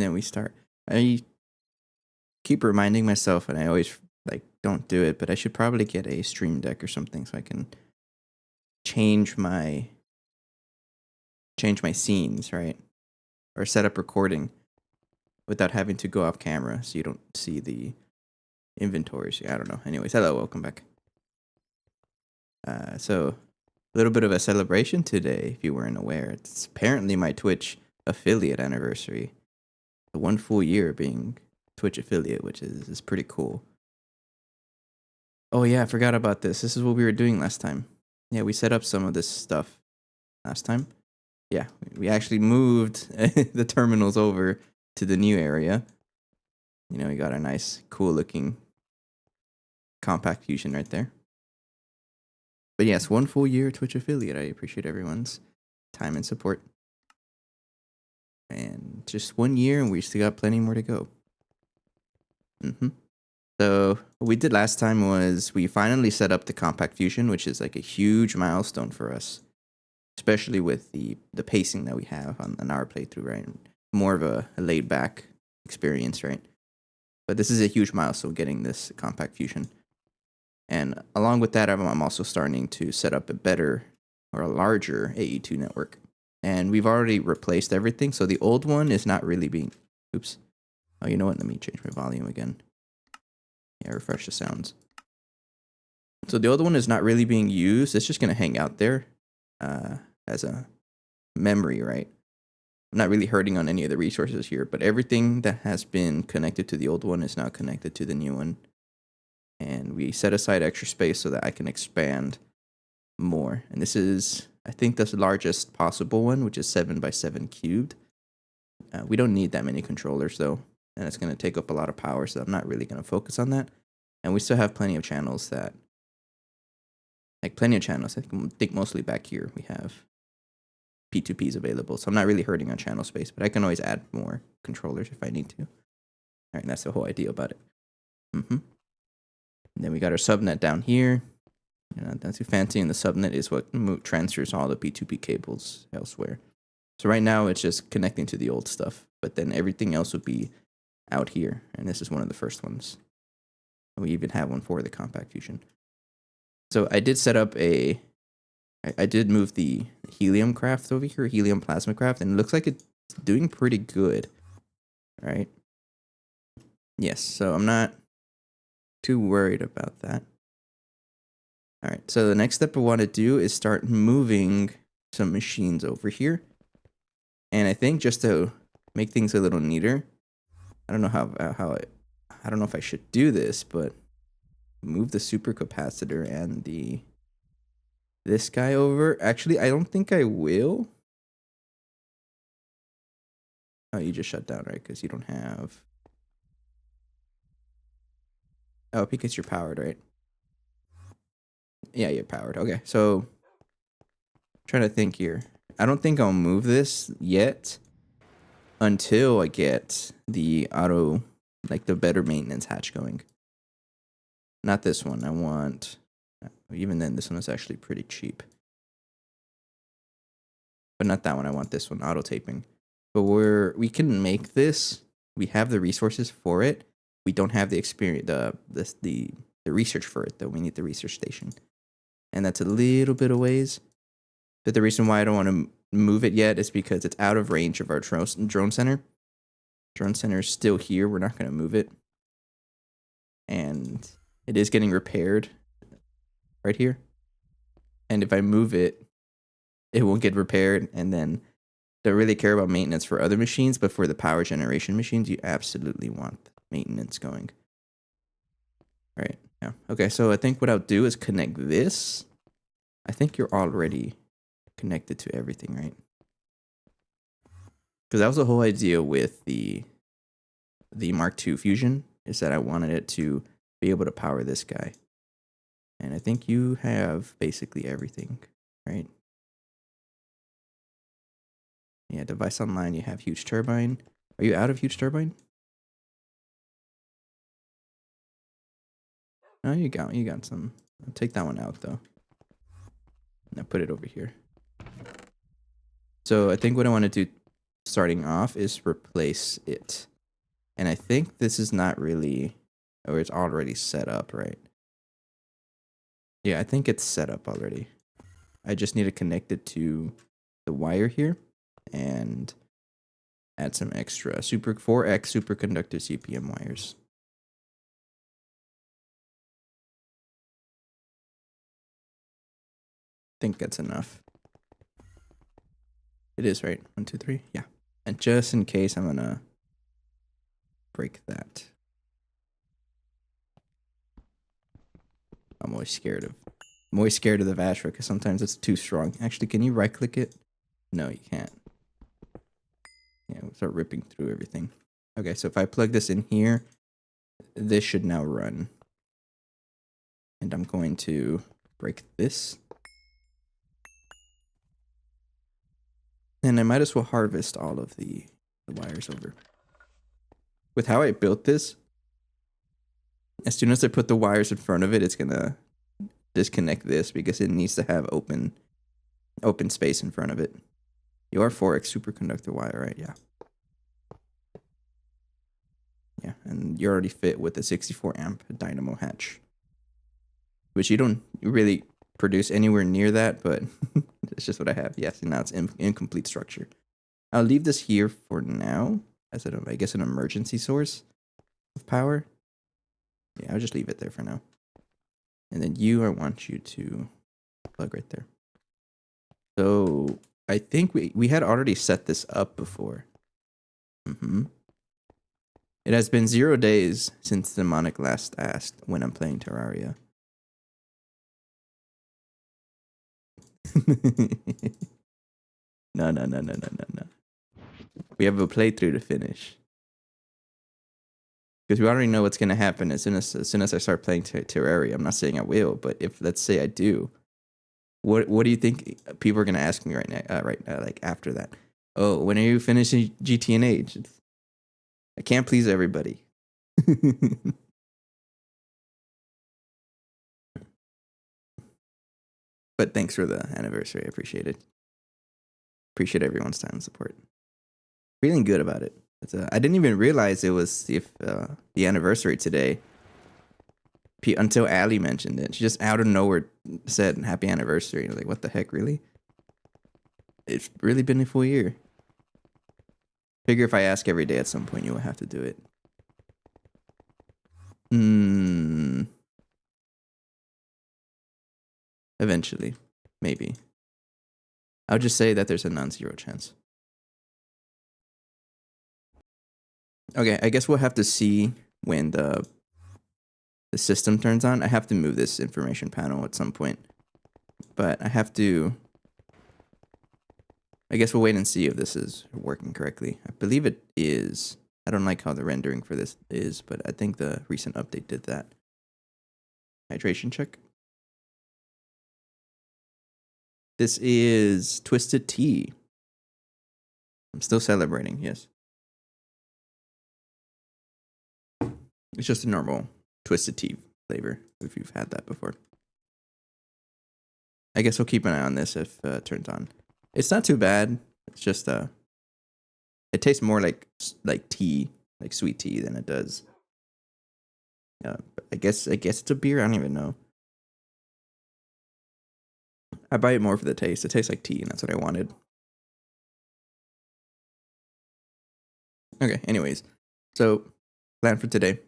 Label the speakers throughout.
Speaker 1: then we start. I keep reminding myself, and I always like don't do it, but I should probably get a stream deck or something so I can change my scenes, right? Or set up recording without having to go off camera so you don't see the inventories. I don't know. Anyways, hello, welcome back. So a little bit of a celebration today, if you weren't aware. It's apparently my Twitch affiliate anniversary. The 1 full year being Twitch affiliate, which is pretty cool. Oh yeah, I forgot about this. This is what we were doing last time. Yeah, we set up some of this stuff last time. Yeah, we actually moved the terminals over to the new area. You know, we got a nice, cool looking compact fusion right there. But yes, 1 full year Twitch affiliate. I appreciate everyone's time and support. And just 1 year, and we still got plenty more to go. So what we did last time was we finally set up the compact fusion, which is like a huge milestone for us, especially with the pacing that we have on our playthrough, right? More of a laid back experience, right? But this is a huge milestone getting this compact fusion. And along with that, I'm also starting to set up a better or a larger AE2 network. And we've already replaced everything. So the old one is not really being... Oops. Oh, you know what? Let me change my volume again. Yeah, refresh the sounds. So the old one is not really being used. It's just going to hang out there as a memory, right? I'm not really hurting on any of the resources here, but everything that has been connected to the old one is now connected to the new one. And we set aside extra space so that I can expand more. And this is, I think, the largest possible one, which is 7x7 cubed. We don't need that many controllers, though, and it's going to take up a lot of power, so I'm not really going to focus on that. And we still have plenty of channels that, I think mostly back here we have P2Ps available, so I'm not really hurting on channel space, but I can always add more controllers if I need to. All right, that's the whole idea about it. And then we got our subnet down here. Not too fancy, and the subnet is what transfers all the P2P cables elsewhere. So right now it's just connecting to the old stuff, but then everything else would be out here, and this is one of the first ones. And we even have one for the compact fusion. So I did set up I did move the helium craft over here, helium plasma craft, and it looks like it's doing pretty good. All right. Yes, so I'm not too worried about that. All right, so the next step I want to do is start moving some machines over here. And I think just to make things a little neater, I don't know I don't know if I should do this, but move the supercapacitor and this guy over. Actually, I don't think I will. Oh, you just shut down, right? Because you don't have... Oh, because you're powered, right? Yeah, you're powered. Okay, so... I'm trying to think here. I don't think I'll move this yet until I get the auto, like the better maintenance hatch going. Not this one. I want... Even then, this one is actually pretty cheap. But not that one. I want this one, auto taping. But we can make this. We have the resources for it. We don't have the experience, the research for it, though. We need the research station. And that's a little bit of ways. But the reason why I don't want to move it yet is because it's out of range of our drone center. Drone center is still here. We're not going to move it. And it is getting repaired right here. And if I move it, it won't get repaired. And then don't really care about maintenance for other machines, but for the power generation machines, you absolutely want maintenance going. All right. Yeah. Okay. So I think what I'll do is connect this. I think you're already connected to everything, right? Because that was the whole idea with the Mark II Fusion, is that I wanted it to be able to power this guy. And I think you have basically everything, right? Yeah, device online, you have huge turbine. Are you out of huge turbine? No, you got some. I'll take that one out though. And I'll put it over here. So I think what I want to do starting off is replace it. And I think this is not really, or it's already set up, right? Yeah, I think it's set up already. I just need to connect it to the wire here and add some extra 4x superconductor CPM wires. I think that's enough. It is, right? 1, 2, 3. Yeah. And just in case, I'm gonna break that. I'm always scared of the Vashra because sometimes it's too strong. Actually, can you right click it? No, you can't. Yeah, we'll start ripping through everything. Okay, so if I plug this in here, this should now run. And I'm going to break this. And I might as well harvest all of the wires over. With how I built this, as soon as I put the wires in front of it, it's gonna disconnect this because it needs to have open space in front of it. You are 4x superconductor wire, right? Yeah. Yeah, and you already fit with the 64 amp dynamo hatch, which you don't really produce anywhere near that, but it's just what I have. Yes, and now it's incomplete structure. I'll leave this here for now as I guess an emergency source of power. Yeah, I'll just leave it there for now. And then I want you to plug right there. So I think we had already set this up before. It has been 0 days since Demonic last asked when I'm playing Terraria. No. We have a playthrough to finish. Because we already know what's going to happen as soon as I start playing Terraria. I'm not saying I will, but if, let's say I do, what do you think people are going to ask me right now, like after that? Oh, when are you finishing GTNH? I can't please everybody. But thanks for the anniversary. I appreciate it. Appreciate everyone's time and support. Feeling good about it. I didn't even realize it was the anniversary today until Ali mentioned it. She just out of nowhere said happy anniversary. And I was like, what the heck, really? It's really been a full year. Figure if I ask every day at some point, you will have to do it. Eventually. Maybe. I'll just say that there's a non-zero chance. Okay, I guess we'll have to see when the system turns on. I have to move this information panel at some point. But I have to... I guess we'll wait and see if this is working correctly. I believe it is. I don't like how the rendering for this is, but I think the recent update did that. Hydration check. This is Twisted Tea. I'm still celebrating, yes. It's just a normal Twisted Tea flavor, if you've had that before. I guess we'll keep an eye on this if it turns on. It's not too bad. It's just it tastes more like tea, like sweet tea, than it does. I guess it's a beer. I don't even know. I buy it more for the taste. It tastes like tea, and that's what I wanted. Okay. Anyways, so plan for today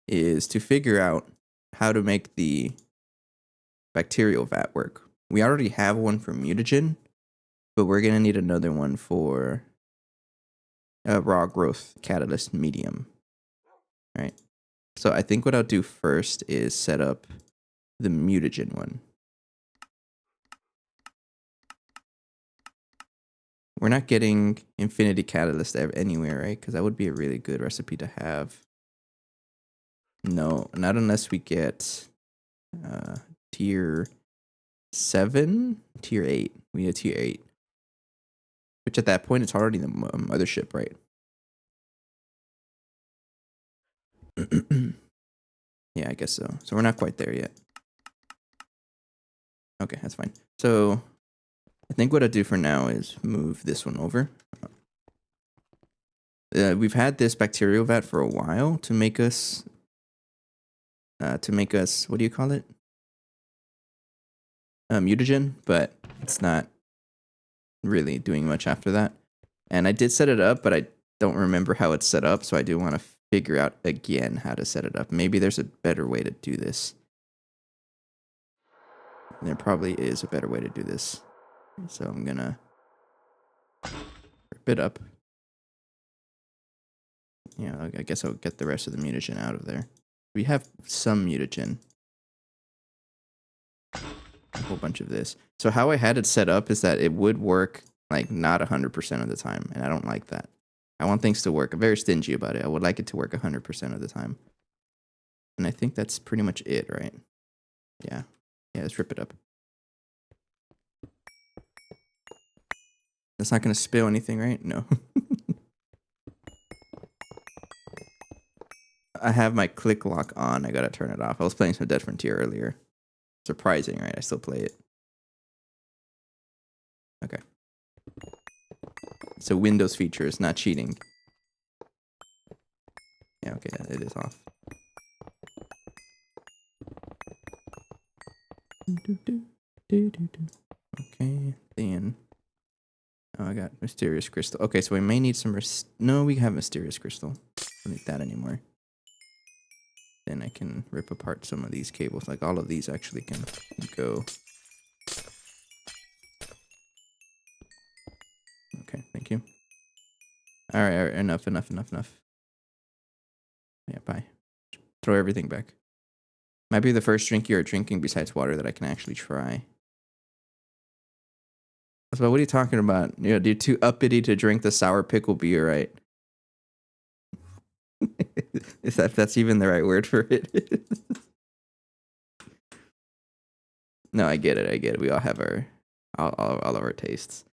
Speaker 1: is to figure out how to make the bacterial vat work. We already have one for mutagen, but we're gonna need another one for a raw growth catalyst medium. Right. So I think what I'll do first is set up the mutagen one. We're not getting infinity catalyst anywhere, right? Because that would be a really good recipe to have. No, not unless we get tier 7, tier 8. We need a tier 8. Which at that point, it's already the mothership, right? Yeah, I guess so. So we're not quite there yet. Okay, that's fine. So I think what I do for now is move this one over. We've had this bacterial vat for a while to make us, what do you call it? Mutagen, but it's not really doing much after that. And I did set it up, but I don't remember how it's set up, so I do want to figure out again how to set it up. Maybe there's a better way to do this. There probably is a better way to do this. So I'm gonna rip it up. Yeah, I guess I'll get the rest of the mutagen out of there. We have some mutagen. A whole bunch of this. So how I had it set up is that it would work like not 100% of the time, and I don't like that. I want things to work. I'm very stingy about it. I would like it to work 100% of the time. And I think that's pretty much it, right? Yeah. Yeah, let's rip it up. That's not going to spill anything, right? No. I have my click lock on. I got to turn it off. I was playing some Dead Frontier earlier. Surprising, right? I still play it. Okay. So Windows features, not cheating. Yeah, okay, it is off. Okay, then. Oh, I got Mysterious Crystal. Okay, so we may need some... No, we have Mysterious Crystal. Don't need that anymore. Then I can rip apart some of these cables. Like, all of these actually can go. Okay, thank you. Alright, enough. Yeah, bye. Throw everything back. Might be the first drink you're drinking besides water that I can actually try. So what are you talking about? You're too uppity to drink the sour pickle beer, right? If that's even the right word for it. No, I get it. We all have all of our tastes.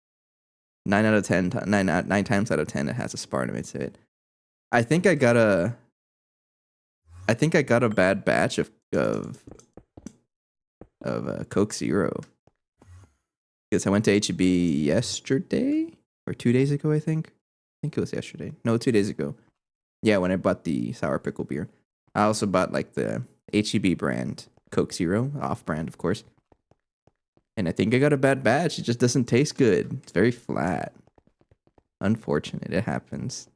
Speaker 1: 9 out of 10, 9 times out of 10, it has aspartame to it. I think I got a bad batch of Coke Zero. Because I went to H-E-B yesterday or 2 days ago, I think. I think it was yesterday. No, 2 days ago. Yeah, when I bought the sour pickle beer. I also bought like the H-E-B brand Coke Zero, off-brand, of course. And I think I got a bad batch. It just doesn't taste good. It's very flat. Unfortunate. It happens.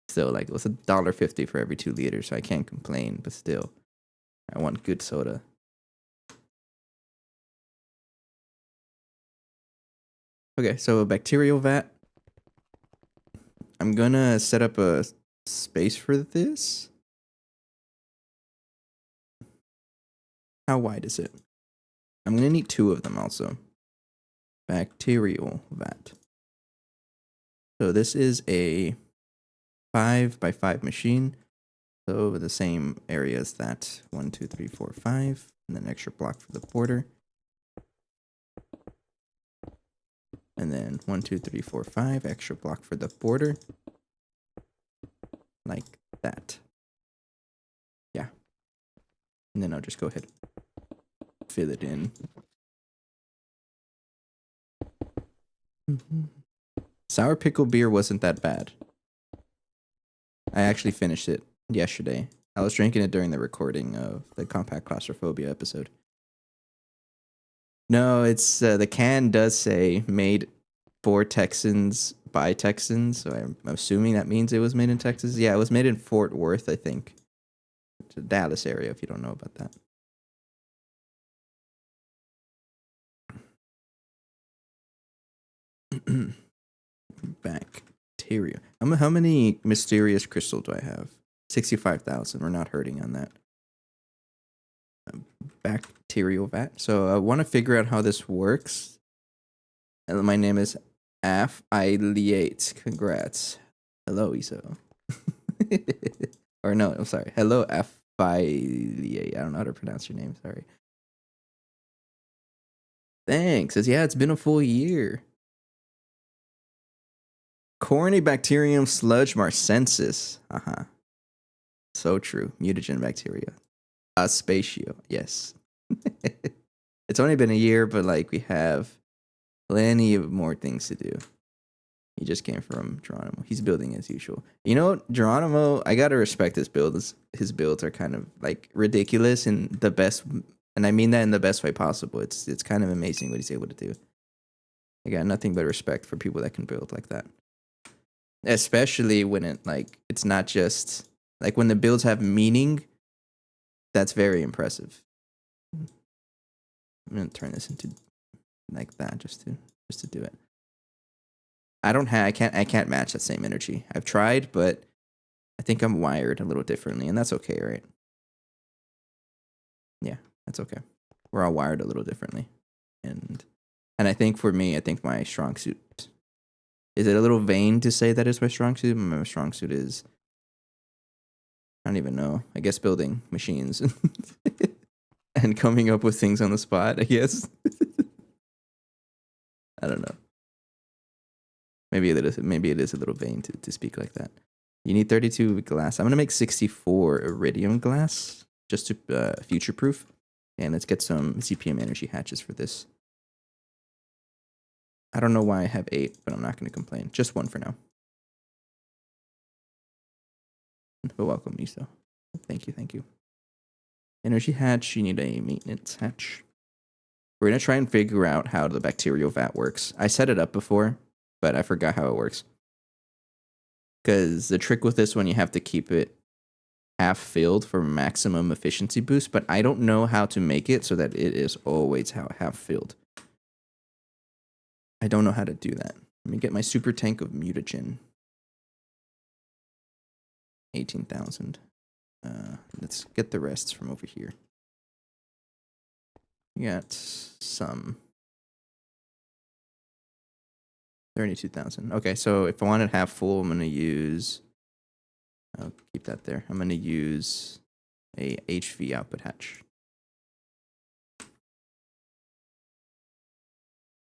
Speaker 1: So like it was $1.50 for every 2 liters, so I can't complain. But still, I want good soda. Okay, so a bacterial vat. I'm gonna set up a space for this. How wide is it? I'm gonna need 2 of them also. Bacterial vat. So this is a 5x5 machine. So the same area as that. 1, 2, 3, 4, 5. And then extra block for the border. And then 1, 2, 3, 4, 5. Extra block for the border. Like that. Yeah. And then I'll just go ahead and fill it in. Sour pickle beer wasn't that bad. I actually finished it yesterday. I was drinking it during the recording of the Compact Claustrophobia episode. No, it's the can does say made for Texans by Texans, so I'm assuming that means it was made in Texas. Yeah, it was made in Fort Worth, I think. It's a Dallas area, if you don't know about that. Bacteria. How many mysterious crystal do I have? 65,000. We're not hurting on that. Bacterial vat. So I want to figure out how this works. And my name is Affiliate. Congrats. Hello, Iso. Or no, I'm sorry. Hello, Affiliate. I don't know how to pronounce your name. Sorry. Thanks. Yeah, it's been a full year. Corynebacterium sludge marcensis. So true. Mutagen bacteria. Spatio. Yes. It's only been a year, but like we have plenty of more things to do. He just came from Geronimo. He's building as usual. You know, Geronimo, I gotta respect his builds. His builds are kind of like ridiculous in the best, and I mean that in the best way possible. It's kind of amazing what he's able to do. I got nothing but respect for people that can build like that. Especially when it's not just like when the builds have meaning. That's very impressive. I'm gonna turn this into like that just to do it. I can't match that same energy. I've tried, but I think I'm wired a little differently, and that's okay, right? Yeah, that's okay. We're all wired a little differently, and I think for me, I think my strong suit is it a little vain to say that is my strong suit. My strong suit is I don't even know. I guess building machines and coming up with things on the spot. I guess I don't know. Maybe it is a little vain to speak like that. You need 32 glass. I'm gonna make 64 iridium glass just to future proof. And let's get some CPM energy hatches for this. I don't know why I have 8, but I'm not gonna complain. Just 1 for now. But welcome, Miso. Thank you. Energy hatch. You need a maintenance hatch. We're gonna try and figure out how the bacterial vat works. I set it up before, but I forgot how it works. Because the trick with this one, you have to keep it half filled for maximum efficiency boost, but I don't know how to make it so that it is always half filled. I don't know how to do that. Let me get my super tank of mutagen. 18,000. Let's get the rest from over here. We got some 32,000. Okay, so if I want it half full, I'm gonna use. I'll keep that there. I'm gonna use a HV output hatch.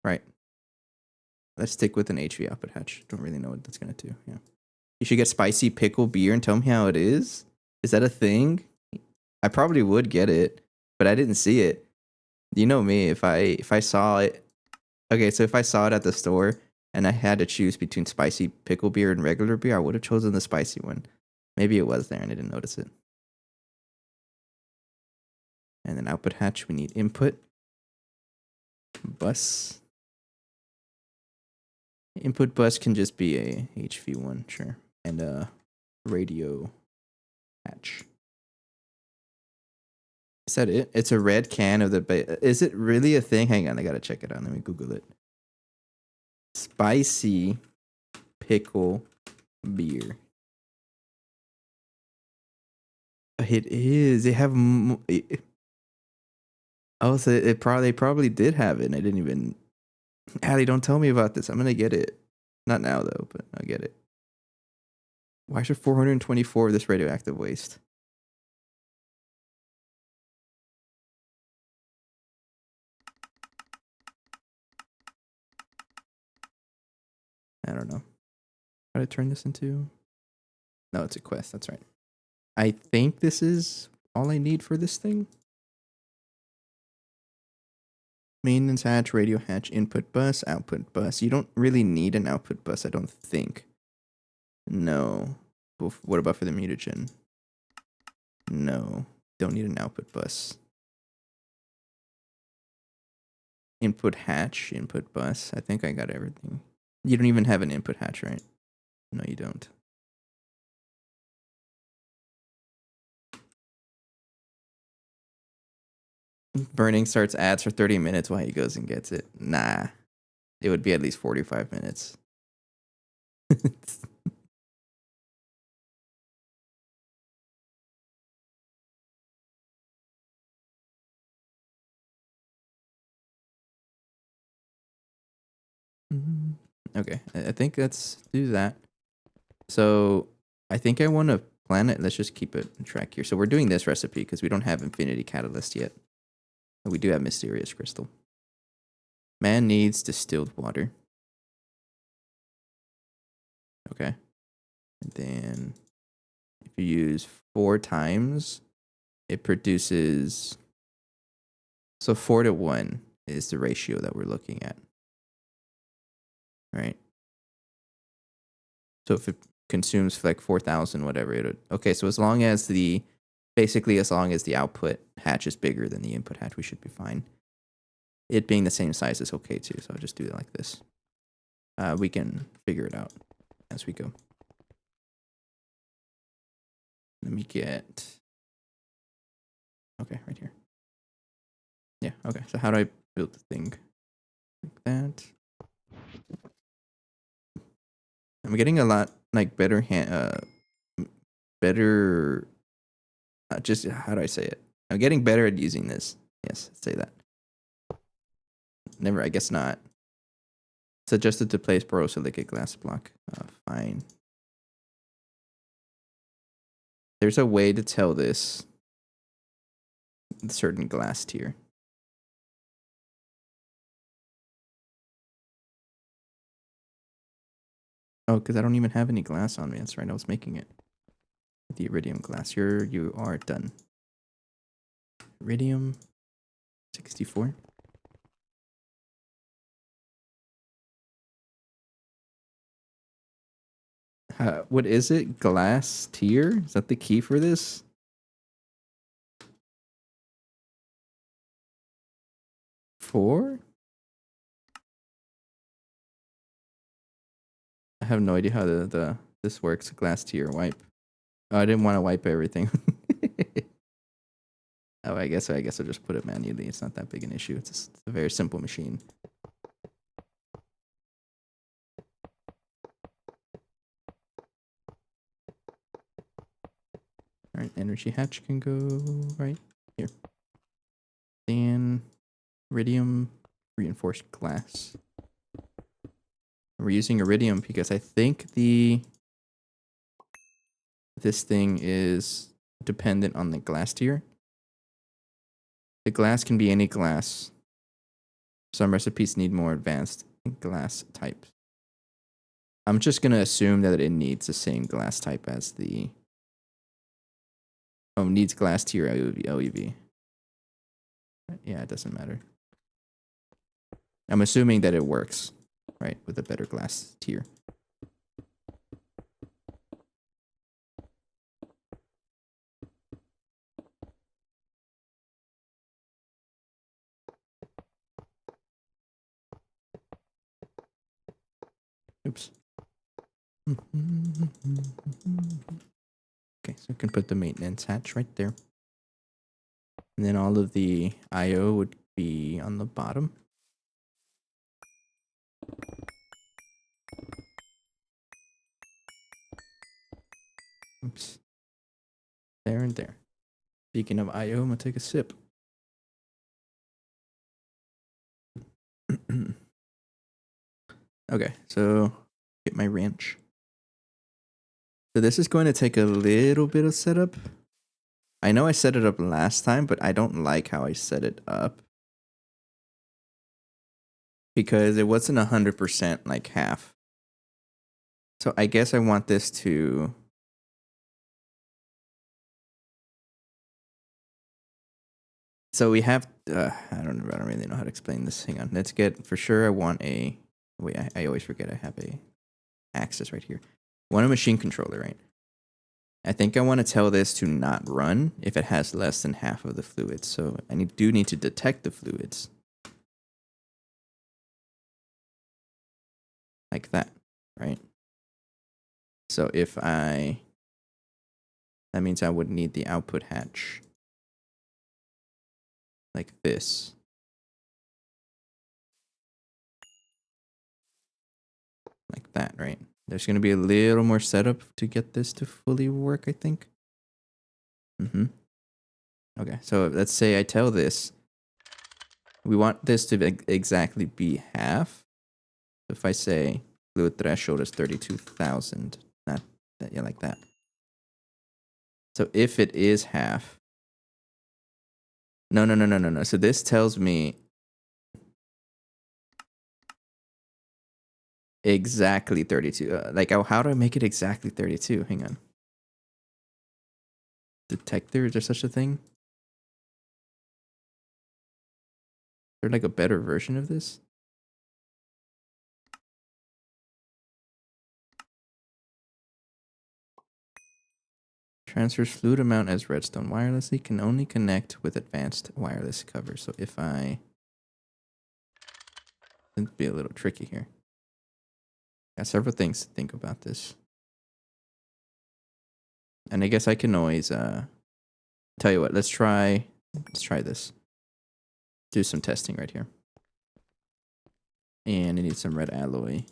Speaker 1: Right. Let's stick with an HV output hatch. Don't really know what that's gonna do. Yeah. You should get spicy pickle beer and tell me how it is. Is that a thing? I probably would get it, but I didn't see it. You know me. If I saw it, okay. So if I saw it at the store and I had to choose between spicy pickle beer and regular beer, I would have chosen the spicy one. Maybe it was there and I didn't notice it. And then output hatch, we need input bus. Input bus can just be a HV1, sure, and a radio hatch. Is that it? It's a red can of the. Is it really a thing? Hang on, I gotta check it out. Let me Google it. Spicy pickle beer. It is. They have. Oh, so it probably did have it. And I didn't even. Allie, don't tell me about this. I'm gonna get it. Not now though, but I'll get it. Why is there 424 of this radioactive waste? I don't know. How to turn this into? No, it's a quest. That's right. I think this is all I need for this thing. Maintenance hatch, radio hatch, input bus, output bus. You don't really need an output bus, I don't think. No. What about for the mutagen? No. Don't need an output bus. Input hatch, input bus. I think I got everything. You don't even have an input hatch, right? No, you don't. Burning starts ads for 30 minutes while he goes and gets it. Nah. It would be at least 45 minutes. Okay, I think let's do that. So I think I want to plan it. Let's just keep it in track here. So we're doing this recipe because we don't have Infinity Catalyst yet. But we do have Mysterious Crystal. Man needs distilled water. Okay. And then if you use 4 times, it produces So 4:1 is the ratio that we're looking at. Right? So if it consumes like 4,000, whatever, okay, so as long as the output hatch is bigger than the input hatch, we should be fine. It being the same size is okay too, so I'll just do it like this. We can figure it out as we go. Let me get... Okay, right here. Yeah, okay, so how do I build the thing? Like that. I'm getting a lot, like, better just, how do I say it? I'm getting better at using this. Yes, say that. Never, I guess not. It's adjusted to place borosilicate glass block. Fine. There's a way to tell this certain glass tier. Oh, because I don't even have any glass on me. That's right, I was making it. The iridium glass. You are done. Iridium 64. What is it? Glass tier? Is that the key for this? Four? I have no idea how this works. Glass tier wipe. Oh, I didn't want to wipe everything. Oh, I guess I'll just put it manually. It's not that big an issue. It's a very simple machine. All right, energy hatch can go right here. Then iridium reinforced glass. We're using iridium because I think this thing is dependent on the glass tier. The glass can be any glass. Some recipes need more advanced glass types. I'm just gonna assume that it needs the same glass type as the... Oh, needs glass tier LEV. Yeah, it doesn't matter. I'm assuming that it works, right, with a better glass tier. Oops. Okay, so I can put the maintenance hatch right there. And then all of the IO would be on the bottom. Oops. There and there. Speaking of IO, I'm gonna take a sip. Okay, so get my wrench. So this is going to take a little bit of setup. I know I set it up last time, but I don't like how I set it up. Because it wasn't 100% like half. So I guess I want this to... So we have... I don't really know how to explain this. Hang on. Let's get... For sure I want a... Wait, I always forget I have a axis right here. I want a machine controller, right? I think I want to tell this to not run if it has less than half of the fluids. So I do need to detect the fluids. Like that, right? So if that means I would need the output hatch like this. Like that, right? There's going to be a little more setup to get this to fully work, I think. Okay, so let's say I tell this. We want this to exactly be half. If I say fluid threshold is 32,000, not that, yeah, like that. So if it is half, no. So this tells me exactly 32. Like, how do I make it exactly 32? Hang on. Detector, is there such a thing? there like a better version of this? Transfers fluid amount as redstone wirelessly, can only connect with advanced wireless cover. So if I... It'd be a little tricky here. Got several things to think about this. And I guess I can always tell you what, let's try this. Do some testing right here. And I need some red alloy.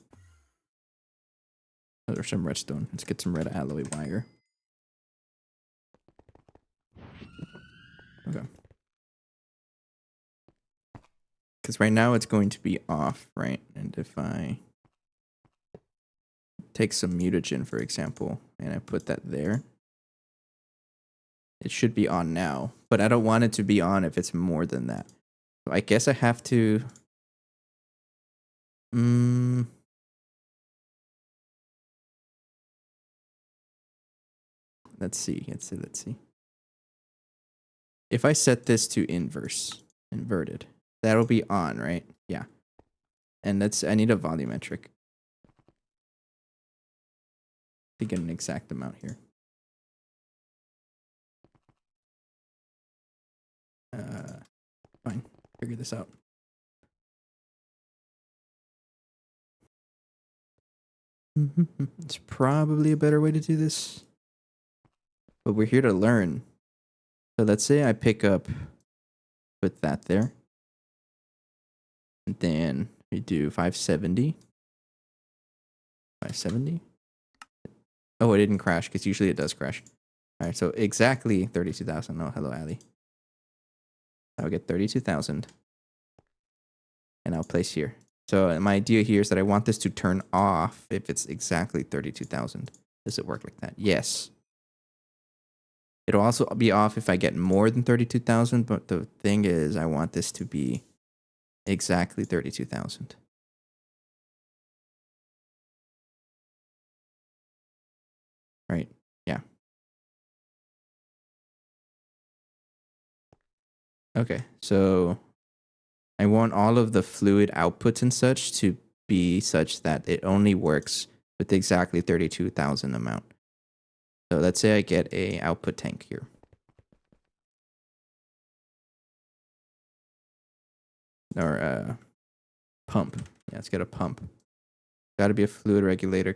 Speaker 1: Oh, there's some redstone. Let's get some red alloy wire. Okay. Because right now it's going to be off, right? And if I take some mutagen, for example, and I put that there, it should be on now. But I don't want it to be on if it's more than that. So I guess I have to... Let's see. If I set this to inverted, that'll be on, right? Yeah. And I need a volumetric to get an exact amount here. Fine. Figure this out. It's probably a better way to do this. But we're here to learn. So let's say I pick up, put that there. And then we do 570. 570. Oh, it didn't crash because usually it does crash. All right, so exactly 32,000. Oh, hello, Ali. I'll get 32,000. And I'll place here. So my idea here is that I want this to turn off if it's exactly 32,000. Does it work like that? Yes. It'll also be off if I get more than 32,000, but the thing is I want this to be exactly 32,000. Right? Yeah. Okay, so I want all of the fluid outputs and such to be such that it only works with exactly 32,000 amount. So let's say I get a output tank here. Or a pump. Yeah, let's get a pump. Got to be a fluid regulator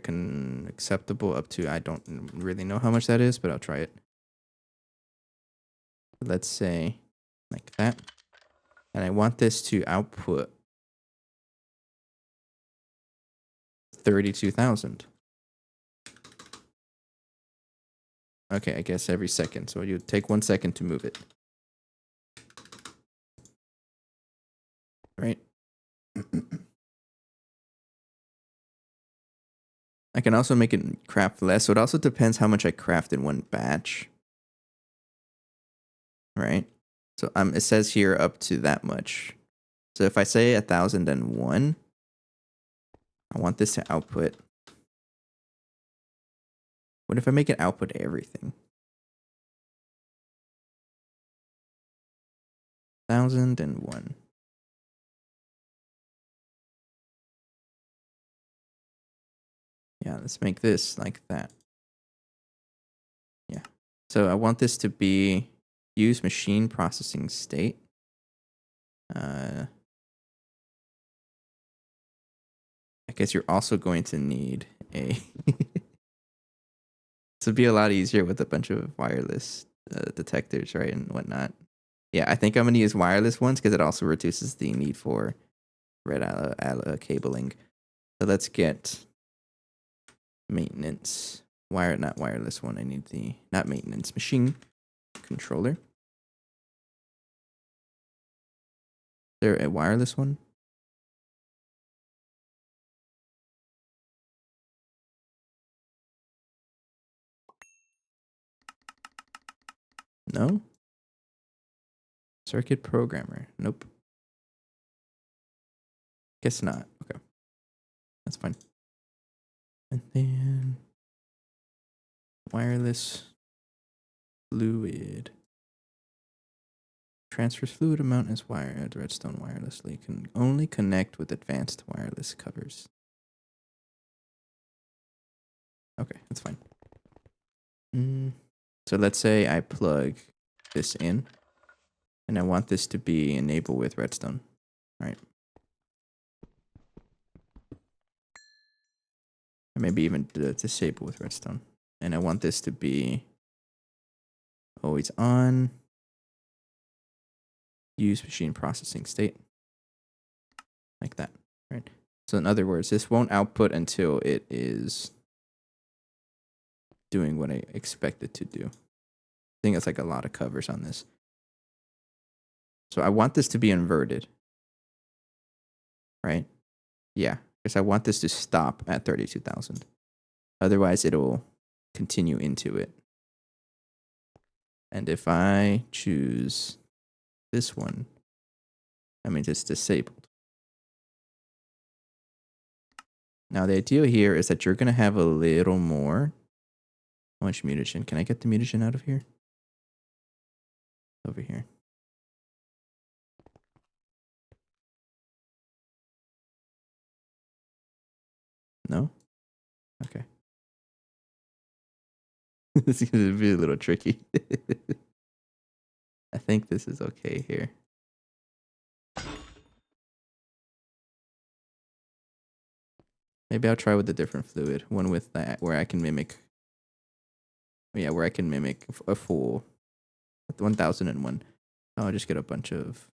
Speaker 1: acceptable up to, I don't really know how much that is, but I'll try it. Let's say like that. And I want this to output 32,000. Okay, I guess every second. So you take 1 second to move it. Right? I can also make it craft less. So it also depends how much I craft in one batch. Right? So it says here up to that much. So if I say 1,001, I want this to output. What if I make it output everything? 1,001. Yeah, let's make this like that. Yeah. So I want this to be use machine processing state. I guess you're also going to need a... This would be a lot easier with a bunch of wireless detectors, right, and whatnot. Yeah, I think I'm going to use wireless ones because it also reduces the need for red cabling. So let's get maintenance. Not wireless one. I need the, not maintenance, machine controller. Is there a wireless one? No? Circuit programmer. Nope. Guess not. Okay. That's fine. And then wireless fluid. Transfers fluid amount as wired redstone wirelessly. Can only connect with advanced wireless covers. Okay, that's fine. So let's say I plug this in, and I want this to be enabled with redstone, right? Or maybe even disable with redstone. And I want this to be always on. Use machine processing state. Like that, right? So in other words, this won't output until it is doing what I expect it to do. I think it's like a lot of covers on this. So I want this to be inverted, right? Yeah, because I want this to stop at 32,000. Otherwise, it'll continue into it. And if I choose this one, I mean, it's disabled. Now, the idea here is that you're going to have a little more. How much mutagen? Can I get the mutagen out of here? Over here. No? Okay. This is going to be a little tricky. I think this is okay here. Maybe I'll try with a different fluid. One with that, where I can mimic. Yeah, where I can mimic a full 1001. I'll just get a bunch of.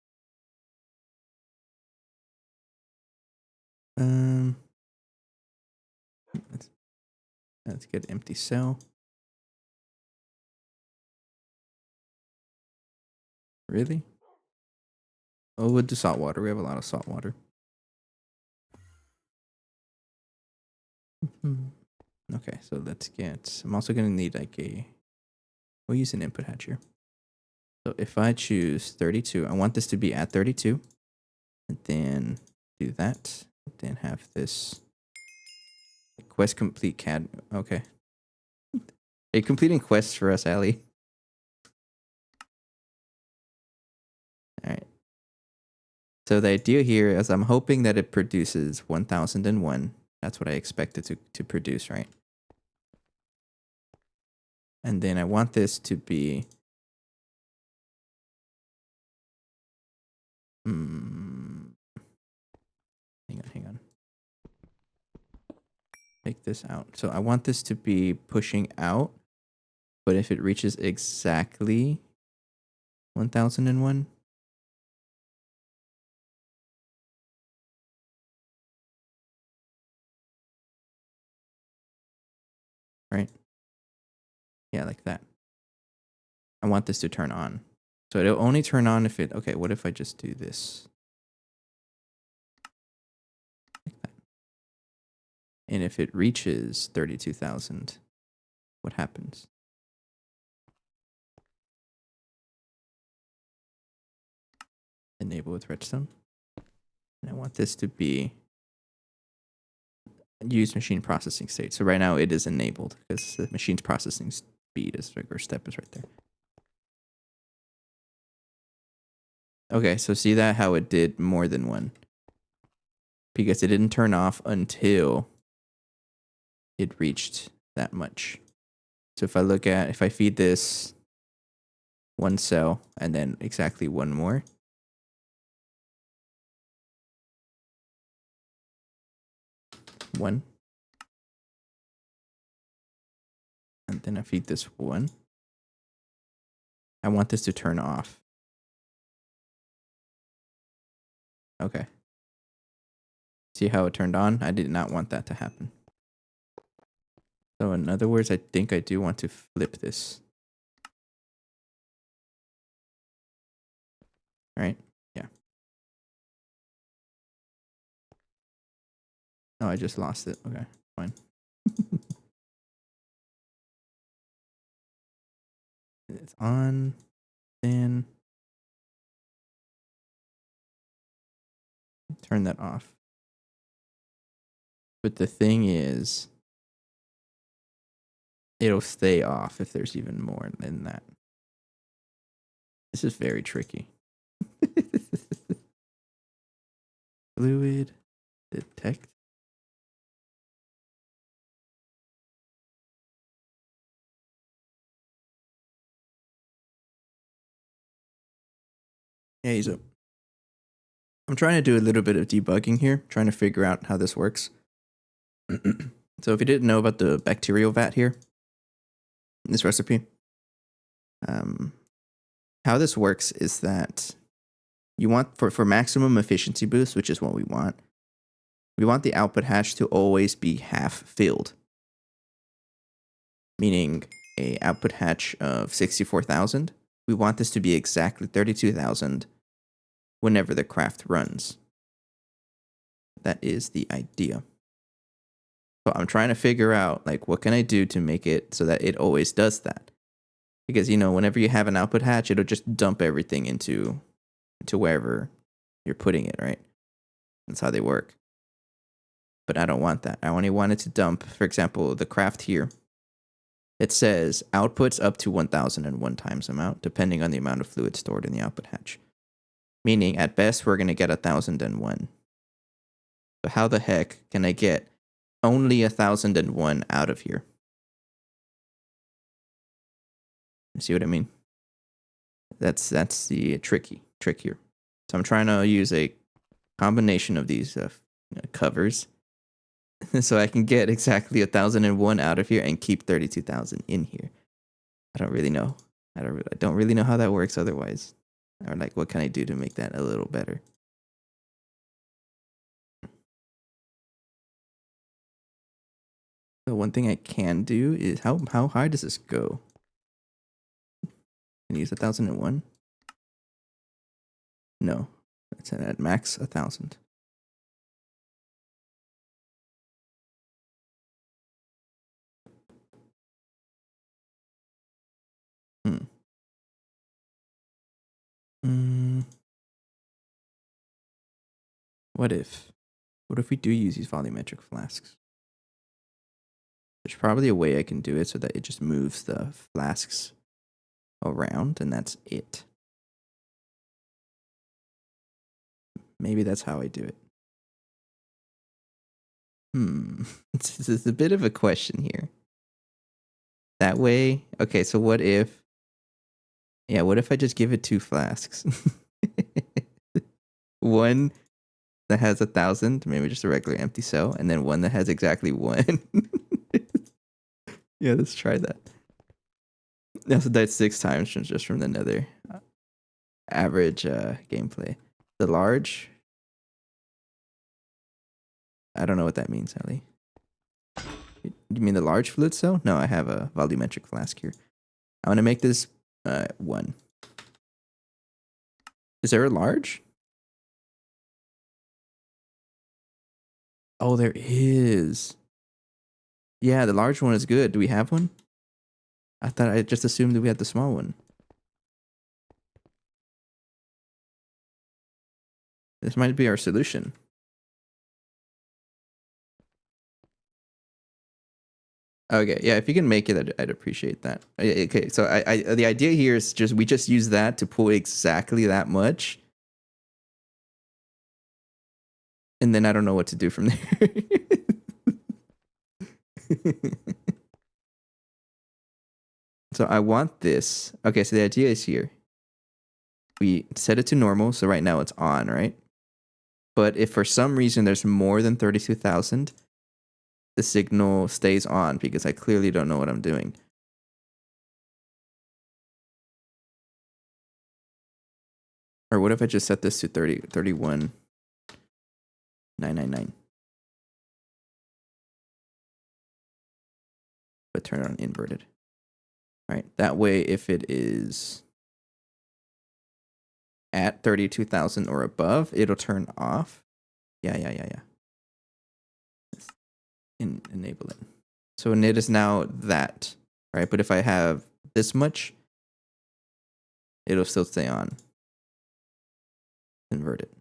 Speaker 1: Let's get empty cell. Really? Oh, we'll do salt water. We have a lot of salt water. Okay, so let's get. I'm also gonna need like a. We'll use an input hatch here. So if I choose 32, I want this to be at 32, and then do that. Then have this quest complete CAD. Okay. Are you completing quests for us, Ali? All right. So the idea here is I'm hoping that it produces 1001. That's what I expect it to produce, right? And then I want this to be hang on. Take this out. So I want this to be pushing out, but if it reaches exactly 1001, right? Yeah, like that. I want this to turn on. So it'll only turn on if it, okay, what if I just do this? Like that. And if it reaches 32,000, what happens? Enable with redstone. And I want this to be use machine processing state. So right now it is enabled because the machine's processing speed is, or step is right there. Okay, so see that how it did more than one? Because it didn't turn off until it reached that much. So if I feed this one cell and then exactly one more. One. And then I feed this one. I want this to turn off. Okay. See how it turned on? I did not want that to happen. So in other words, I think I do want to flip this. Right? Yeah. Oh, I just lost it. Okay, fine. It's on. Then turn that off. But the thing is, it'll stay off if there's even more than that. This is very tricky. Fluid detect. Yeah, he's up. I'm trying to do a little bit of debugging here, trying to figure out how this works. So if you didn't know about the bacterial vat here, this recipe, how this works is that you want, for maximum efficiency boost, which is what we want the output hatch to always be half filled. Meaning a output hatch of 64,000. We want this to be exactly 32,000 whenever the craft runs. That is the idea. So I'm trying to figure out, like, what can I do to make it so that it always does that? Because, you know, whenever you have an output hatch, it'll just dump everything into wherever you're putting it, right? That's how they work. But I don't want that. I only want it to dump, for example, the craft here. It says outputs up to 1001 times amount, depending on the amount of fluid stored in the output hatch. Meaning, at best, we're going to get 1001. So how the heck can I get only 1001 out of here? You see what I mean? That's the trick here. So I'm trying to use a combination of these covers so I can get exactly 1001 out of here and keep 32,000 in here. I don't really know. I don't really know how that works otherwise. Or like, what can I do to make that a little better? So one thing I can do is how high does this go? Can I use 1001? No, it's at max 1,000. What if we do use these volumetric flasks? There's probably a way I can do it so that it just moves the flasks around and that's it. Maybe that's how I do it. This is a bit of a question here. That way, okay, so what if I just give it 2 flasks? One that has 1,000, maybe just a regular empty cell, and then one that has exactly 1. Yeah, let's try that. So that's 6 times just from the nether. Average gameplay. The large, I don't know what that means, Ellie. You mean the large fluid cell? No, I have a volumetric flask here. I want to make this 1. Is there a large? Oh, there is. Yeah, the large one is good. Do we have one? I just assumed that we had the small one. This might be our solution. Okay, yeah, if you can make it, I'd appreciate that. Okay, so the idea here is we just use that to pull exactly that much. And then I don't know what to do from there. So I want this. Okay, so the idea is here. We set it to normal, so right now it's on, right? But if for some reason there's more than 32,000, the signal stays on because I clearly don't know what I'm doing. Or what if I just set this to 31,999? But turn it on inverted. All right, that way if it is at 32,000 or above, it'll turn off. Yeah. Enable it. So it is now that, right? But if I have this much, it'll still stay on. Invert it.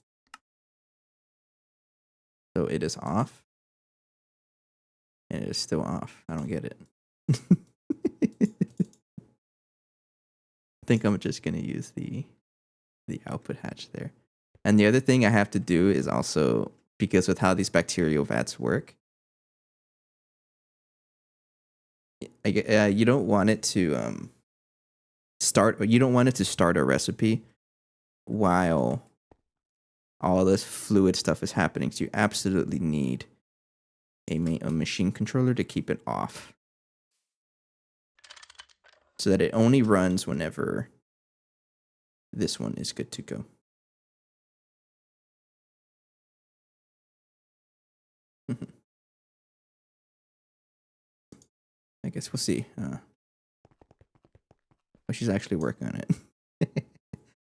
Speaker 1: So it is off. And it is still off. I don't get it. I think I'm just going to use the output hatch there. And the other thing I have to do is also, because with how these bacterial vats work, you don't want it to start a recipe while all this fluid stuff is happening. So you absolutely need a machine controller to keep it off, so that it only runs whenever this one is good to go. I guess we'll see. She's actually working on it.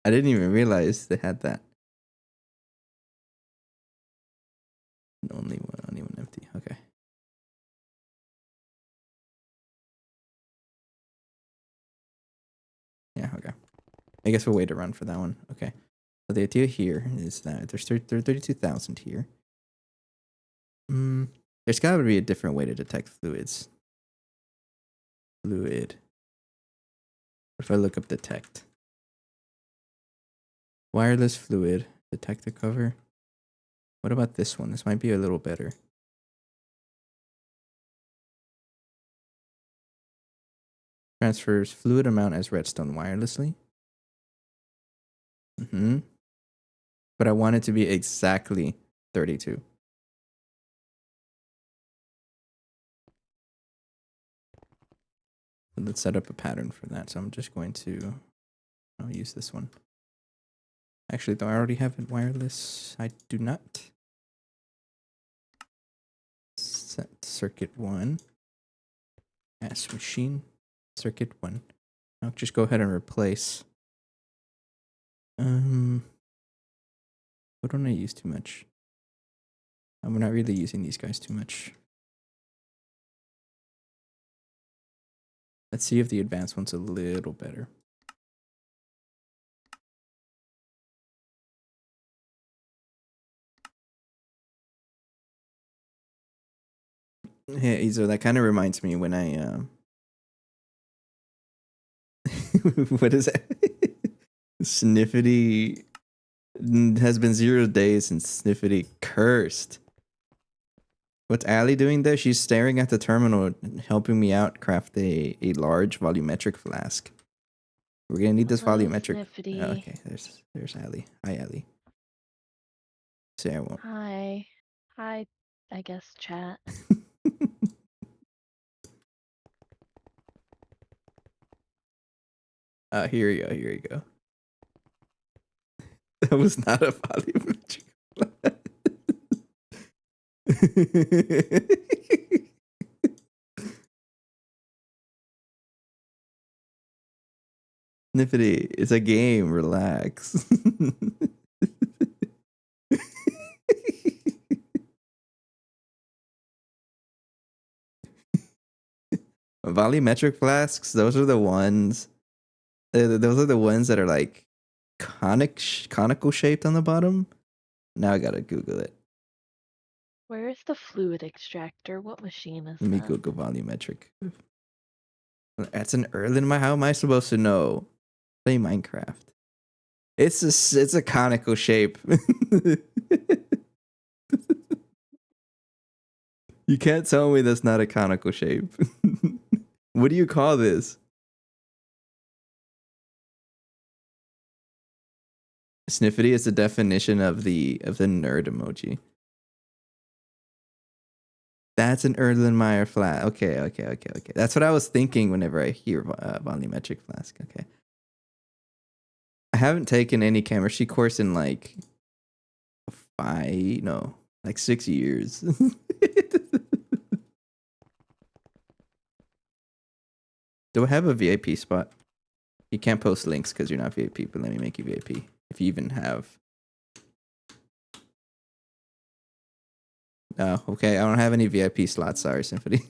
Speaker 1: I didn't even realize they had that. Only one empty. Okay. Yeah, okay. I guess we'll wait around for that one. Okay. So the idea here is that there's 32,000 here. There's got to be a different way to detect fluids. Fluid. If I look up detect. Wireless fluid detector cover. What about this one? This might be a little better. Transfers fluid amount as redstone wirelessly. But I want it to be exactly 32. Let's set up a pattern for that. So I'm just going to, I'll use this one. Actually, though I already have it wireless, I do not. Set circuit 1 as machine circuit 1. I'll just go ahead and replace. What don't I use too much? I'm not really using these guys too much. Let's see if the advanced one's a little better. Hey, so that kind of reminds me when I what is that? Sniffity has been 0 days since Sniffity cursed. What's Allie doing there? She's staring at the terminal, helping me out craft a large volumetric flask. We're gonna need this volumetric. Oh, okay, there's Allie. Hi, Allie. Say I won't.
Speaker 2: Hi. Hi, I guess, chat.
Speaker 1: Here you go. Here you go. That was not a volumetric flask. Sniffity, it's a game. Relax. Volumetric flasks, those are the ones. Those are the ones that are like conical shaped on the bottom. Now I gotta Google it.
Speaker 2: Where is the fluid extractor? What machine is
Speaker 1: Let me
Speaker 2: that?
Speaker 1: Google volumetric. That's an Erlenmeyer. How am I supposed to know? Play Minecraft. It's a conical shape. You can't tell me that's not a conical shape. What do you call this? Sniffity is the definition of the nerd emoji. That's an Erlenmeyer flask. Okay. That's what I was thinking whenever I hear volumetric flask. Okay. I haven't taken any chemistry course in like 6 years. Do I have a VIP spot? You can't post links because you're not VIP, but let me make you VIP. If you even have. Oh, okay. I don't have any VIP slots. Sorry, Symphony.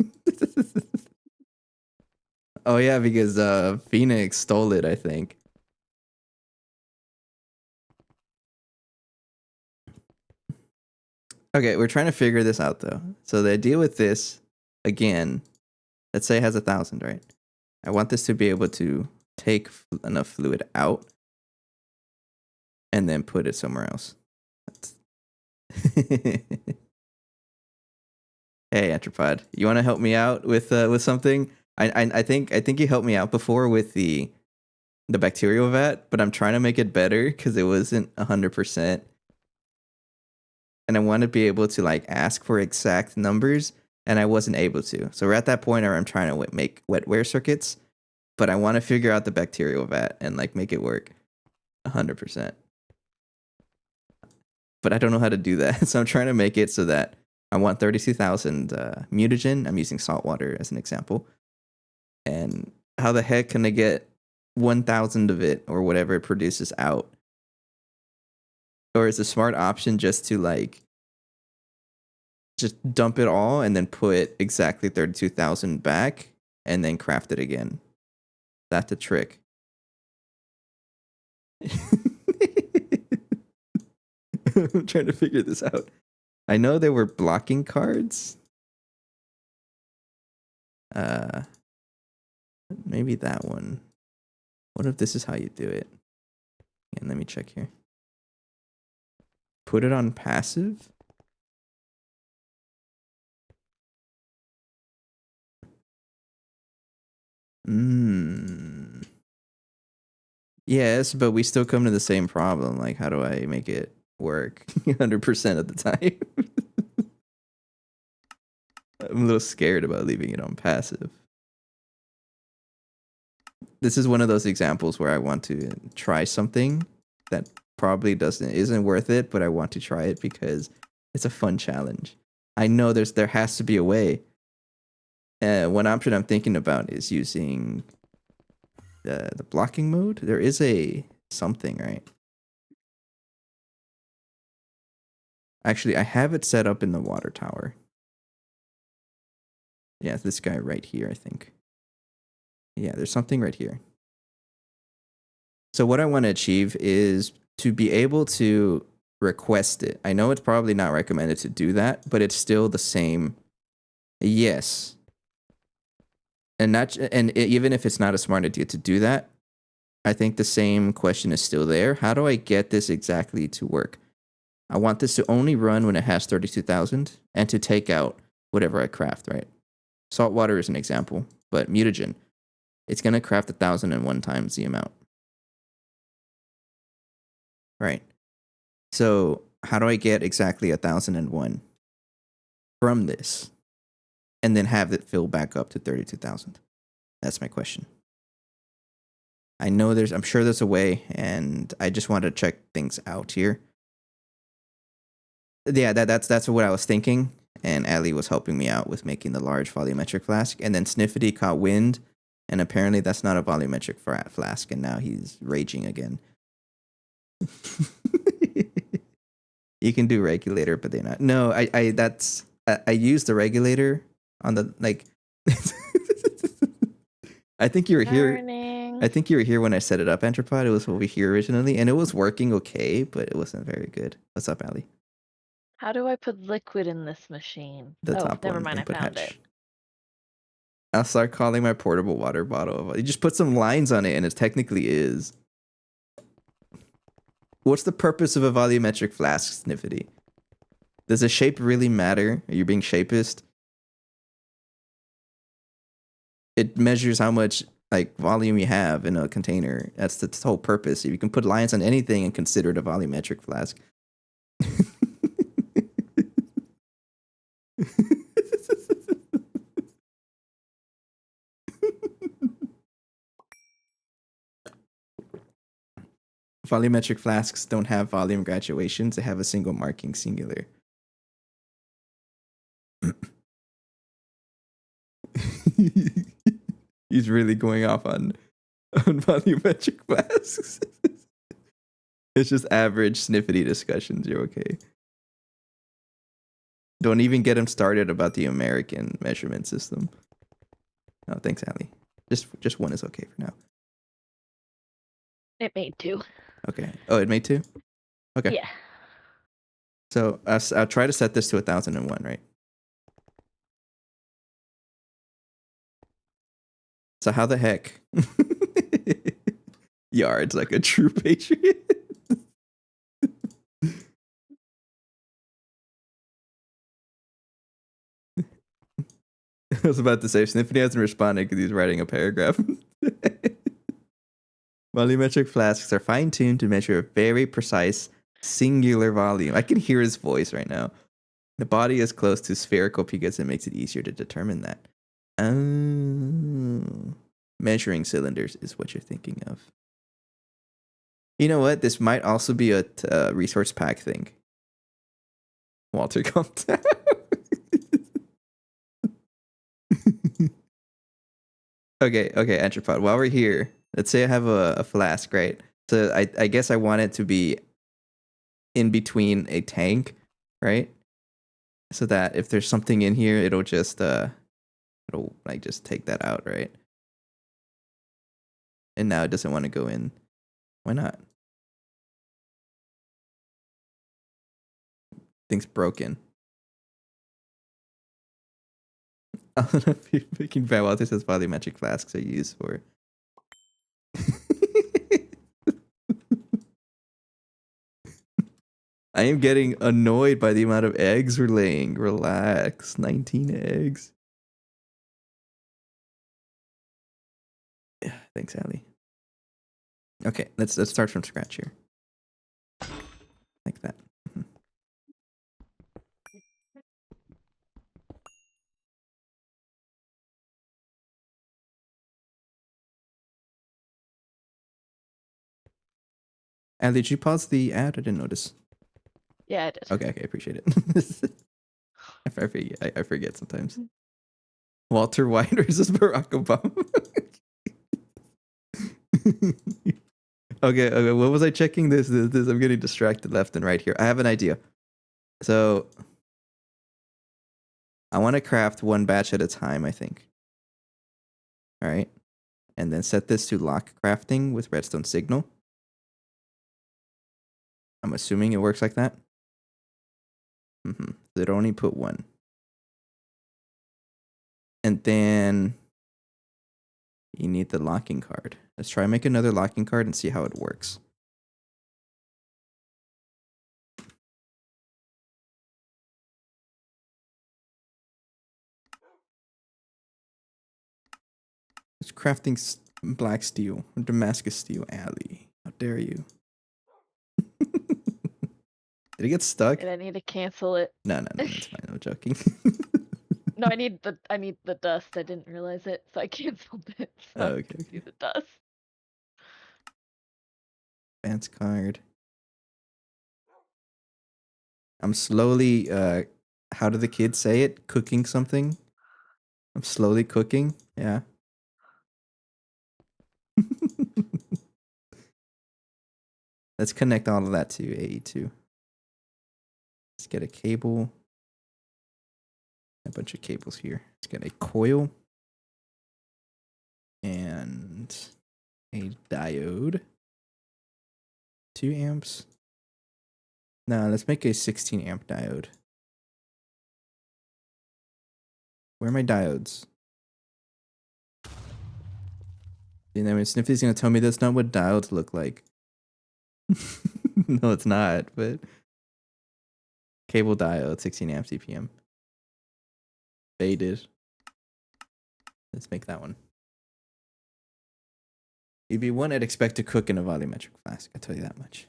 Speaker 1: Oh, yeah, because Phoenix stole it, I think. Okay, we're trying to figure this out, though. So the idea with this, again, let's say it has 1,000, right? I want this to be able to take enough fluid out and then put it somewhere else. Hey, Anthropod, you want to help me out with something? I think you helped me out before with the bacterial vat, but I'm trying to make it better because it wasn't 100%, and I want to be able to like ask for exact numbers, and I wasn't able to. So we're at that point where I'm trying to make wetware circuits, but I want to figure out the bacterial vat and like make it work 100%. But I don't know how to do that, so I'm trying to make it so that I want 32,000 mutagen. I'm using salt water as an example. And how the heck can I get 1,000 of it or whatever it produces out? Or is the smart option just to like just dump it all and then put exactly 32,000 back and then craft it again? That's the trick. I'm trying to figure this out. I know there were blocking cards. Maybe that one. What if this is how you do it? And let me check here. Put it on passive. Yes, but we still come to the same problem. Like, how do I make it work 100% of the time? I'm a little scared about leaving it on passive. This is one of those examples where I want to try something that probably isn't worth it, but I want to try it because it's a fun challenge. I know there has to be a way. One option I'm thinking about is using the blocking mode. There is a something, right? Actually, I have it set up in the water tower. Yeah, this guy right here, I think. Yeah, there's something right here. So what I want to achieve is to be able to request it. I know it's probably not recommended to do that, but it's still the same. Yes. Even if it's not a smart idea to do that, I think the same question is still there. How do I get this exactly to work? I want this to only run when it has 32,000 and to take out whatever I craft, right? Salt water is an example, but mutagen, it's going to craft 1,001 times the amount. Right. So how do I get exactly 1,001 from this and then have it fill back up to 32,000? That's my question. I'm sure there's a way, and I just want to check things out here. Yeah, that's what I was thinking, and Ali was helping me out with making the large volumetric flask, and then Sniffity caught wind, and apparently that's not a volumetric flask, and now he's raging again. You can do regulator, but they're not. No, I used the regulator on the like. I think you were here. I think you were here when I set it up, Entropod. It was over here originally, and it was working okay, but it wasn't very good. What's up, Ali?
Speaker 2: How do I put liquid in this machine?
Speaker 1: The
Speaker 2: Oh,
Speaker 1: top
Speaker 2: never
Speaker 1: one,
Speaker 2: mind, I
Speaker 1: input
Speaker 2: found
Speaker 1: hatch.
Speaker 2: it.
Speaker 1: I'll start calling my portable water bottle. You just put some lines on it, and it technically is. What's the purpose of a volumetric flask, Sniffity? Does the shape really matter? Are you being shapist? It measures how much like volume you have in a container. That's the whole purpose. If you can put lines on anything and consider it a volumetric flask. Volumetric flasks don't have volume graduations. They have a single marking singular. He's really going off on volumetric flasks. It's just average sniffity discussions. You're okay. Don't even get him started about the American measurement system. No, thanks, Ali. Just one is okay for now.
Speaker 2: It made 2.
Speaker 1: Okay. Oh, it made 2? Okay.
Speaker 2: Yeah.
Speaker 1: So I'll try to set this to 1,001, right? So how the heck? Yards like a true patriot. I was about to say, Sniffy hasn't responded because he's writing a paragraph. Volumetric flasks are fine-tuned to measure a very precise, singular volume. I can hear his voice right now. The body is close to spherical because it makes it easier to determine that. Oh. Measuring cylinders is what you're thinking of. You know what? This might also be a resource pack thing. Walter Comte. Okay, Anthropod. While we're here, let's say I have a flask, right? So I guess I want it to be in between a tank, right? So that if there's something in here, it'll just like just take that out, right? And now it doesn't want to go in. Why not? Thing's broken. I don't know if picking bad Walter says volumetric flasks are used for. I am getting annoyed by the amount of eggs we're laying. Relax. 19 eggs. Yeah, thanks, Allie. Okay, let's start from scratch here. Like that. Mm-hmm. Allie, did you pause the ad? I didn't notice.
Speaker 2: Yeah, I did.
Speaker 1: Okay, appreciate it. I forget sometimes. Walter White versus Barack Obama. Okay. What was I checking? This. I'm getting distracted left and right here. I have an idea. So I want to craft one batch at a time, I think. All right. And then set this to lock crafting with redstone signal. I'm assuming it works like that. Mm-hmm. So it only put one. And then you need the locking card. Let's try and make another locking card and see how it works. It's crafting black steel, Damascus steel alley. How dare you? Did it get stuck?
Speaker 2: And I need to cancel it.
Speaker 1: No, that's fine. I'm joking.
Speaker 2: No, I need the dust. I didn't realize it, so I canceled it. So I can see the dust.
Speaker 1: Advance card. I'm slowly how do the kids say it? Cooking something. I'm slowly cooking. Yeah. Let's connect all of that to AE2. Let's get a cable. A bunch of cables here. Let's get a coil. And a diode. 2 amps. No, let's make a 16 amp diode. Where are my diodes? And then Sniffy's gonna tell me that's not what diodes look like. No, it's not, but cable diode, 16 amp CPM. Faded. Let's make that one. You'd be one I'd expect to cook in a volumetric flask, I tell you that much.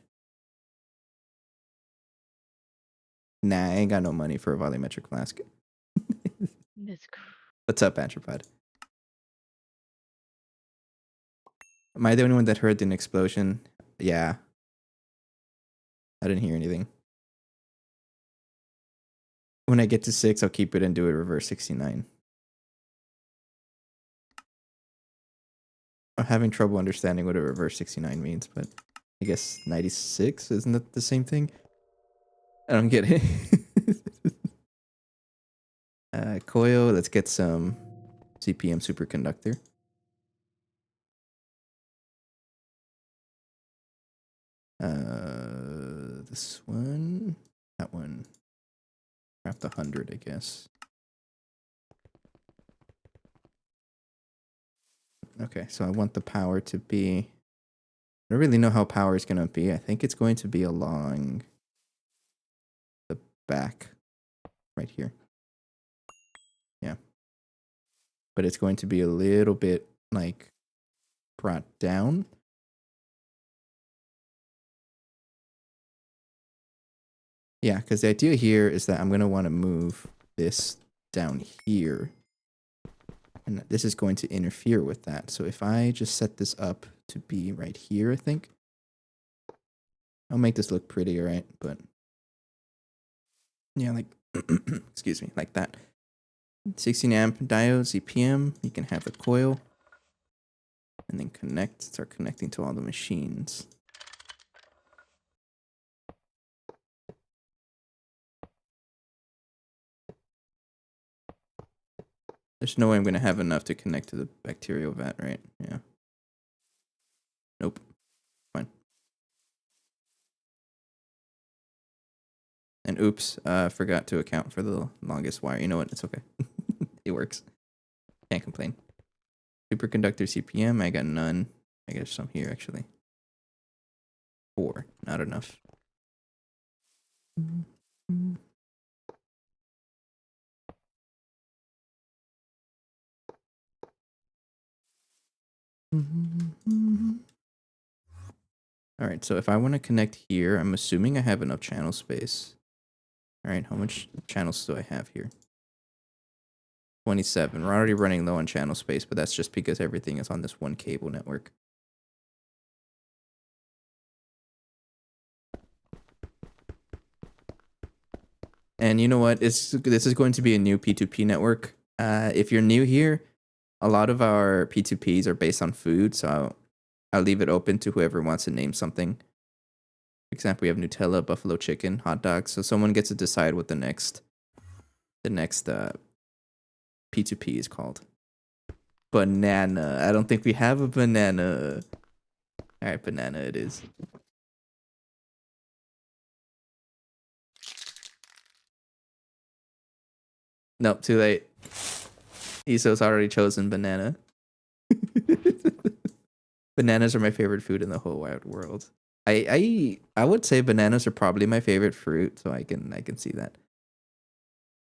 Speaker 1: Nah, I ain't got no money for a volumetric flask. What's up, Anthropod? Am I the only one that heard an explosion? Yeah. I didn't hear anything. When I get to 6, I'll keep it and do it reverse 69. I'm having trouble understanding what a reverse 69 means, but I guess 96? Isn't that the same thing? I don't get it. Coil, let's get some CPM superconductor. This one, that one. Craft 100, I guess. Okay, so I want the power to be. I don't really know how power is going to be. I think it's going to be along the back, right here. Yeah. but it's going to be a little bit like brought down. Yeah, because the idea here is that I'm going to want to move this down here. And this is going to interfere with that. So if I just set this up to be right here, I think. I'll make this look pretty, right? But yeah, like, excuse me, like that. 16 amp diode, ZPM. You can have the coil. And then start connecting to all the machines. There's no way I'm going to have enough to connect to the bacterial vat, right? Yeah. Nope. Fine. And oops, forgot to account for the longest wire. You know what? It's okay. It works. Can't complain. Superconductor CPM, I got none. I got some here, actually. 4. Not enough. All right, so if I want to connect here, I'm assuming I have enough channel space. All right, how much channels do I have here? 27. We're already running low on channel space, but that's just because everything is on this one cable network. And you know what? This is going to be a new P2P network. If you're new here, a lot of our P2Ps are based on food, so I'll leave it open to whoever wants to name something. For example, we have Nutella, buffalo chicken, hot dogs. So someone gets to decide what the next P2P is called. Banana. I don't think we have a banana. All right, banana it is. Nope, too late. Iso's already chosen banana. Bananas are my favorite food in the whole wide world. I would say bananas are probably my favorite fruit, so I can see that.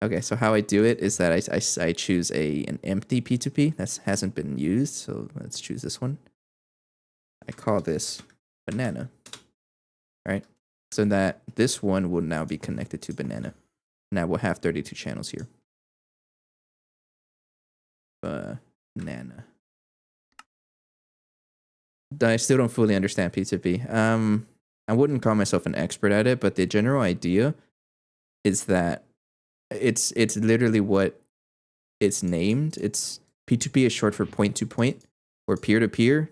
Speaker 1: Okay, so how I do it is that I choose an empty P2P that hasn't been used. So let's choose this one. I call this banana. All right, so that this one will now be connected to banana. Now we'll have 32 channels here. Banana. I still don't fully understand P2P. I wouldn't call myself an expert at it, but the general idea is that it's literally what it's named. It's P2P is short for point to point or peer to peer.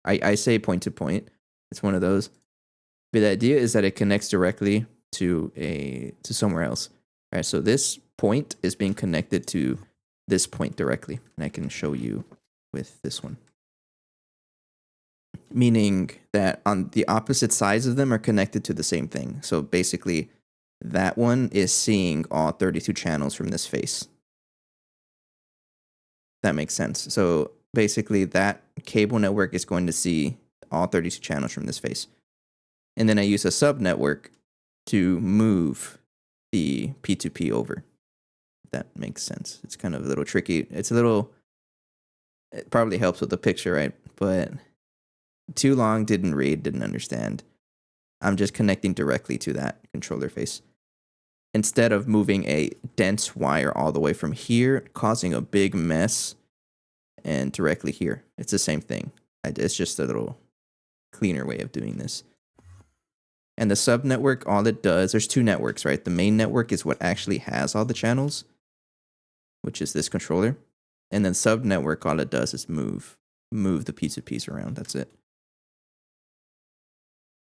Speaker 1: I say point to point. It's one of those. But the idea is that it connects directly to somewhere else. All right, so this point is being connected to this point directly, and I can show you with this one. Meaning that on the opposite sides of them are connected to the same thing. So basically, that one is seeing all 32 channels from this face. That makes sense. So basically, that cable network is going to see all 32 channels from this face. And then I use a sub network to move the P2P over. If that makes sense. It's kind of a little tricky. It probably helps with the picture, right? But too long, didn't read, didn't understand. I'm just connecting directly to that controller face. Instead of moving a dense wire all the way from here, causing a big mess, and directly here. It's the same thing. It's just a little cleaner way of doing this. And the sub network, all it does, there's 2 networks, right? The main network is what actually has all the channels, which is this controller. And then sub network, all it does is move the P2Ps around. That's it.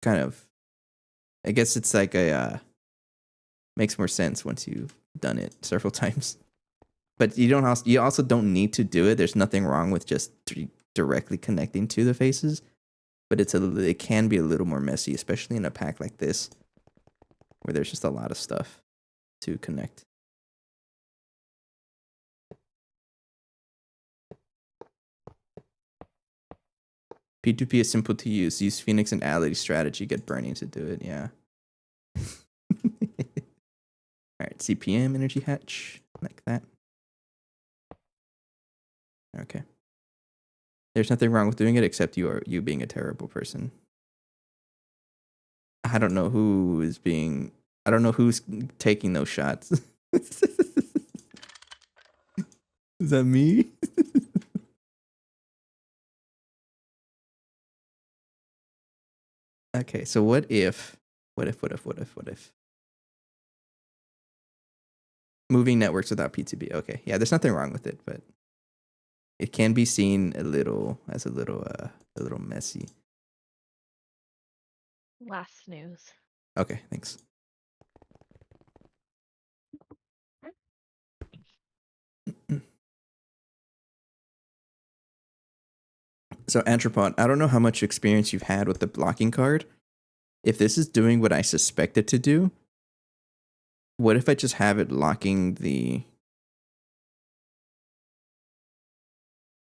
Speaker 1: Kind of, I guess it's like makes more sense once you've done it several times. But you also don't need to do it. There's nothing wrong with just directly connecting to the faces. But it can be a little more messy, especially in a pack like this, where there's just a lot of stuff to connect. P2P is simple to use. Use Phoenix and Ality strategy. Get Bernie to do it. Yeah. All right, CPM energy hatch like that. Okay. There's nothing wrong with doing it except you being a terrible person. I don't know who's taking those shots. Is that me? Okay, so what if moving networks without PTB? Okay, yeah, there's nothing wrong with it, but it can be seen a little messy.
Speaker 2: Last news.
Speaker 1: Okay, thanks. So Anthropod, I don't know how much experience you've had with the blocking card. If this is doing what I suspect it to do, what if I just have it locking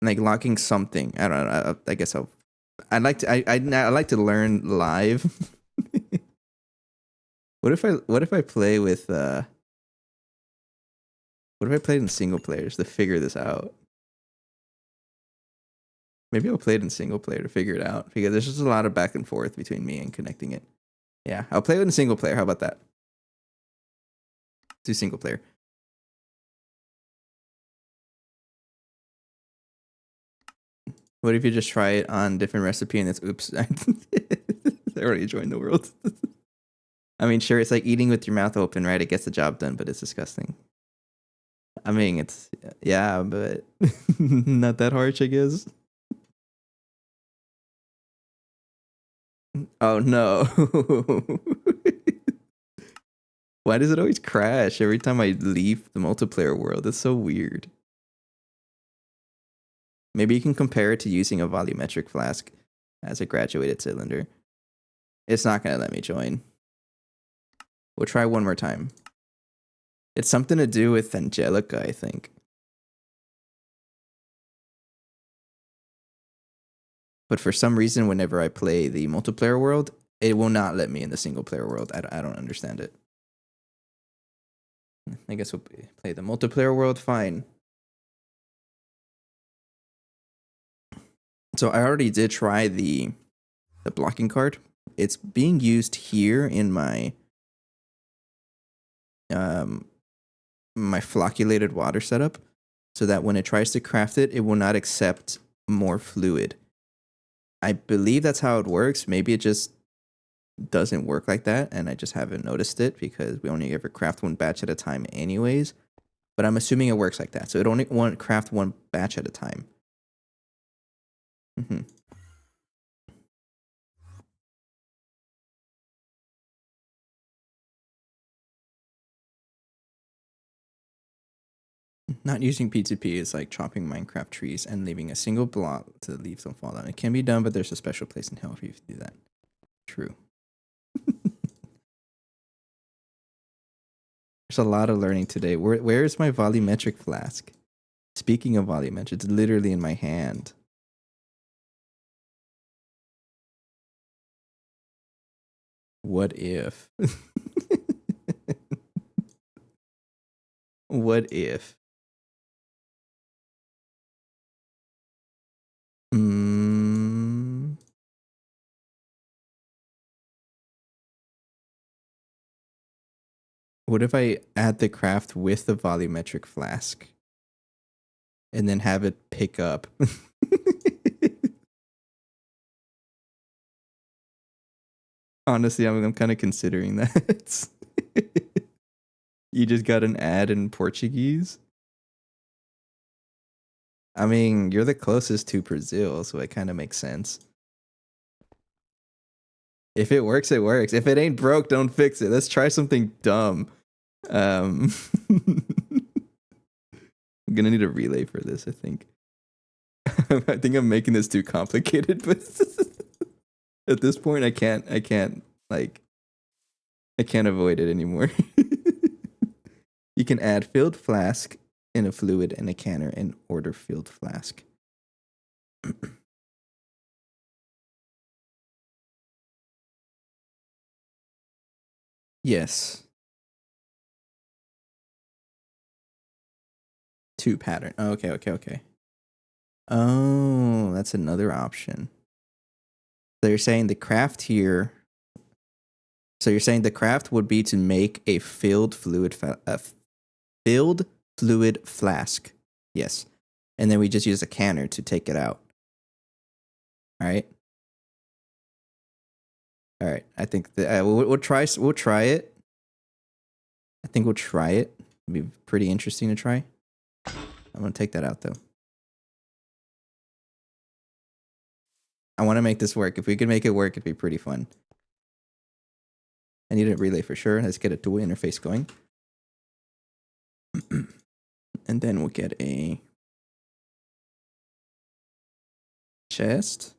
Speaker 1: locking something? I don't know. I guess I'd like to. I like to learn live. What if I play with what if I played in single players to figure this out? Maybe I'll play it in single player to figure it out because there's just a lot of back and forth between me and connecting it. Yeah, I'll play it in single player. How about that? Do single player. What if you just try it on different recipe and it's oops? I already joined the world. I mean, sure, it's like eating with your mouth open, right? It gets the job done, but it's disgusting. I mean, it's yeah, but not that harsh, I guess. Oh no. Why does it always crash every time I leave the multiplayer world? It's so weird. Maybe you can compare it to using a volumetric flask as a graduated cylinder. It's not going to let me join. We'll try one more time. It's something to do with Angelica, I think. But for some reason, whenever I play the multiplayer world, it will not let me in the single player world. I don't understand it. I guess we'll play the multiplayer world. Fine. So I already did try the blocking card. It's being used here in my my flocculated water setup, so that when it tries to craft it, it will not accept more fluid. I believe that's how it works. Maybe it just doesn't work like that, and I just haven't noticed it because we only ever craft one batch at a time, anyways. But I'm assuming it works like that, so it only won't craft one batch at a time. Mm-hmm. Not using P2P is like chopping Minecraft trees and leaving a single block to leave them fall down. It can be done, but there's a special place in hell for you to do that. True. There's a lot of learning today. Where is my volumetric flask? Speaking of volumetric, it's literally in my hand. What if? What if? What if I add the craft with the volumetric flask and then have it pick up? Honestly, I'm kind of considering that. You just got an ad in Portuguese? I mean, you're the closest to Brazil, so it kind of makes sense. If it works, it works. If it ain't broke, don't fix it. Let's try something dumb. I'm gonna need a relay for this, I think. I think I'm making this too complicated, but at this point I can't avoid it anymore. You can add filled flask in a fluid and a canner and order filled flask. Yes. Two pattern. Oh, okay. Oh, that's another option. So you're saying the craft here. So you're saying the craft would be to make a filled fluid flask. Yes. And then we just use a canner to take it out. All right. All right. I think we'll try it. I think we'll try it. It'll be pretty interesting to try. I'm going to take that out though. I want to make this work. If we can make it work, it'd be pretty fun. I need a relay for sure. Let's get a dual interface going. And then we'll get a chest.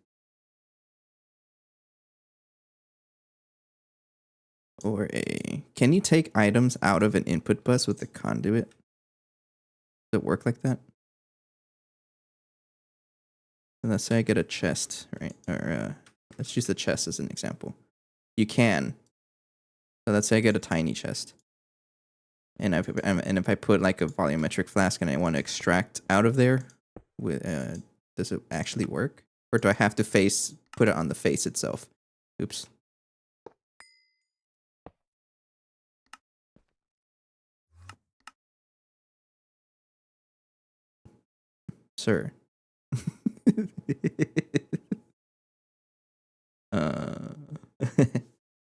Speaker 1: Or a... Can you take items out of an input bus with a conduit? Does it work like that? And let's say I get a chest, right? Or let's use the chest as an example. You can. So let's say I get a tiny chest. And if I put like a volumetric flask and I want to extract out of there, with does it actually work? Or do I have to put it on the face itself? Oops. Sir.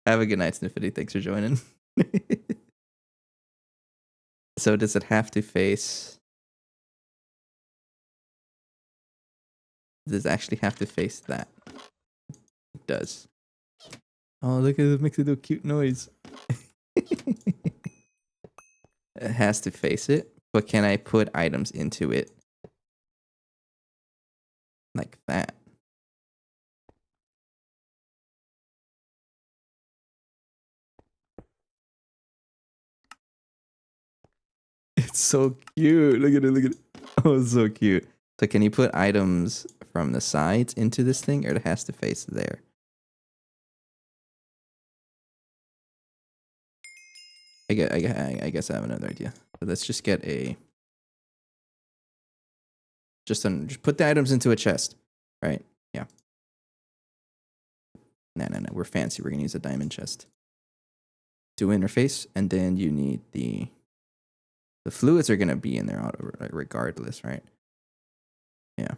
Speaker 1: Have a good night, Sniffity. Thanks for joining. So does it have to face... Does it actually have to face that? It does. Oh, look at it. It makes a little cute noise. It has to face it, but can I put items into it? Like that. It's so cute. Look at it. Look at it. Oh, it's so cute. So can you put items from the sides into this thing, or it has to face there? I guess I have another idea. So let's just get a... Just put the items into a chest. Right? Yeah. No. We're fancy. We're going to use a diamond chest. Do interface, and then you need the fluids are going to be in there regardless, right? Yeah.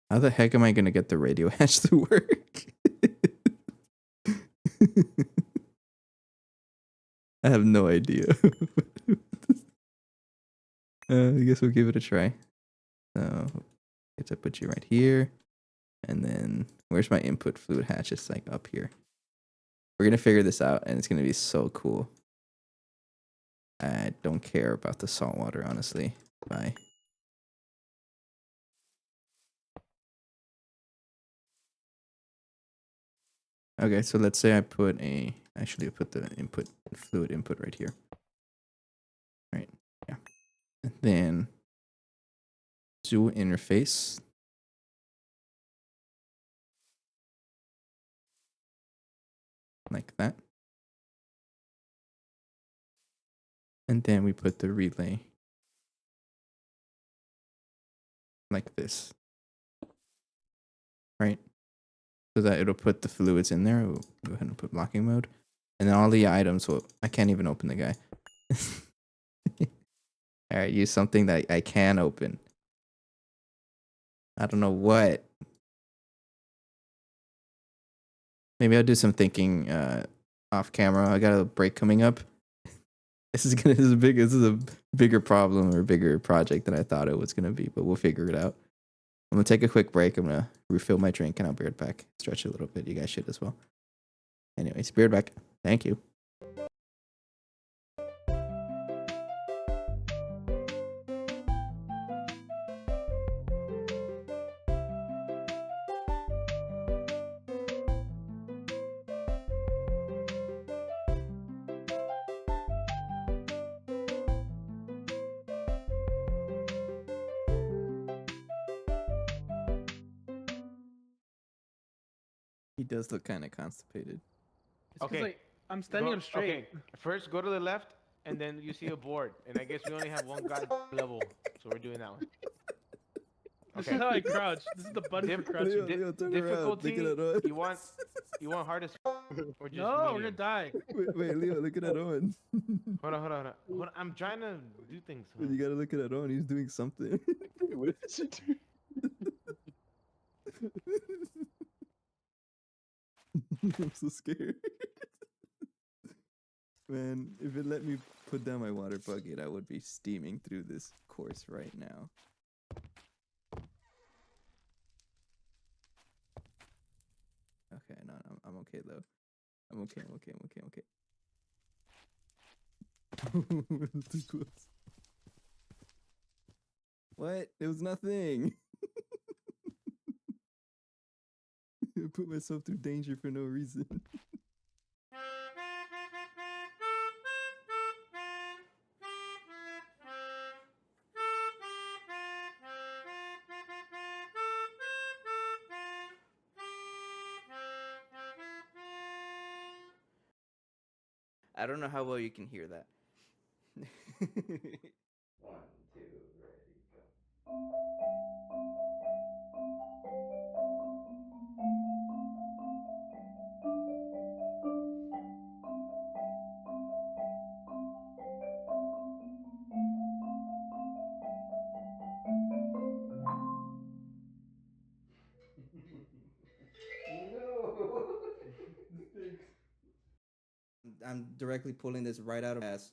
Speaker 1: How the heck am I going to get the radio hatch to work? I have no idea. I guess we'll give it a try. So, I guess I put you right here. And then, where's my input fluid hatch? It's like up here. We're going to figure this out, and it's going to be so cool. I don't care about the salt water, honestly. Bye. Okay, so let's say I put actually I put the fluid input right here. Right, yeah. And then dual interface. Like that. And then we put the relay like this. Right? So that it'll put the fluids in there. We'll go ahead and put blocking mode. And then all the items will... I can't even open the guy. Alright, use something that I can open. I don't know what. Maybe I'll do some thinking off camera. I got a break coming up. This is a bigger problem or bigger project than I thought it was gonna be, but we'll figure it out. I'm gonna take a quick break. I'm gonna refill my drink and I'll be right back. Stretch a little bit. You guys should as well. Anyways, be right back. Thank you. He does look kind of constipated.
Speaker 3: It's because like I'm standing up straight.
Speaker 4: Okay, first go to the left, and then you see a board, and I guess we only have one god level, so we're doing that one.
Speaker 3: This is how I crouch. This is the button for crouching.
Speaker 1: Leo, turn
Speaker 4: difficulty.
Speaker 1: Around. Look at
Speaker 4: you want hardest or just
Speaker 3: No,
Speaker 4: medium?
Speaker 3: we're gonna die.
Speaker 1: wait, Leo, look at Aaron.
Speaker 4: Hold on. I'm trying to do things.
Speaker 1: You gotta look at Aaron. He's doing something.
Speaker 5: What did you do?
Speaker 1: I'm so scared. Man, if it let me put down my water bucket, I would be steaming through this course right now. Okay, no, I'm okay though. I'm okay. Too close. What? It was nothing. I put myself through danger for no reason. I don't know how well you can hear that. 1, 2, ready, go. No. I'm directly pulling this right out of ass.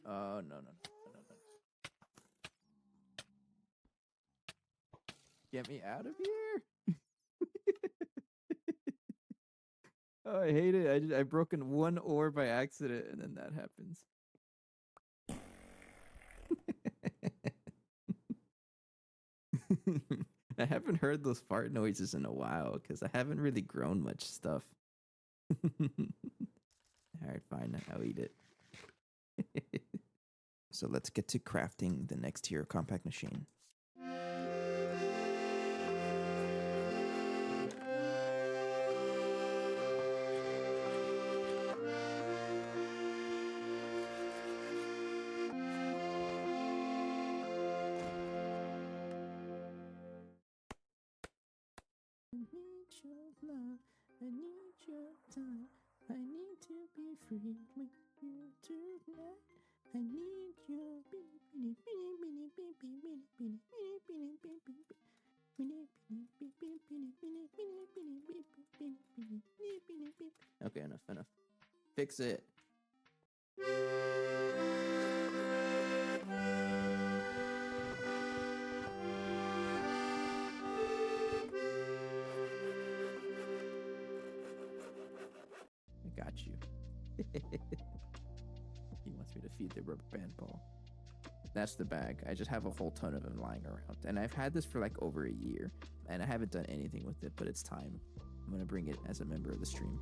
Speaker 1: Oh, no. Get me out of here. Oh, I hate it. I broken one ore by accident, and then that happens. I haven't heard those fart noises in a while because I haven't really grown much stuff. Alright, fine. I'll eat it. So let's get to crafting the next tier of compact machine. I need your love, I need your time, I need to be free with you tonight. I need your Okay, enough. Fix it. I got you. He wants me to feed the rubber band ball. That's the bag. I just have a whole ton of them lying around. And I've had this for like over a year. And I haven't done anything with it, but it's time. I'm going to bring it as a member of the stream.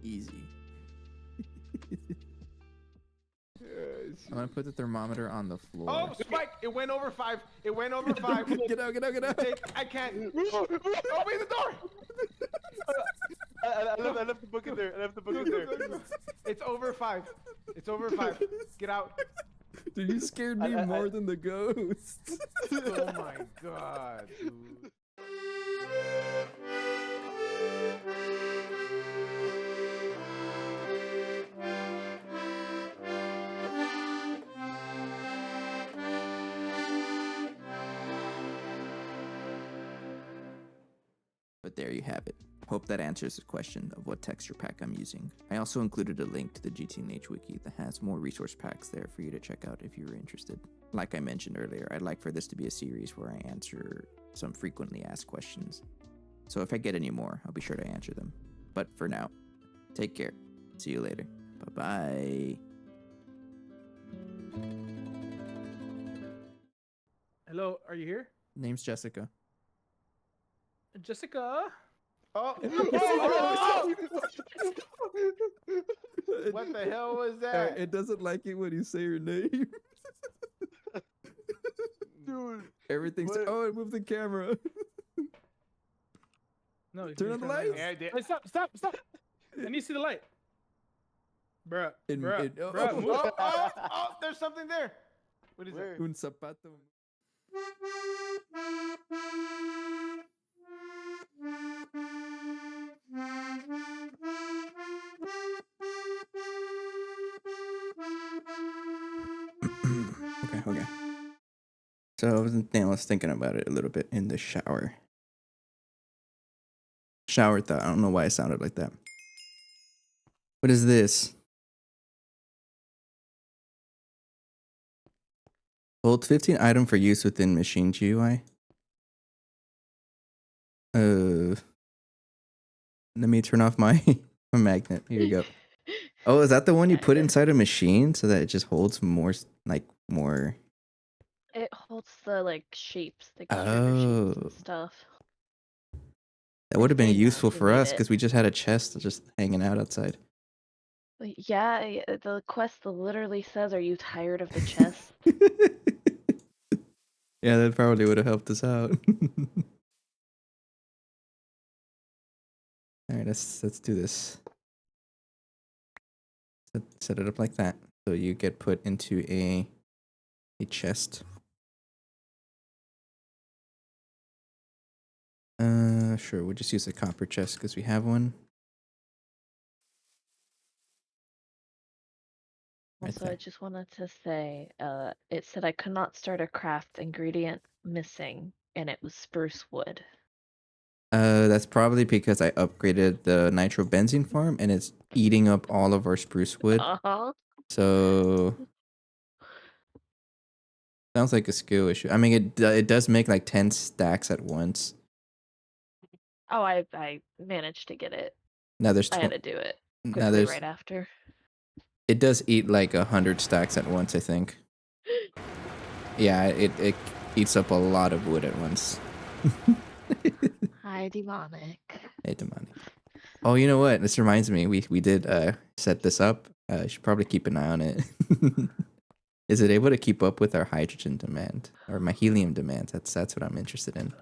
Speaker 1: Easy. I'm gonna put the thermometer on the floor.
Speaker 4: Oh, Spike! It went over 5. It went over 5.
Speaker 1: Get out.
Speaker 4: I can't. Open the door!
Speaker 5: I left the book in there.
Speaker 4: It's over 5. Get out.
Speaker 1: Dude, you scared me more than the ghost.
Speaker 4: Oh my god, dude.
Speaker 1: there you have it. Hope that answers the question of what texture pack I'm using. I also included a link to the GTNH wiki that has more resource packs there for you to check out if you're interested. Like I mentioned earlier, I'd like for this to be a series where I answer some frequently asked questions. So if I get any more, I'll be sure to answer them. But for now, take care. See you later. Bye-bye.
Speaker 3: Hello, are you here?
Speaker 1: Name's Jessica.
Speaker 3: Jessica?
Speaker 4: Oh, what the hell was that?
Speaker 1: It doesn't like it when you say your name.
Speaker 5: Dude.
Speaker 1: Everything's...
Speaker 5: What?
Speaker 1: Oh, it moved the camera.
Speaker 3: No, you
Speaker 1: Turn on the lights.
Speaker 4: Yeah, I did.
Speaker 3: Hey, stop! I need to see the light. Bruh,
Speaker 1: oh,
Speaker 3: bruh, move.
Speaker 4: Oh, there's something there. What is
Speaker 5: Where?
Speaker 4: it?
Speaker 1: Un zapato. Okay. So I was thinking about it a little bit in the shower. Shower thought. I don't know why it sounded like that. What is this? Hold 15 item for use within machine GUI. Let me turn off my magnet. Here you go. Oh, is that the one you put inside a machine so that it just holds more, more?
Speaker 2: It holds the like shapes, the extruder shapes
Speaker 1: Oh.
Speaker 2: and stuff.
Speaker 1: That would have been
Speaker 2: They
Speaker 1: useful
Speaker 2: actually
Speaker 1: for
Speaker 2: made
Speaker 1: us
Speaker 2: it.
Speaker 1: because we just had a chest just hanging out outside.
Speaker 2: Yeah, the quest literally says, "Are you tired of the chest?"
Speaker 1: Yeah, that probably would have helped us out. All right, let's do this. Set it up like that, so you get put into a chest. Sure. We'll just use a copper chest because we have one. Right
Speaker 2: Also,
Speaker 1: there.
Speaker 2: I just wanted to say, it said I could not start a craft, ingredient missing, and it was spruce wood.
Speaker 1: That's probably because I upgraded the nitrobenzene farm and it's eating up all of our spruce wood.
Speaker 2: Uh-huh.
Speaker 1: So sounds like a skill issue. I mean, it does make like 10 stacks at once.
Speaker 2: Oh, I managed to get it.
Speaker 1: Now there's
Speaker 2: I had to do it
Speaker 1: now
Speaker 2: quickly
Speaker 1: there's
Speaker 2: right after.
Speaker 1: it does eat like 100 stacks at once, I think. Yeah, it eats up a lot of wood at once.
Speaker 2: Hi, demonic.
Speaker 1: Hey, demonic. Oh, you know what? This reminds me. We did set this up. I should probably keep an eye on it. Is it able to keep up with our hydrogen demand or my helium demand? That's what I'm interested in.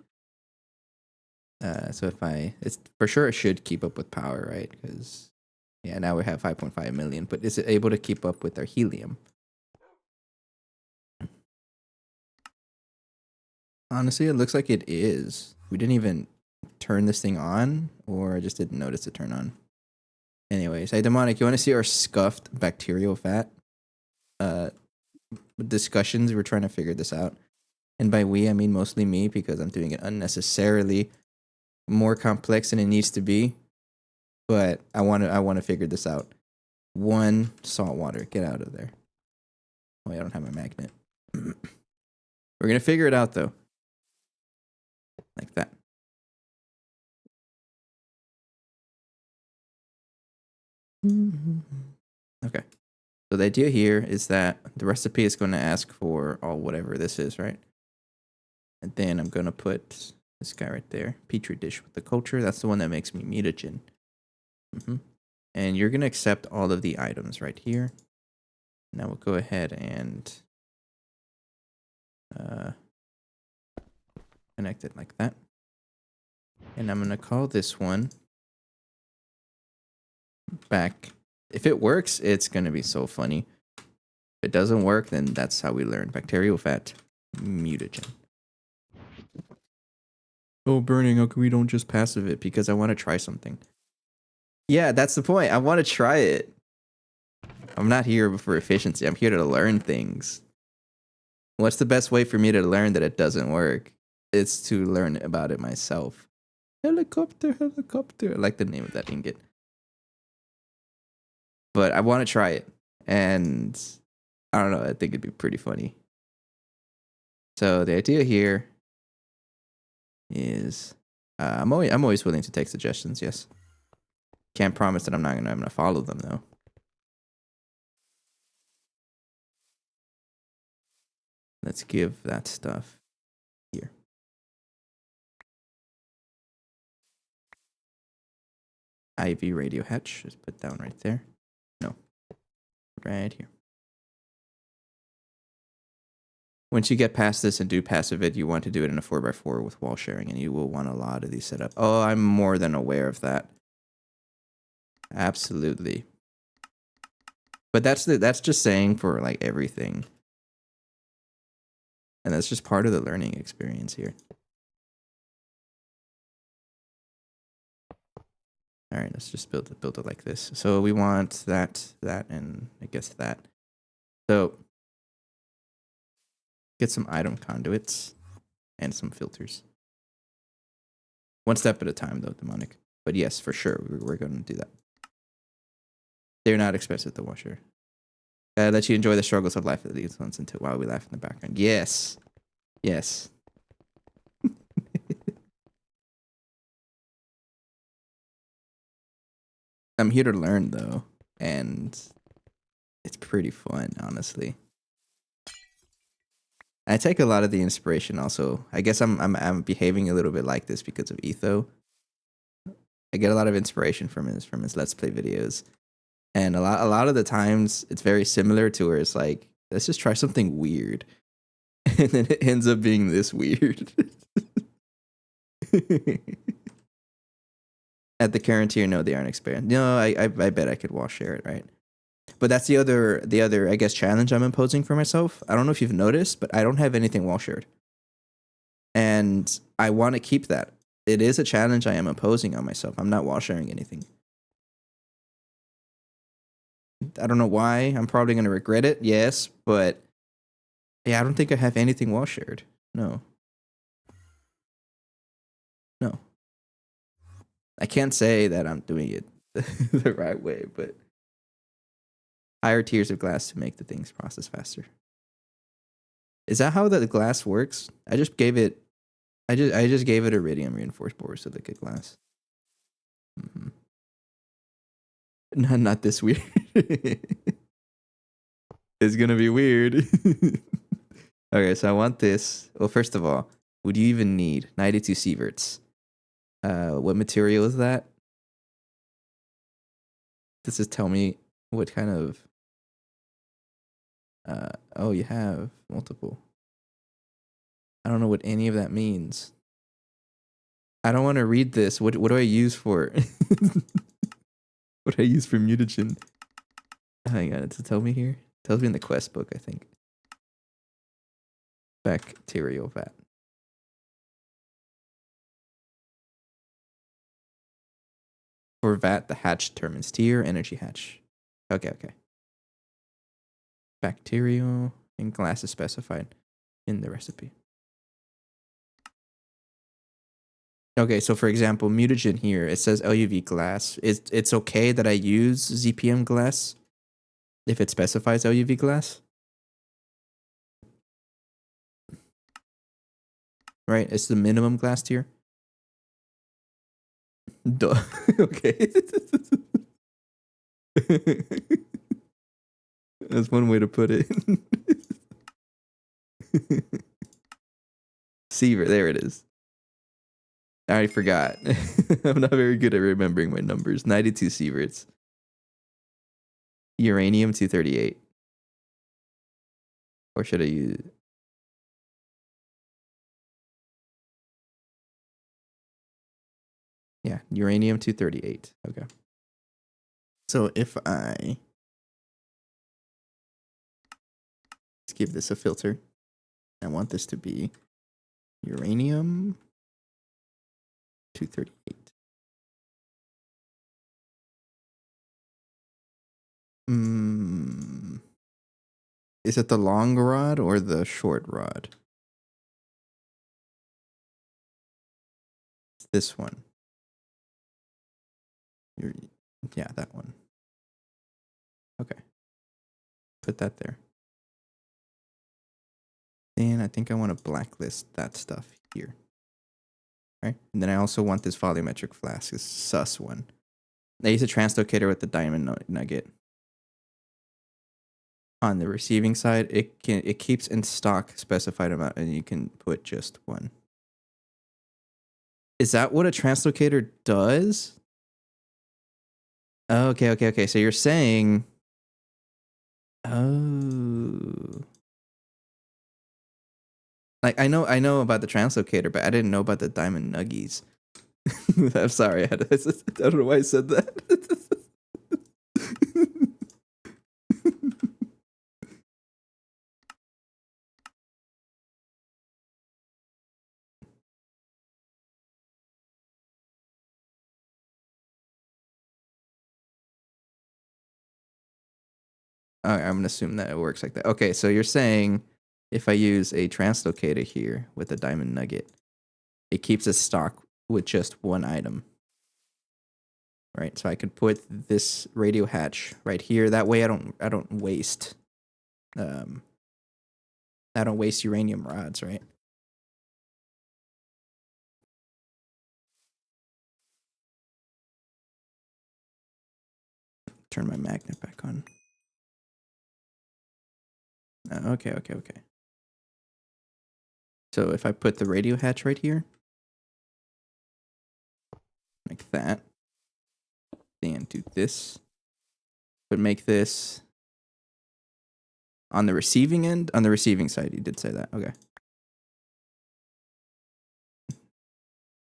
Speaker 1: So it's for sure it should keep up with power, right? Because yeah, now we have 5.5 million. But is it able to keep up with our helium? Honestly, it looks like it is. We didn't even turn this thing on, or I just didn't notice it turn on. Anyways, hey, Demonic, you want to see our scuffed bacterial fat? Discussions, we're trying to figure this out. And by we, I mean mostly me, because I'm doing it unnecessarily more complex than it needs to be. But I want to figure this out. One, salt water. Get out of there. Oh, I don't have my magnet. We're going to figure it out, though. Like that. Okay. So the idea here is that the recipe is going to ask for all whatever this is, right? And then I'm going to put this guy right there. Petri dish with the culture. That's the one that makes me mutagen. And you're going to accept all of the items right here. Now we'll go ahead and connect it like that. And I'm going to call this one back. If it works, it's going to be so funny. If it doesn't work, then that's how we learn. Bacterial fat, mutagen. Oh, burning, how come we don't just passive it? Because I want to try something. Yeah, that's the point. I want to try it. I'm not here for efficiency. I'm here to learn things. What's the best way for me to learn that it doesn't work? It's to learn about it myself. Helicopter, helicopter. I like the name of that ingot. But I want to try it. And I don't know, I think it'd be pretty funny. So the idea here is I'm always willing to take suggestions, yes. Can't promise that I'm gonna follow them though. Let's give that stuff here. IV radio hatch, just put down right there. No, right here. Once you get past this and do passive it, you want to do it in a 4x4 with wall sharing, and you will want a lot of these set up. Oh, I'm more than aware of that. Absolutely. But that's just saying for like everything. And that's just part of the learning experience here. All right, let's just build it like this. So we want that, and I guess that. So get some item conduits and some filters. One step at a time, though, demonic. But yes, for sure, we're going to do that. They're not expensive to washer. Let you enjoy the struggles of life at these ones until while we laugh in the background. Yes. Yes. I'm here to learn though, and it's pretty fun, honestly. I take a lot of the inspiration also. I guess I'm behaving a little bit like this because of Etho. I get a lot of inspiration from his Let's Play videos. And a lot of the times it's very similar to where it's like, let's just try something weird. And then it ends up being this weird. At the current tier, no, they aren't experienced. No, I bet I could wall share it, right? But that's the other I guess challenge I'm imposing for myself. I don't know if you've noticed, but I don't have anything wall shared. And I want to keep that. It is a challenge I am imposing on myself. I'm not wall sharing anything. I don't know why. I'm probably going to regret it, yes, but yeah, I don't think I have anything wall shared. No. No. I can't say that I'm doing it the right way, but higher tiers of glass to make the things process faster. Is that how the glass works? I just gave it iridium reinforced borosilicate glass. Mm-hmm. Not this weird. It's gonna be weird. Okay, so I want this. Well, first of all, would you even need 92 sieverts? What material is that? This is tell me what kind of. Oh, you have multiple. I don't know what any of that means. I don't want to read this. What do I use for? What do I use for mutagen? Hang on, does it tell me here? It tells me in the quest book, I think. Bacterial vat. For vat, the hatch determines tier, energy hatch. Okay. Bacterial and glass is specified in the recipe. Okay, so for example, mutagen here, it says LUV glass. It's okay that I use ZPM glass if it specifies LUV glass? Right, it's the minimum glass tier. Duh. Okay. That's one way to put it. Siever, there it is. I forgot. I'm not very good at remembering my numbers. 92 sieverts. Uranium 238. Or should I use... Yeah, uranium 238. Okay. So if I... Let's give this a filter. I want this to be uranium 238. Is it the long rod or the short rod? It's this one. Yeah, that one. Okay. Put that there. Then I think I want to blacklist that stuff here. Right? And then I also want this volumetric flask, this sus one. I use a translocator with the diamond nugget. On the receiving side, it keeps in stock specified amount, and you can put just one. Is that what a translocator does? Oh, okay. So you're saying, oh, like I know about the translocator, but I didn't know about the diamond nuggies. I'm sorry, I don't know why I said that. Alright, I'm gonna assume that it works like that. Okay, so you're saying if I use a translocator here with a diamond nugget, it keeps a stock with just one item. Right? So I could put this radio hatch right here. That way I don't waste uranium rods, right? Turn my magnet back on. Okay. So if I put the radio hatch right here, like that, then do this, but make this on the receiving end, on the receiving side. You did say that. Okay.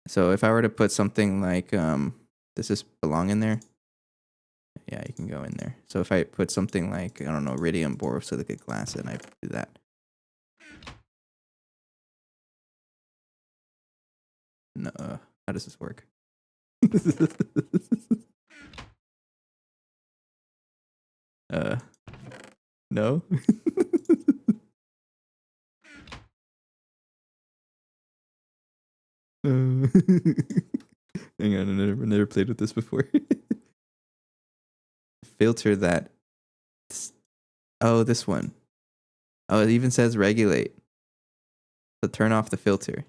Speaker 1: So if I were to put something like, does this belong in there? Yeah, you can go in there. So if I put something like, I don't know, iridium borosilicate glass, and I do that. No, how does this work? No. Hang on, I never played with this before. Filter that. Oh, this one. Oh, it even says regulate. So turn off the filter.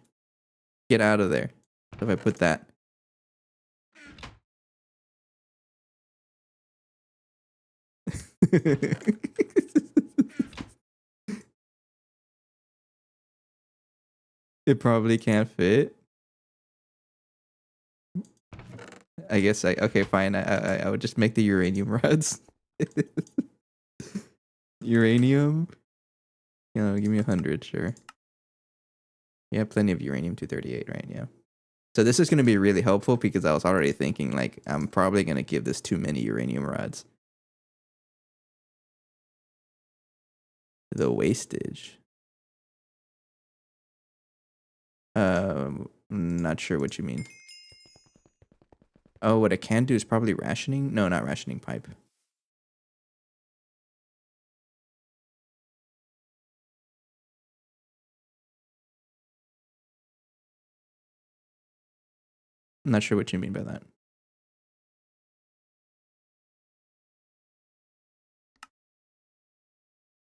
Speaker 1: Get out of there. So if I put that. It probably can't fit. I guess okay, fine. I would just make the uranium rods. Uranium? You know, give me 100, sure. You have plenty of uranium-238, right? Yeah. So this is going to be really helpful because I was already thinking, like, I'm probably going to give this too many uranium rods. The wastage. Not sure what you mean. Oh, what I can do is probably rationing? No, not rationing pipe. I'm not sure what you mean by that.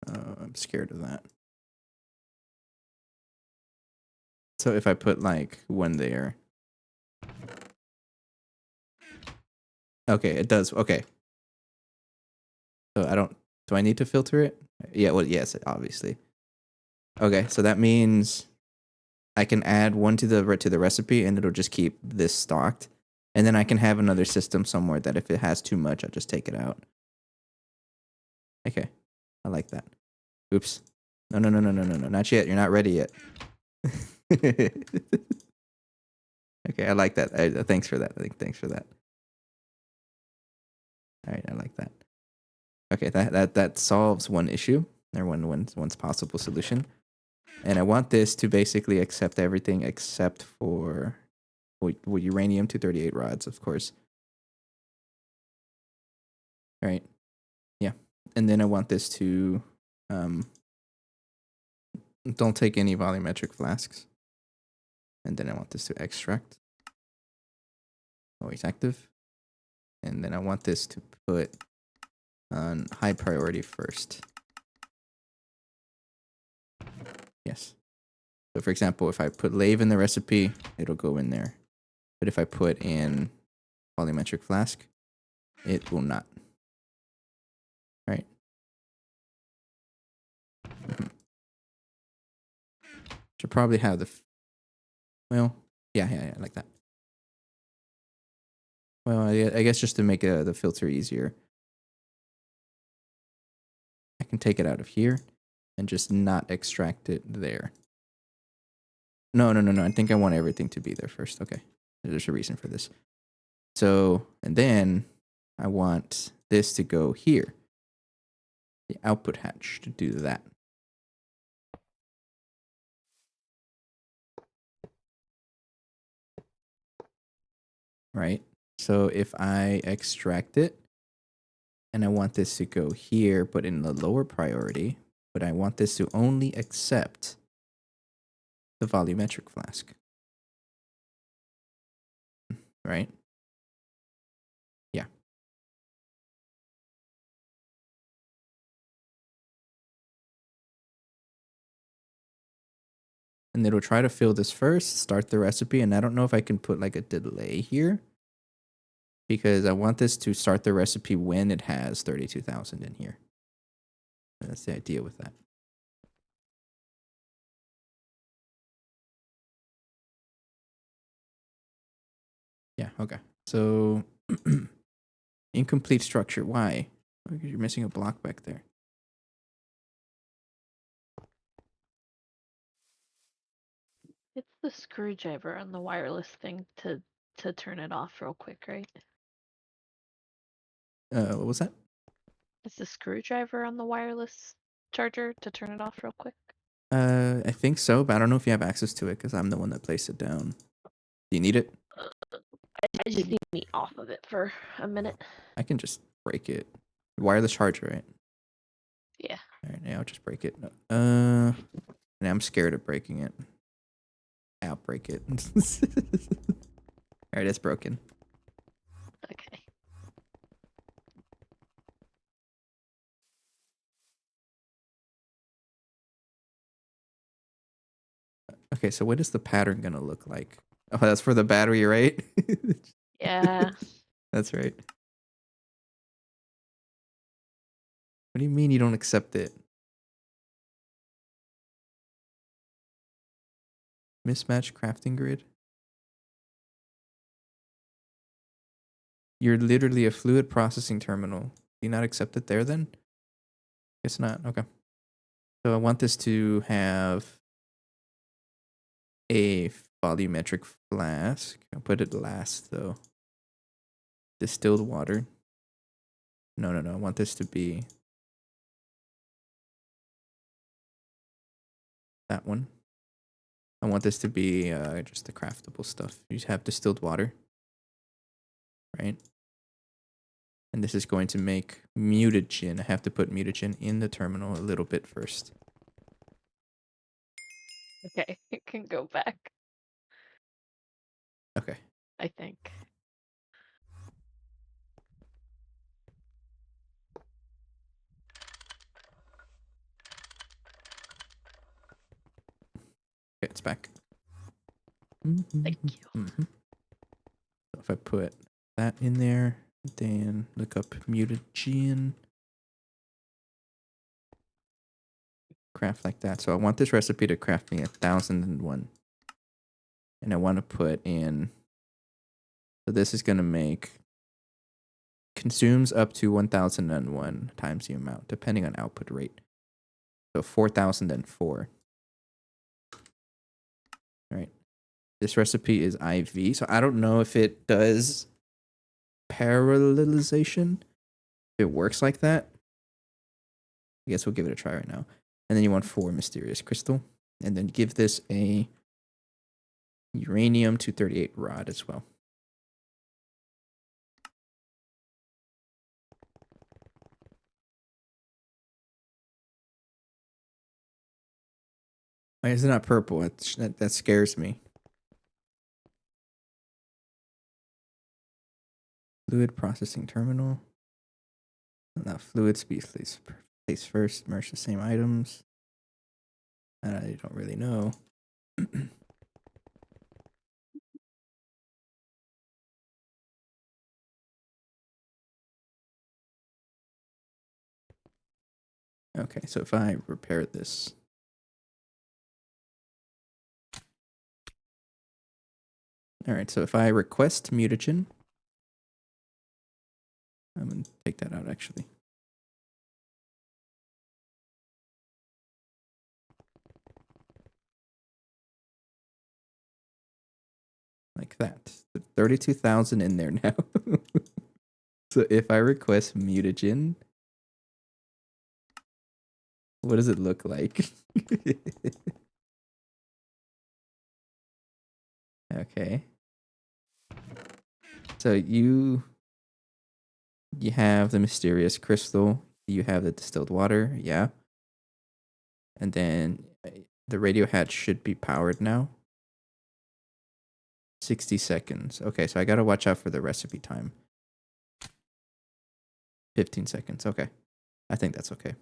Speaker 1: I'm scared of that. So if I put like one there. Okay, it does. Okay. So do I need to filter it? Yeah, well, yes, obviously. Okay, so that means I can add one to the recipe and it'll just keep this stocked. And then I can have another system somewhere that if it has too much, I'll just take it out. Okay, I like that. Oops. No, not yet. You're not ready yet. Okay, I like that. Thanks for that. Thanks for that. All right, I like that. Okay, that solves one issue or one's possible solution. And I want this to basically accept everything except for uranium-238 rods, of course. All right. Yeah. And then I want this to don't take any volumetric flasks. And then I want this to extract. Always active. And then I want this to put on high priority first. Yes. So for example, if I put lave in the recipe, it'll go in there. But if I put in volumetric flask, it will not. Right? Should probably have the... well, yeah, like that. Well, I guess just to make the filter easier, I can take it out of here and just not extract it there. No. I think I want everything to be there first. Okay. There's a reason for this. So, and then I want this to go here. The output hatch to do that. Right? So if I extract it and I want this to go here, but in the lower priority, but I want this to only accept the volumetric flask. Right? Yeah. And it'll try to fill this first, start the recipe, and I don't know if I can put like a delay here because I want this to start the recipe when it has 32,000 in here. That's the idea with that. Yeah, okay. So, incomplete structure. Why? Because you're missing a block back there.
Speaker 2: It's the screwdriver on the wireless thing to turn it off real quick, right?
Speaker 1: What was that?
Speaker 2: It's the screwdriver on the wireless charger to turn it off real quick.
Speaker 1: I think so, but I don't know if you have access to it because I'm the one that placed it down. Do you need it?
Speaker 2: I just need me off of it for a minute.
Speaker 1: I can just break it. Wireless charger, right?
Speaker 2: Yeah.
Speaker 1: All right, now I'll just break it. And I'm scared of breaking it. I'll break it. All right, it's broken.
Speaker 2: Okay.
Speaker 1: Okay, so what is the pattern gonna look like? Oh, that's for the battery, right?
Speaker 2: Yeah.
Speaker 1: That's right. What do you mean you don't accept it? Mismatch crafting grid? You're literally a fluid processing terminal. Do you not accept it there then? Guess not. Okay. So I want this to have a volumetric flask. I'll put it last though. Distilled water. No. I want this to be that one. I want this to be just the craftable stuff. You have distilled water, right? And this is going to make mutagen. I have to put mutagen in the terminal a little bit first.
Speaker 2: Okay. It can go back,
Speaker 1: Okay.
Speaker 2: I think.
Speaker 1: Okay, it's back.
Speaker 2: Thank you.
Speaker 1: So if I put that in there, then look up mutagen. Craft like that. So I want this recipe to craft me 1,001. And I want to put in, so this is going to make, consumes up to 1,001 times the amount, depending on output rate. So 4,004. All right. This recipe is IV. So I don't know if it does parallelization. If it works like that. I guess we'll give it a try right now. And then you want 4 mysterious crystal. And then give this a uranium 238 rod as well. Why is it not purple? That scares me. Fluid processing terminal. Now fluid speed place first. Merge the same items. I don't really know. Okay, so if I repair this. All right, so if I request mutagen, I'm going to take that out actually. Like that. 32,000 in there now. So if I request mutagen, what does it look like? Okay. So you have the mysterious crystal, you have the distilled water, yeah. And then the radio hatch should be powered now. 60 seconds. Okay, so I gotta watch out for the recipe time. 15 seconds. Okay. I think that's okay.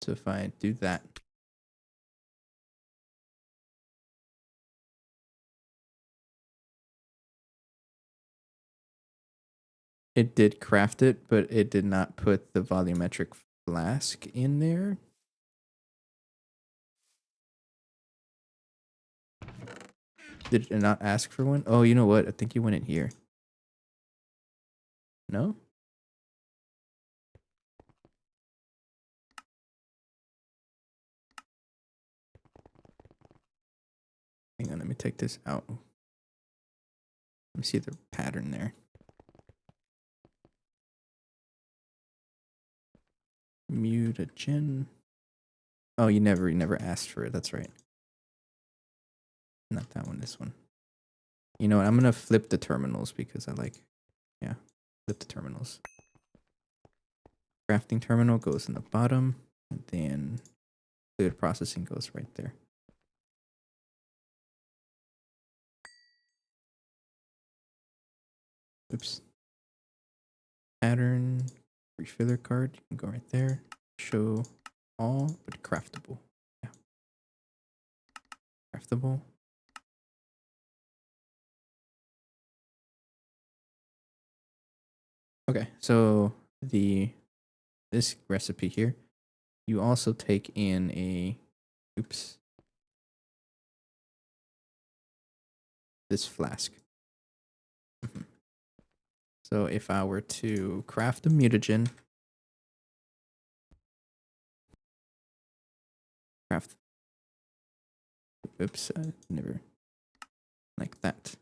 Speaker 1: So if I do that. It did craft it, but it did not put the volumetric flask in there. Did it not ask for one? Oh, you know what? I think you went in here. No? Hang on, let me take this out. Let me see the pattern there. Mutagen. Oh, you never asked for it. That's right. Not that one, this one. You know what? I'm gonna flip the terminals because I like, yeah, flip the terminals. Crafting terminal goes in the bottom, and then fluid processing goes right there. Oops. Pattern, refiller card, you can go right there. Show all, but craftable. Yeah. Craftable. Okay, so this recipe here, you also take in a, oops, this flask. So if I were to craft a mutagen, craft, oops, never, like that.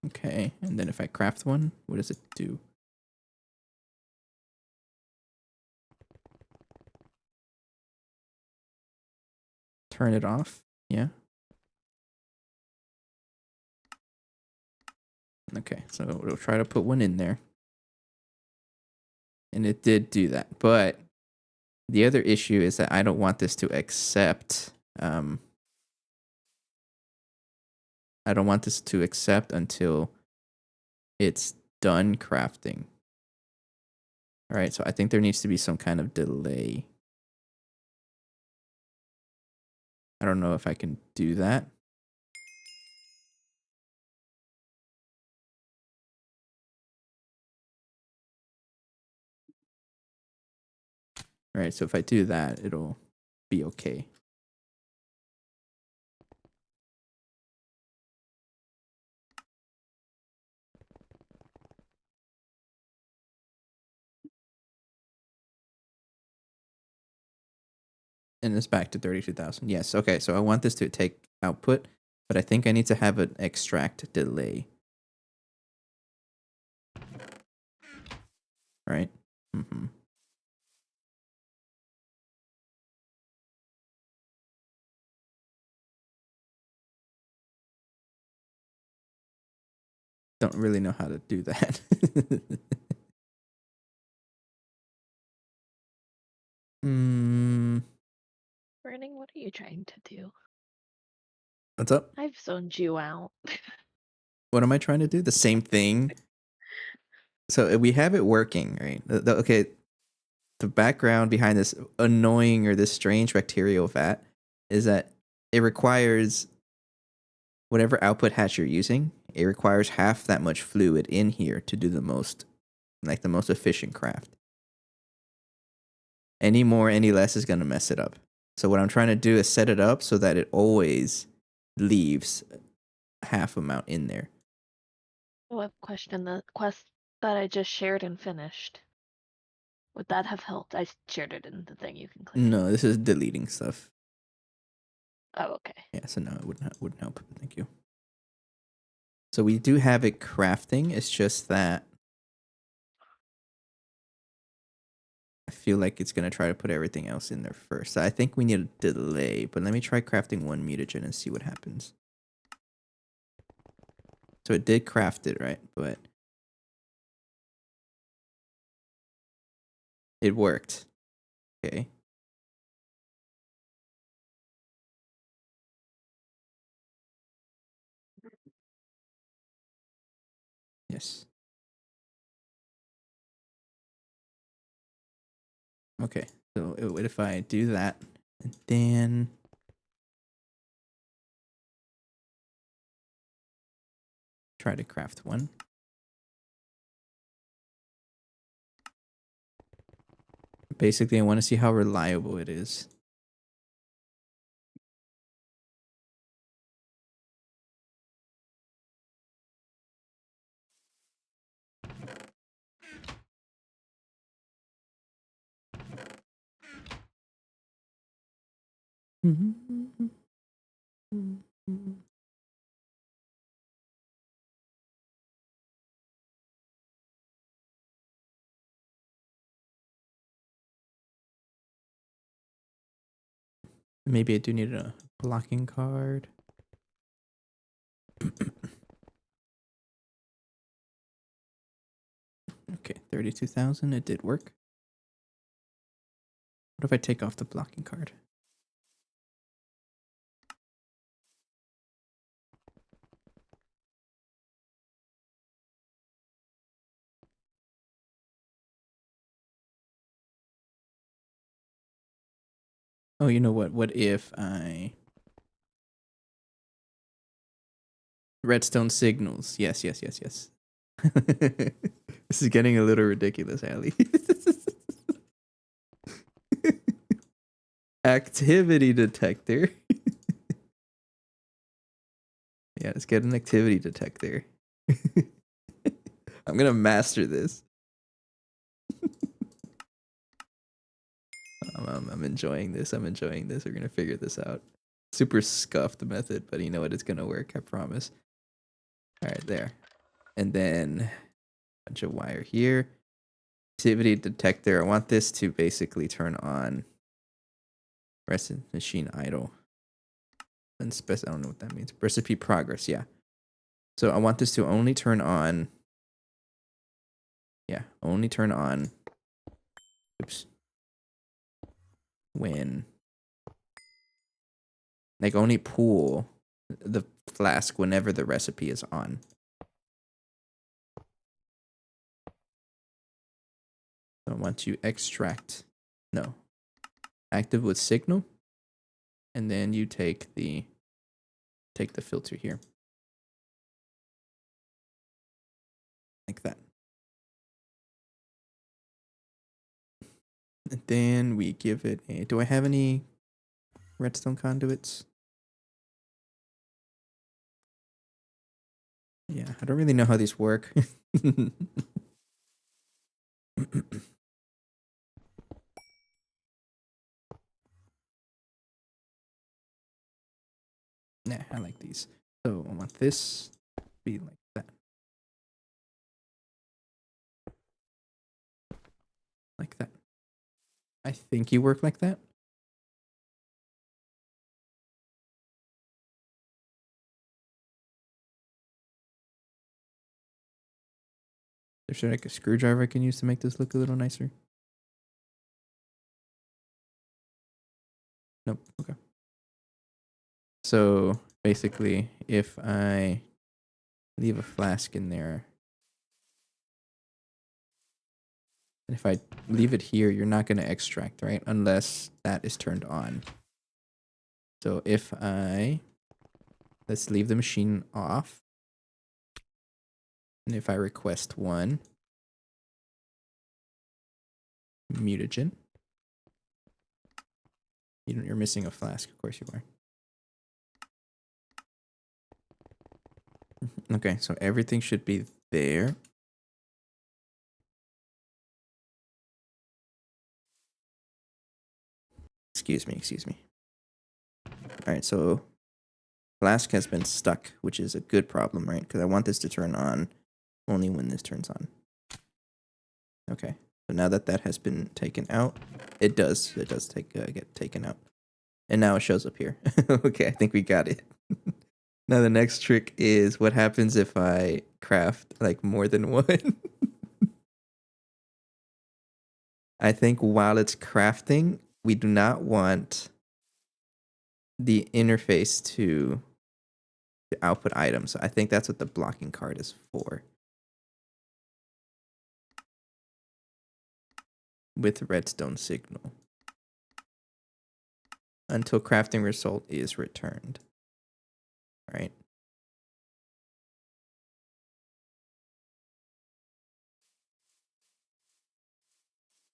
Speaker 1: Okay, and then if I craft one, what does it do? Turn it off, yeah. Okay, so we'll try to put one in there. And it did do that, but the other issue is that I don't want this to accept, I don't want this to accept until it's done crafting. All right, so I think there needs to be some kind of delay. I don't know if I can do that. All right, so if I do that, it'll be okay. And it's back to 32,000. Yes, okay, so I want this to take output, but I think I need to have an extract delay. Right? Mm-hmm. Don't really know how to do that. Hmm.
Speaker 2: Burning, what are you trying to do?
Speaker 1: What's up?
Speaker 2: I've zoned you out.
Speaker 1: What am I trying to do? The same thing. So we have it working, right? Okay, the background behind this annoying or this strange bacterial vat is that it requires whatever output hatch you're using. It requires half that much fluid in here to do the most efficient craft. Any more, any less is going to mess it up. So what I'm trying to do is set it up so that it always leaves half amount in there.
Speaker 2: Oh, I have a question. The quest that I just shared and finished. Would that have helped? I shared it in the thing you can click.
Speaker 1: No, this is deleting stuff.
Speaker 2: Oh, okay.
Speaker 1: Yeah, so no, it wouldn't help. Thank you. So we do have it crafting. It's just that I feel like it's gonna try to put everything else in there first. So I think we need a delay, but let me try crafting one mutagen and see what happens. So it did craft it, right? But it worked. Okay. Yes. Okay. So what if I do that and then try to craft one? Basically, I want to see how reliable it is. Maybe I do need a blocking card. Okay, 32,000. It did work. What if I take off the blocking card? Oh, you know what? What if I... Redstone signals. Yes, yes, yes, yes. This is getting a little ridiculous, Allie. Activity detector. Yeah, let's get an activity detector. I'm gonna master this. I'm enjoying this. I'm enjoying this. We're gonna figure this out. Super scuffed method, but you know what? It's gonna work. I promise. All right, there. And then a bunch of wire here. Activity detector. I want this to basically turn on machine idle. And I don't know what that means. Recipe progress. Yeah. So I want this to only turn on. Yeah, only turn on. Oops. When. Like only pull the flask whenever the recipe is on. So I want to extract. No. Active with signal. And then you take the filter here. Like that. And then we give it a... Do I have any redstone conduits? Yeah, I don't really know how these work. Nah, I like these. So I want this to be like that. Like that. I think you work like that. There's like a screwdriver I can use to make this look a little nicer. Nope. Okay. So basically, if I leave a flask in there, and if I leave it here, you're not going to extract, right? Unless that is turned on. So if let's leave the machine off. And if I request one mutagen, you're missing a flask. Of course you are. Okay, so everything should be there. Excuse me. All right, so flask has been stuck, which is a good problem, right? Because I want this to turn on only when this turns on. Okay, so now that has been taken out, it does get taken out. And now it shows up here. Okay, I think we got it. Now the next trick is what happens if I craft like more than one? I think while it's crafting, we do not want the interface to output items. I think that's what the blocking card is for. With redstone signal. Until crafting result is returned. Right?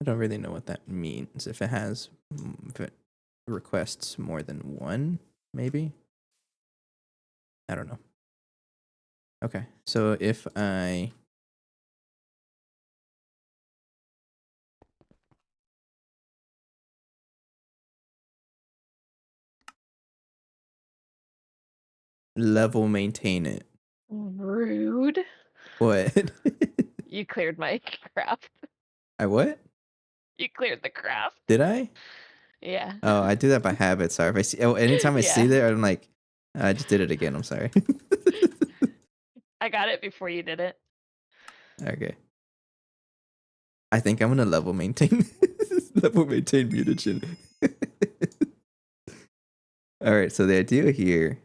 Speaker 1: I don't really know what that means. If it requests more than one, maybe? I don't know. Okay, so if I level maintain it.
Speaker 2: Rude.
Speaker 1: What?
Speaker 2: You cleared my craft.
Speaker 1: I what?
Speaker 2: You cleared the craft.
Speaker 1: Did I?
Speaker 2: Yeah.
Speaker 1: Oh, I do that by habit. Sorry if I see. Oh, anytime I see
Speaker 2: Yeah.
Speaker 1: that, I'm like, I just did it again. I'm sorry.
Speaker 2: I got it before you did it.
Speaker 1: Okay. I think I'm gonna level maintain mutagen. All right. So the idea here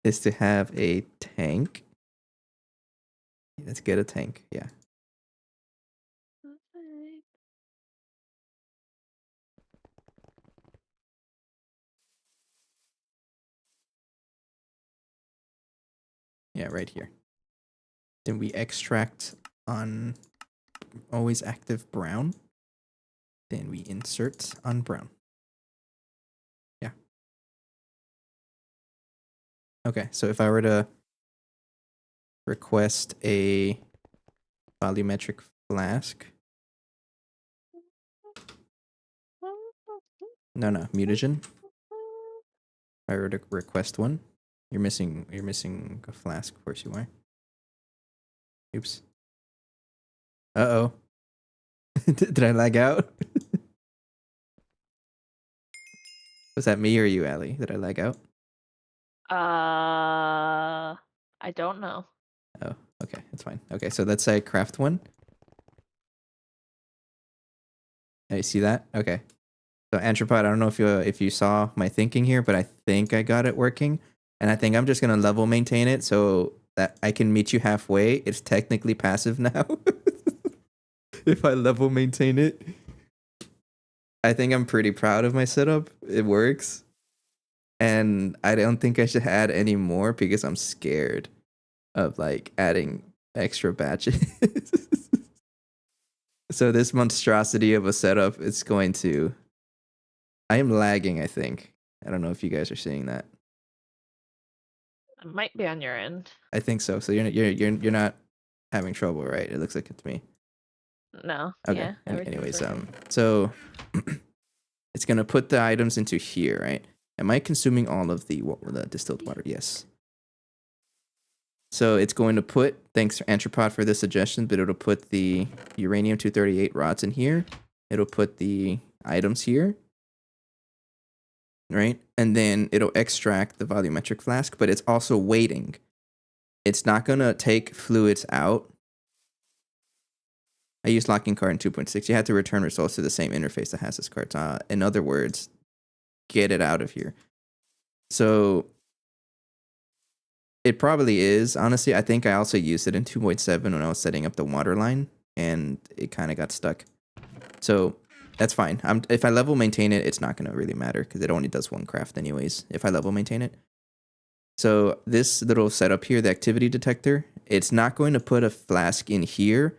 Speaker 1: is to have a tank. Let's get a tank. Yeah. Yeah, right here. Then we extract on always active brown. Then we insert on brown. Yeah. Okay, so if I were to request a volumetric flask. No, mutagen. If I were to request one, you're missing a flask. Of course you are. Oops. Uh-oh. Did I lag out? Was that me or you, Allie? Did I lag out?
Speaker 2: I don't know.
Speaker 1: Oh, okay, that's fine. Okay, so let's say craft one. Hey, see that? Okay. So Anthropod, I don't know if you saw my thinking here, but I think I got it working. And I think I'm just gonna level maintain it so that I can meet you halfway. It's technically passive now. If I level maintain it. I think I'm pretty proud of my setup. It works. And I don't think I should add any more because I'm scared of like adding extra batches. So this monstrosity of a setup, it's going to... I am lagging, I think. I don't know if you guys are seeing that.
Speaker 2: It might be on your end.
Speaker 1: I think so. So you're not having trouble, right? It looks like it's me.
Speaker 2: No.
Speaker 1: Okay.
Speaker 2: Yeah.
Speaker 1: Anyways,
Speaker 2: working.
Speaker 1: so it's gonna put the items into here, right? Am I consuming all of the distilled water? Yes. So it's going to put, thanks Anthropod for this suggestion, but it'll put the uranium-238 rods in here. It'll put the items here, right? And then it'll extract the volumetric flask, but it's also waiting. It's not going to take fluids out. I used locking card in 2.6. You had to return results to the same interface that has this card. In other words, get it out of here. So it probably is. Honestly, I think I also used it in 2.7 when I was setting up the water line, and it kind of got stuck. So that's fine. If I level maintain it, it's not going to really matter because it only does one craft anyways if I level maintain it. So this little setup here, the activity detector, it's not going to put a flask in here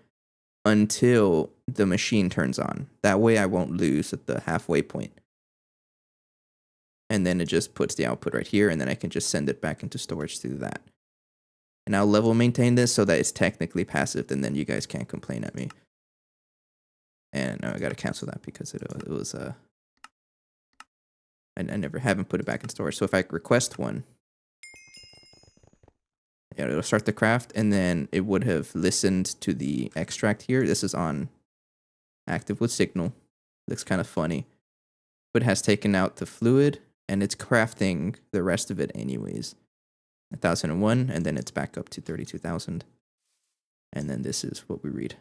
Speaker 1: until the machine turns on. That way I won't lose at the halfway point. And then it just puts the output right here, and then I can just send it back into storage through that. And I'll level maintain this so that it's technically passive, and then you guys can't complain at me. And I got to cancel that because it was I never haven't put it back in storage. So if I request one, yeah, it'll start the craft, and then it would have listened to the extract here. This is on active with signal. Looks kind of funny, but it has taken out the fluid, and it's crafting the rest of it anyways. 1001, and then it's back up to 32,000. And then this is what we read.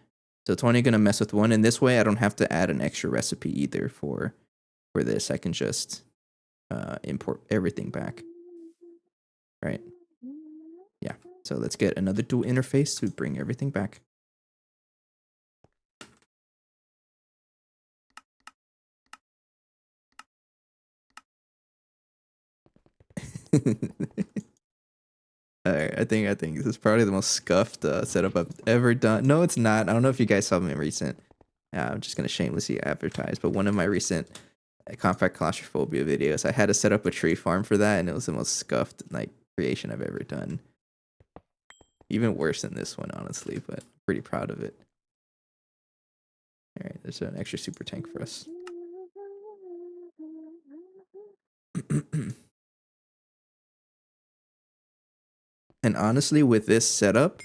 Speaker 1: So it's only going to mess with one, and this way I don't have to add an extra recipe either for this. I can just import everything back. Right? Yeah. So let's get another dual interface to bring everything back. Alright, I think this is probably the most scuffed setup I've ever done. No, it's not. I don't know if you guys saw my recent. I'm just gonna shamelessly advertise, but one of my recent compact claustrophobia videos, I had to set up a tree farm for that, and it was the most scuffed like creation I've ever done. Even worse than this one, honestly, but I'm pretty proud of it. Alright, there's an extra super tank for us. And honestly, with this setup,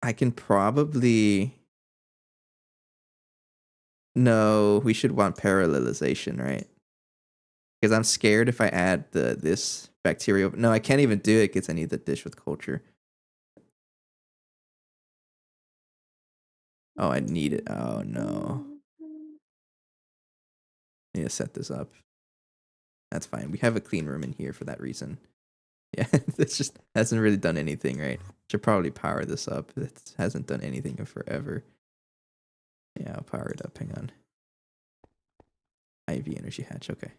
Speaker 1: I can probably... No, we should want parallelization, right? Because I'm scared if I add this bacterial... No, I can't even do it because I need the dish with culture. Oh, I need it. Oh, no. I need to set this up. That's fine. We have a clean room in here for that reason. Yeah, it's just hasn't really done anything, right? Should probably power this up. It hasn't done anything in forever. Yeah, I'll power it up. Hang on. IV energy hatch. Okay.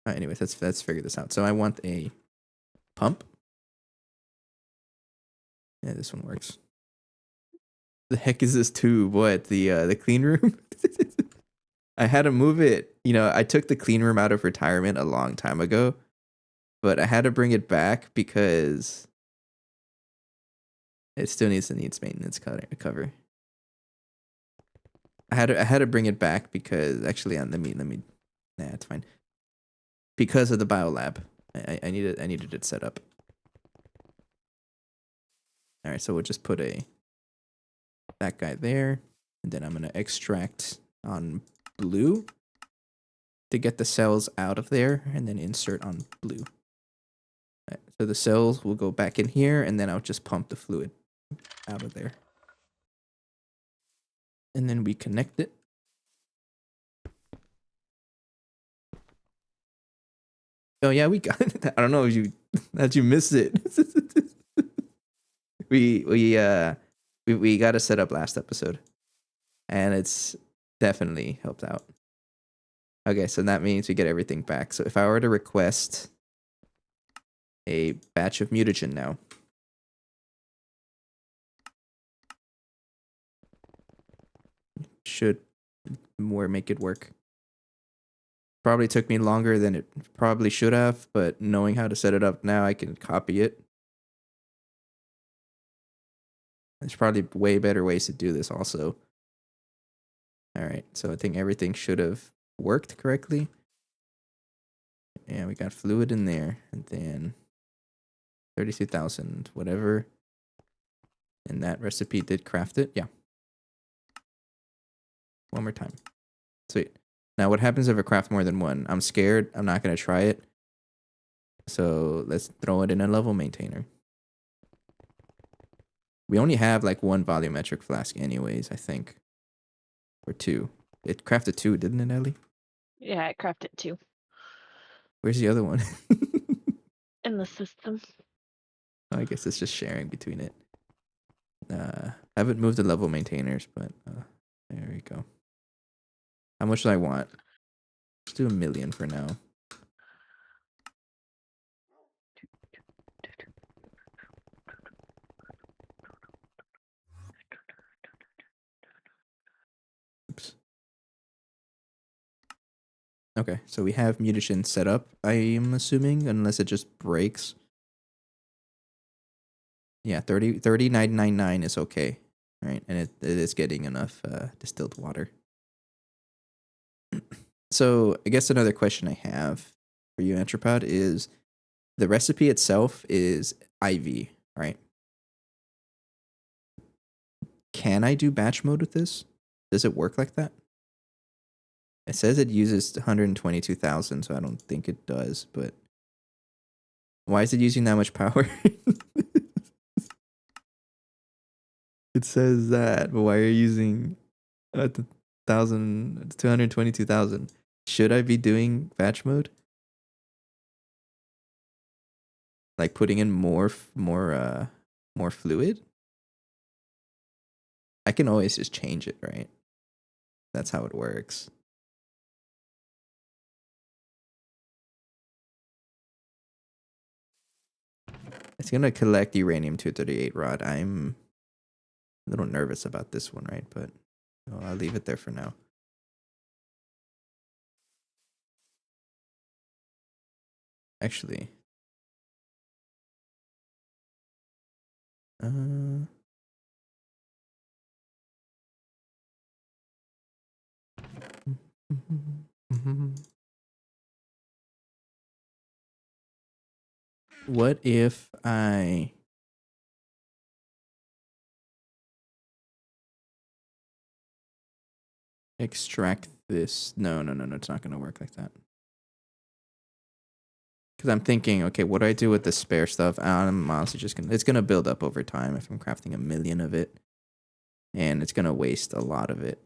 Speaker 1: All right, anyways, let's figure this out. So I want a pump. Yeah, this one works. The heck is this tube? What, the clean room? I had to move it. You know, I took the clean room out of retirement a long time ago, but I had to bring it back because it still needs maintenance cover. I had to bring it back because actually, let me. Nah, it's fine. Because of the biolab, I needed it set up. All right, so we'll just put that guy there, and then I'm gonna extract on blue to get the cells out of there, and then insert on blue. Right, so the cells will go back in here, and then I'll just pump the fluid out of there. And then we connect it. Oh yeah, we got it. I don't know if you missed it. we got to set up last episode, and it's definitely helped out. Okay, so that means we get everything back. So if I were to request a batch of mutagen now, should make it work. Probably took me longer than it probably should have, but knowing how to set it up now, I can copy it. There's probably way better ways to do this also. All right, so I think everything should have worked correctly. Yeah, we got fluid in there, and then 32,000, whatever. And that recipe did craft it. Yeah. One more time. Sweet. Now, what happens if I craft more than one? I'm scared. I'm not going to try it. So let's throw it in a level maintainer. We only have like one volumetric flask anyways, I think. Or 2. It crafted 2, didn't it, Ellie?
Speaker 2: Yeah, I crafted 2
Speaker 1: Where's the other one?
Speaker 2: in the system.
Speaker 1: I guess it's just sharing between it. I haven't moved the level maintainers, but there we go. How much do I want? Let's do 1 million for now. Oops. Okay, so we have mutagen set up, I'm assuming, unless it just breaks. Yeah, 39.99 is okay, right? And it is getting enough distilled water. So I guess another question I have for you, Anthropod, is the recipe itself is IV, right? Can I do batch mode with this? Does it work like that? It says it uses 122,000, so I don't think it does, but why is it using that much power? It says that, but why are you using 222,000? Should I be doing batch mode? Like putting in more fluid? I can always just change it, right? That's how it works. It's gonna collect uranium-238 rod. I'm a little nervous about this one, right? But I'll leave it there for now. Actually, what if I extract this? No, it's not gonna work like that. Because I'm thinking, okay, what do I do with the spare stuff? I'm honestly just it's gonna build up over time if I'm crafting 1 million of it, and it's gonna waste a lot of it.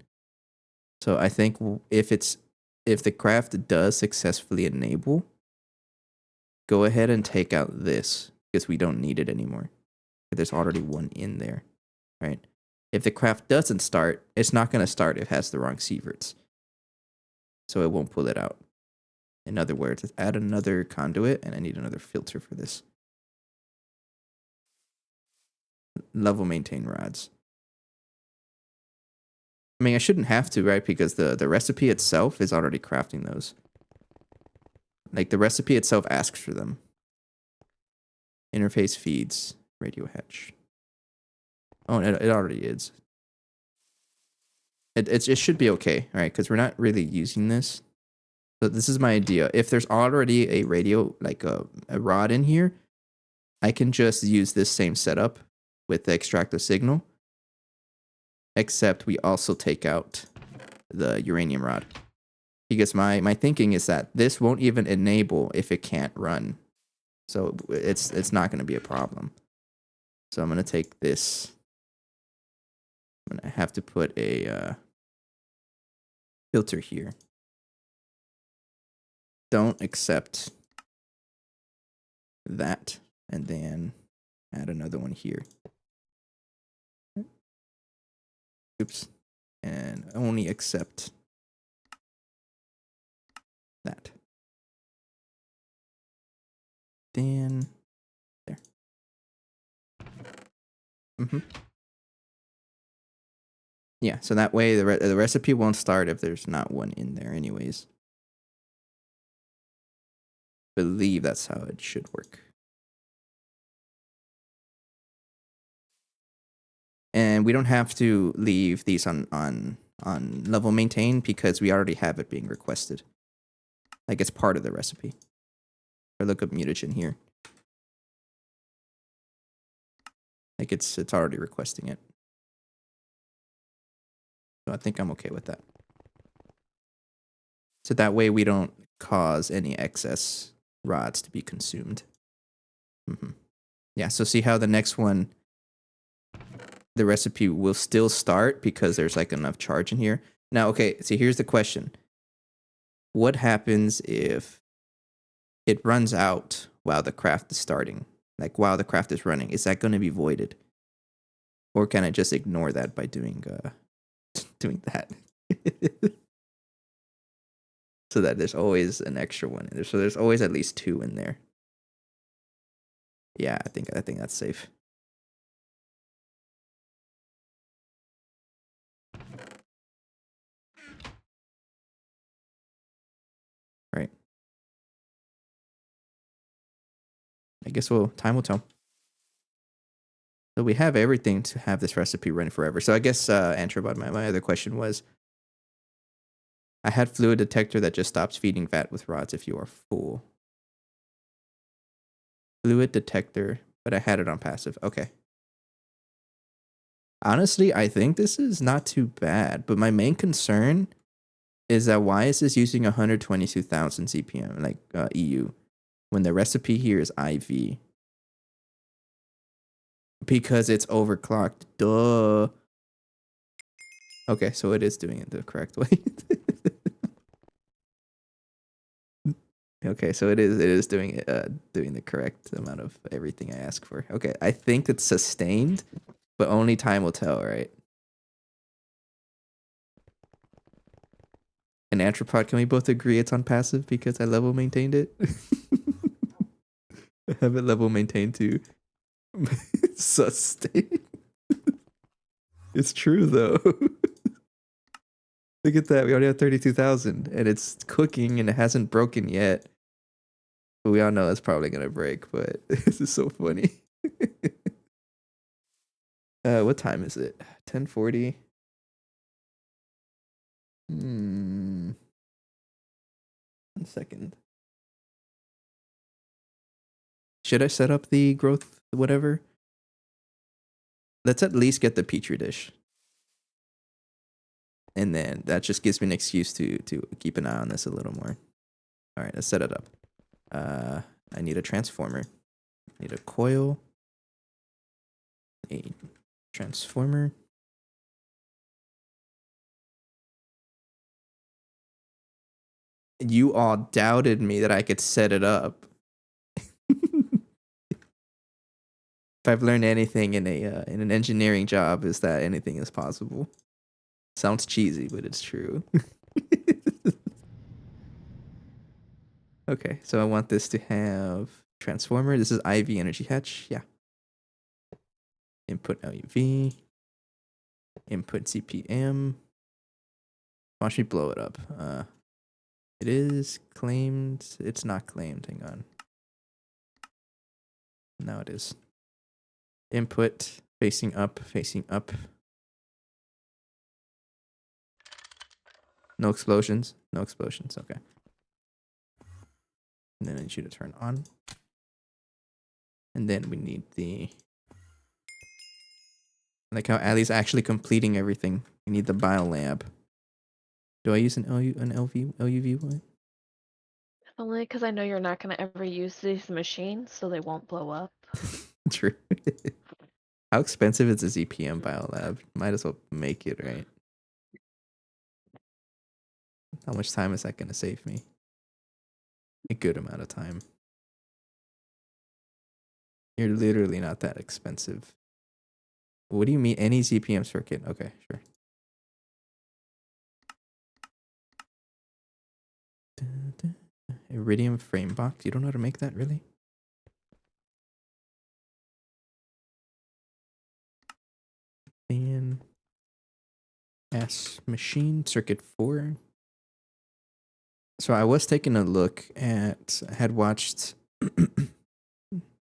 Speaker 1: So I think if the craft does successfully enable, go ahead and take out this because we don't need it anymore. There's already one in there, right? If the craft doesn't start, it's not gonna start if it has the wrong sieverts, so it won't pull it out. In other words, let's add another conduit, and I need another filter for this. Level maintain rods. I mean, I shouldn't have to, right? Because the recipe itself is already crafting those. Like, the recipe itself asks for them. Interface feeds radio hatch. Oh, it already is. It should be okay, right? Because we're not really using this. So this is my idea. If there's already a radio, like a rod in here, I can just use this same setup with the extractive signal, except we also take out the uranium rod. Because my thinking is that this won't even enable if it can't run. So it's not going to be a problem. So I'm going to take this. I'm going to have to put a filter here. Don't accept that, and then add another one here. Oops. And only accept that. Then there. Yeah, so that way the recipe won't start if there's not one in there anyways. Believe that's how it should work. And we don't have to leave these on level maintain because we already have it being requested. Like, it's part of the recipe. Or look up mutagen here. Like, it's already requesting it. So I think I'm okay with that. So that way we don't cause any excess rods to be consumed. Yeah, so see how the next one, the recipe will still start because there's like enough charge in here. Now, okay, see, here's the question. What happens if it runs out while the craft is starting? Like, while the craft is running, is that going to be voided? Or can I just ignore that by doing doing that? So that there's always an extra one in there. So there's always at least 2 in there. Yeah, I think that's safe. Right. I guess time will tell. So we have everything to have this recipe run forever. So I guess answer about my other question was, I had fluid detector that just stops feeding vat with rods if you are full. Fluid detector, but I had it on passive. Okay. Honestly, I think this is not too bad, but my main concern is that why is this using 122,000 CPM, like EU, when the recipe here is IV? Because it's overclocked. Duh. Okay, so it is doing it the correct way. Okay, so it is doing the correct amount of everything I ask for. Okay, I think it's sustained, but only time will tell, right? And Anthropod, can we both agree it's on passive because I level maintained it? I have it level maintained to sustain. It's true though. Look at that. We already have 32,000 and it's cooking and it hasn't broken yet. But we all know it's probably going to break, but this is so funny. What time is it? 10:40. 1 second. Should I set up the growth whatever? Let's at least get the petri dish. And then that just gives me an excuse to keep an eye on this a little more. All right, let's set it up. I need a transformer. I need a coil. A transformer. You all doubted me that I could set it up. If I've learned anything in an engineering job, is that anything is possible. Sounds cheesy, but it's true. Okay, so I want this to have transformer. This is IV energy hatch. Yeah. Input LUV. Input CPM. Watch me blow it up. It is claimed. It's not claimed. Hang on. Now it is. Input facing up, facing up. No explosions. No explosions. Okay. And then I need you to turn on. And then we need the. Like how Ali's actually completing everything. We need the biolab. Do I use an LUV one?
Speaker 2: Only because I know you're not going to ever use these machines, so they won't blow up.
Speaker 1: True. How expensive is a ZPM biolab? Might as well make it, right? How much time is that going to save me? A good amount of time. You're literally not that expensive. What do you mean? Any ZPM circuit? Okay, sure. Iridium frame box. You don't know how to make that, really? And S machine circuit 4. So I was taking a look at. I had watched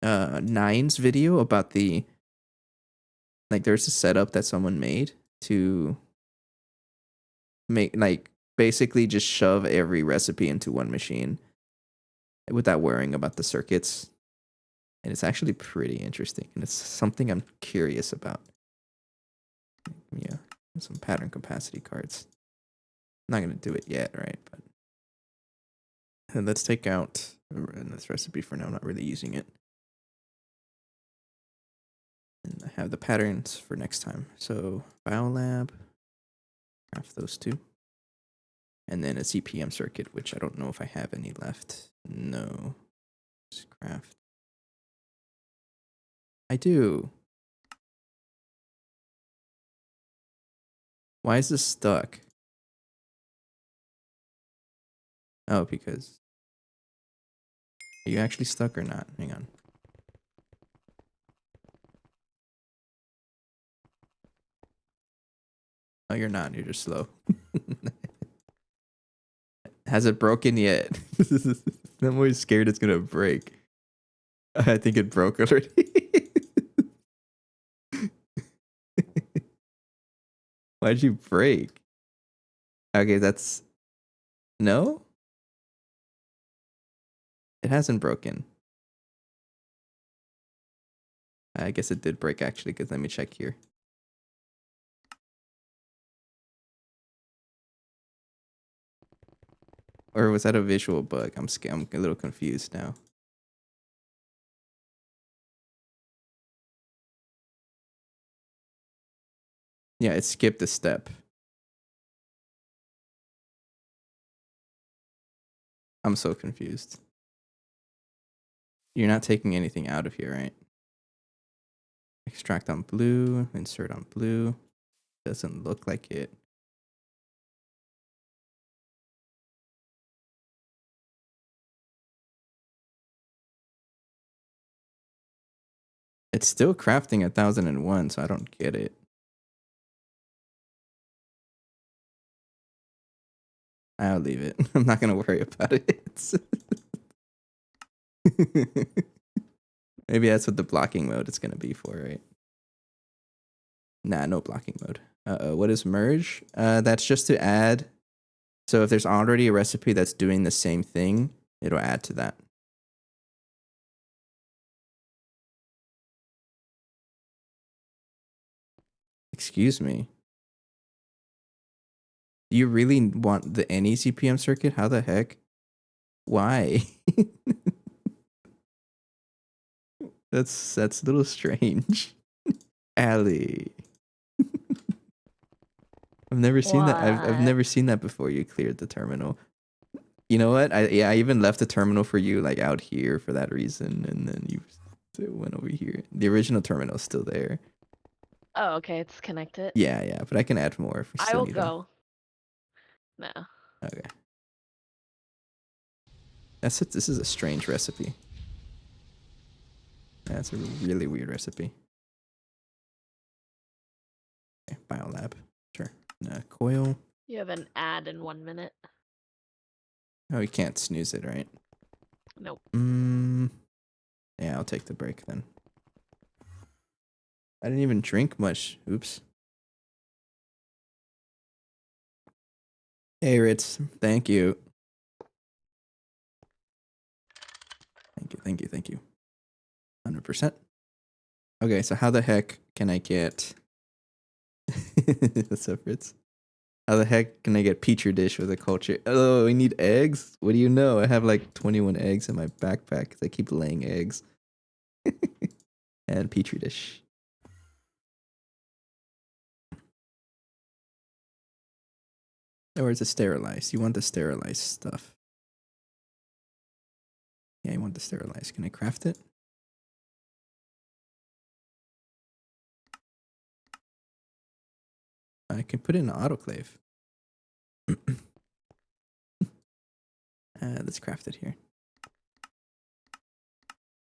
Speaker 1: Nine's video about the. Like, there's a setup that someone made to make, like, basically just shove every recipe into one machine without worrying about the circuits. And it's actually pretty interesting. And it's something I'm curious about. Yeah, some pattern capacity cards. I'm not going to do it yet, right? But and let's take out this recipe for now. I'm not really using it. And I have the patterns for next time. So, biolab. Craft those two. And then a CPM circuit, which I don't know if I have any left. No. Just craft. I do. Why is this stuck? Oh, because... Are you actually stuck or not? Hang on. Oh, you're not. You're just slow. Has it broken yet? I'm always scared it's gonna break. I think it broke already. Why'd you break? Okay, that's... No? It hasn't broken. I guess it did break actually, because let me check here. Or was that a visual bug? I'm a little confused now. Yeah, it skipped a step. I'm so confused. You're not taking anything out of here, right? Extract on blue, insert on blue. Doesn't look like it. It's still crafting 1001, so I don't get it. I'll leave it. I'm not gonna worry about it. Maybe that's what the blocking mode is gonna be for, right? Nah, no blocking mode. What is merge? That's just to add. So if there's already a recipe that's doing the same thing, it'll add to that. Excuse me. Do you really want the any CPM circuit? How the heck? Why? That's a little strange. Allie. I've never seen that. I've never seen that before. You cleared the terminal. You know what? I even left the terminal for you like out here for that reason, and then you went over here. The original terminal is still there.
Speaker 2: Oh, okay, it's connected.
Speaker 1: Yeah, but I can add more if we
Speaker 2: I
Speaker 1: still
Speaker 2: will
Speaker 1: need them.
Speaker 2: go. No.
Speaker 1: Okay. That's it. This is a strange recipe. That's a really weird recipe. Okay, biolab. Sure. Coil.
Speaker 2: You have an ad in 1 minute.
Speaker 1: Oh, you can't snooze it, right?
Speaker 2: Nope.
Speaker 1: Yeah, I'll take the break then. I didn't even drink much. Oops. Hey, Ritz. Thank you. Thank you. 100%. Okay, so how the heck can I get... What's up, Ritz? How the heck can I get Petri dish with a culture? Oh, we need eggs? What do you know? I have like 21 eggs in my backpack because I keep laying eggs. And Petri dish. Or is it sterilized? You want the sterilized stuff. Yeah, you want the sterilized. Can I craft it? I can put it in an autoclave. Let's craft it here.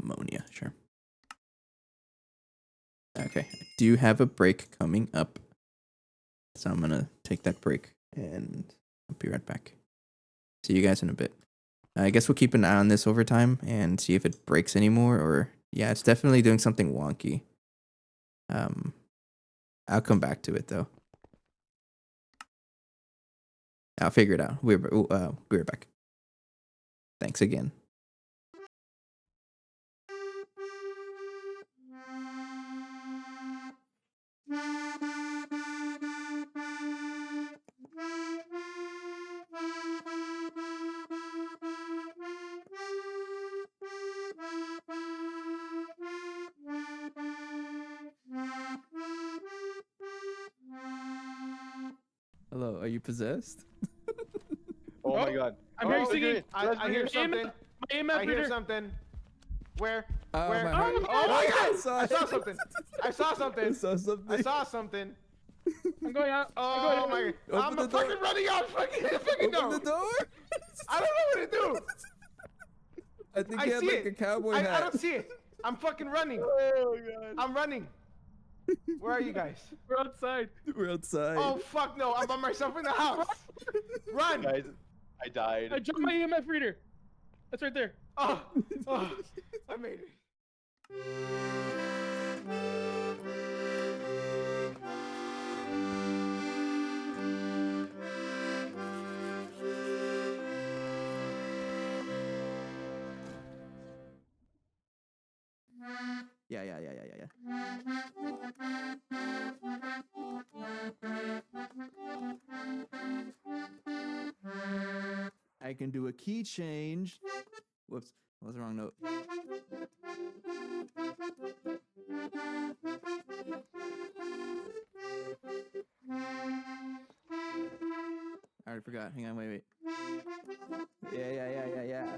Speaker 1: Ammonia, sure. Okay, I do have a break coming up. So I'm gonna take that break and I'll be right back. See you guys in a bit. I guess we'll keep an eye on this over time and see if it breaks anymore or... Yeah, it's definitely doing something wonky. I'll come back to it though. I'll figure it out. We're back. Thanks again. Hello, are you possessed?
Speaker 5: Oh my
Speaker 3: Oh,
Speaker 5: god.
Speaker 3: I'm hearing
Speaker 5: Oh,
Speaker 3: singing.
Speaker 5: okay.
Speaker 4: I hear
Speaker 3: My
Speaker 4: something.
Speaker 3: EMF
Speaker 4: I hear
Speaker 3: reader.
Speaker 4: something. Where?
Speaker 1: Oh,
Speaker 4: Where?
Speaker 1: my heart.
Speaker 4: Oh my god!
Speaker 1: I
Speaker 4: I saw something. I saw
Speaker 1: I
Speaker 4: something.
Speaker 1: saw something.
Speaker 4: I saw something.
Speaker 3: I'm going out. I'm
Speaker 4: Oh
Speaker 3: going out.
Speaker 4: my god!
Speaker 1: Open the
Speaker 4: I'm
Speaker 1: door.
Speaker 4: fucking running out. Fucking
Speaker 1: Open
Speaker 4: no.
Speaker 1: the door.
Speaker 4: I don't know what to do.
Speaker 1: I think
Speaker 4: I
Speaker 1: he had
Speaker 4: see
Speaker 1: like
Speaker 4: it.
Speaker 1: a cowboy hat.
Speaker 4: I don't see it. I'm fucking running.
Speaker 5: Oh god.
Speaker 4: I'm running. Where are you guys?
Speaker 3: We're outside.
Speaker 1: We're outside.
Speaker 4: Oh fuck no! I'm by myself in the house. Run!
Speaker 5: Guys, I died.
Speaker 3: I dropped my EMF reader. That's right there.
Speaker 4: Oh, oh, I made it.
Speaker 1: Yeah. I can do a key change. Whoops, that was the wrong note. I already forgot. Hang on, wait. Yeah.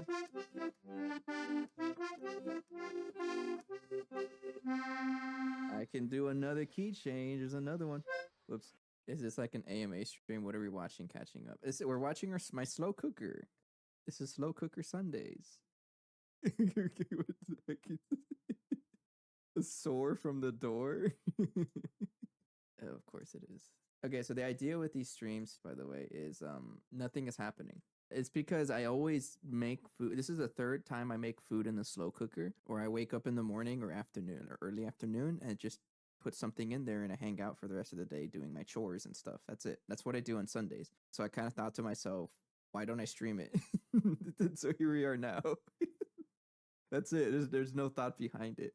Speaker 1: I can do another key change. There's another one. Whoops. Is this like an AMA stream? What are we watching? Catching up. We're watching my slow cooker. This is Slow Cooker Sundays. A sore from the door. Oh, of course it is. Okay, so the idea with these streams, by the way, is nothing is happening. It's because I always make food. This is the third time I make food in the slow cooker, or I wake up in the morning or afternoon or early afternoon and just put something in there and I hang out for the rest of the day doing my chores and stuff. That's it. That's what I do on Sundays. So I kind of thought to myself, why don't I stream it? So here we are now. That's it. There's no thought behind it.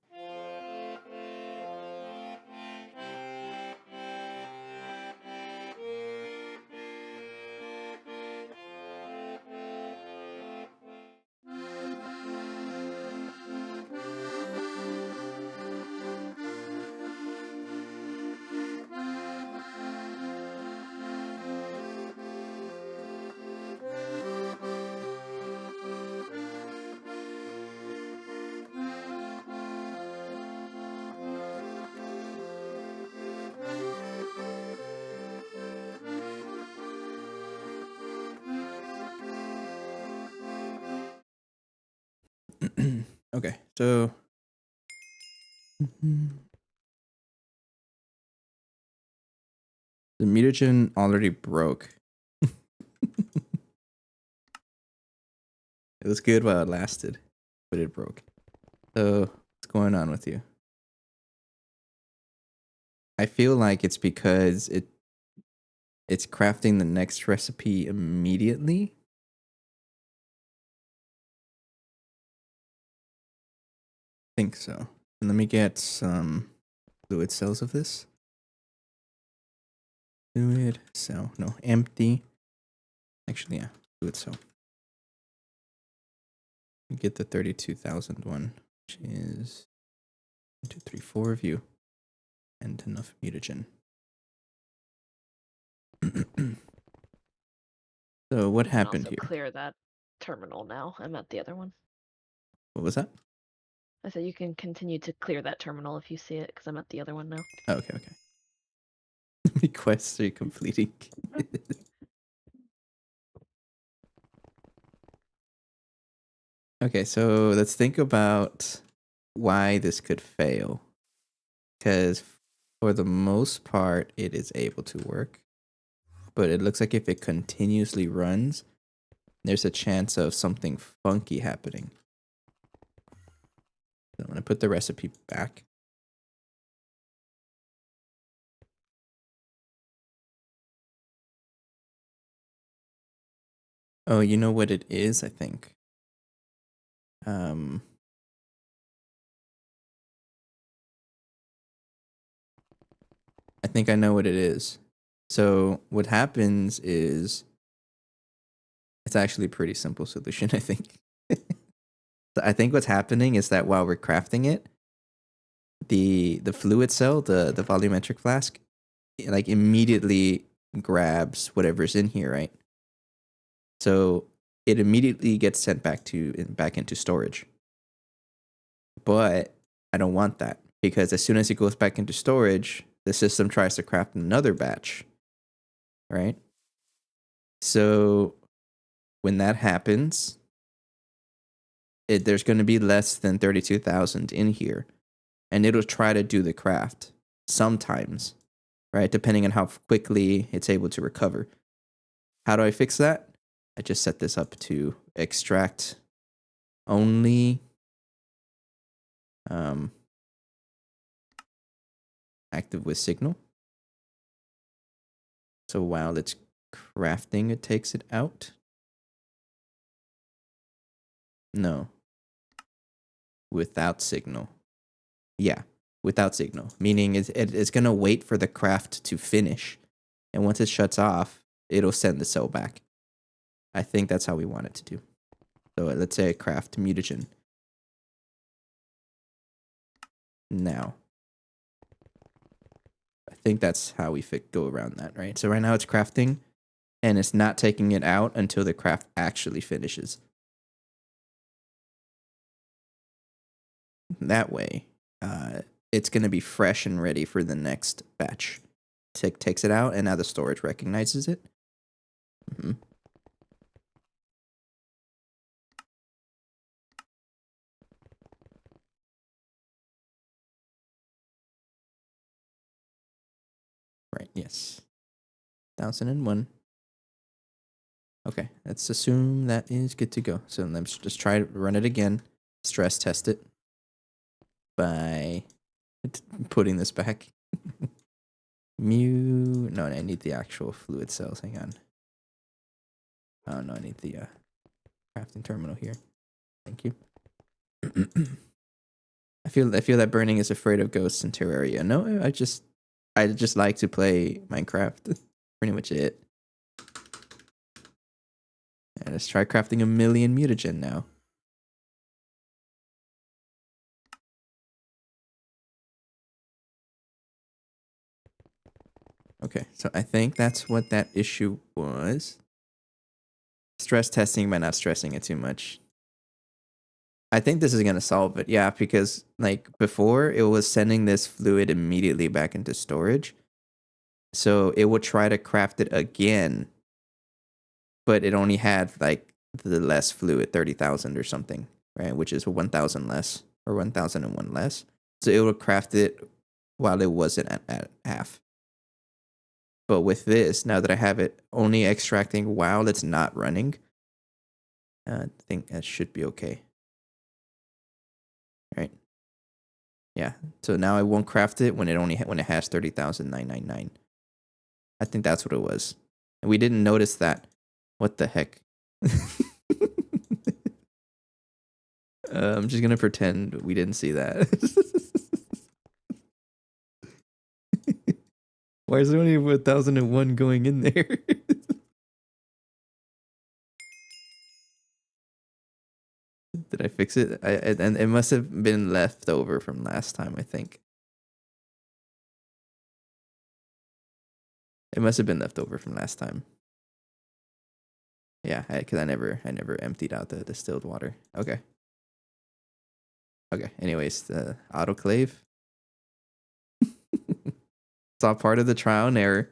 Speaker 1: Okay, so the mutagen already broke. It was good while it lasted, but it broke. So what's going on with you? I feel like it's because it's crafting the next recipe immediately. I think so. And let me get some fluid cells of this. Fluid cell. No, empty. Actually, yeah, fluid cell. Get the 32,000 one, which is 1, 2, 3, 4 of you, and enough mutagen. So what
Speaker 2: You can
Speaker 1: happened
Speaker 2: also
Speaker 1: here?
Speaker 2: clear that terminal now. I'm at the other one.
Speaker 1: What was that?
Speaker 2: I said you can continue to clear that terminal if you see it, because I'm at the other one now.
Speaker 1: Oh, okay. The quests are completing. Okay, so let's think about why this could fail. Because for the most part, it is able to work. But it looks like if it continuously runs, there's a chance of something funky happening. So I'm going to put the recipe back. Oh, you know what it is, I think. I think I know what it is. So what happens is it's actually a pretty simple solution, I think. I think what's happening is that while we're crafting it, the fluid cell, the volumetric flask, like immediately grabs whatever's in here, right? So it immediately gets sent back into storage. But I don't want that, because as soon as it goes back into storage, the system tries to craft another batch, right? So when that happens, there's going to be less than 32,000 in here, and it'll try to do the craft sometimes, right? Depending on how quickly it's able to recover. How do I fix that? I just set this up to extract only active with signal. So while it's crafting, it takes it out. No. Without signal. Yeah, without signal. Meaning it's going to wait for the craft to finish. And once it shuts off, it'll send the cell back. I think that's how we want it to do. So let's say I craft mutagen. Now. I think that's how we go around that, right? So right now it's crafting, and it's not taking it out until the craft actually finishes. That way, it's going to be fresh and ready for the next batch. Takes it out, and now the storage recognizes it. Mm-hmm. Right, yes. 1001. Okay, let's assume that is good to go. So let's just try to run it again. Stress test it by putting this back. No, I need the actual fluid cells. Hang on. Oh no, I need the crafting terminal here. Thank you. I feel that Burning is afraid of ghosts in Terraria. No, I just like to play Minecraft. Pretty much it. And let's try crafting 1,000,000 mutagen now. Okay, so I think that's what that issue was. Stress testing by not stressing it too much. I think this is going to solve it. Yeah, because like before, it was sending this fluid immediately back into storage. So it would try to craft it again, but it only had like the less fluid, 30,000 or something, right? Which is 1,000 less or 1,001 less. So it would craft it while it wasn't at half. But with this, now that I have it only extracting while it's not running, I think that should be okay. Right? Yeah. So now I won't craft it when it has 30,999. I think that's what it was. And we didn't notice that. What the heck? I'm just gonna pretend we didn't see that. Why is there only 1,001 going in there? Did I fix it? And it must have been left over from last time, I think. It must have been left over from last time. Yeah, because I never emptied out the distilled water. Okay. Okay. Anyways, the autoclave. It's all part of the trial and error.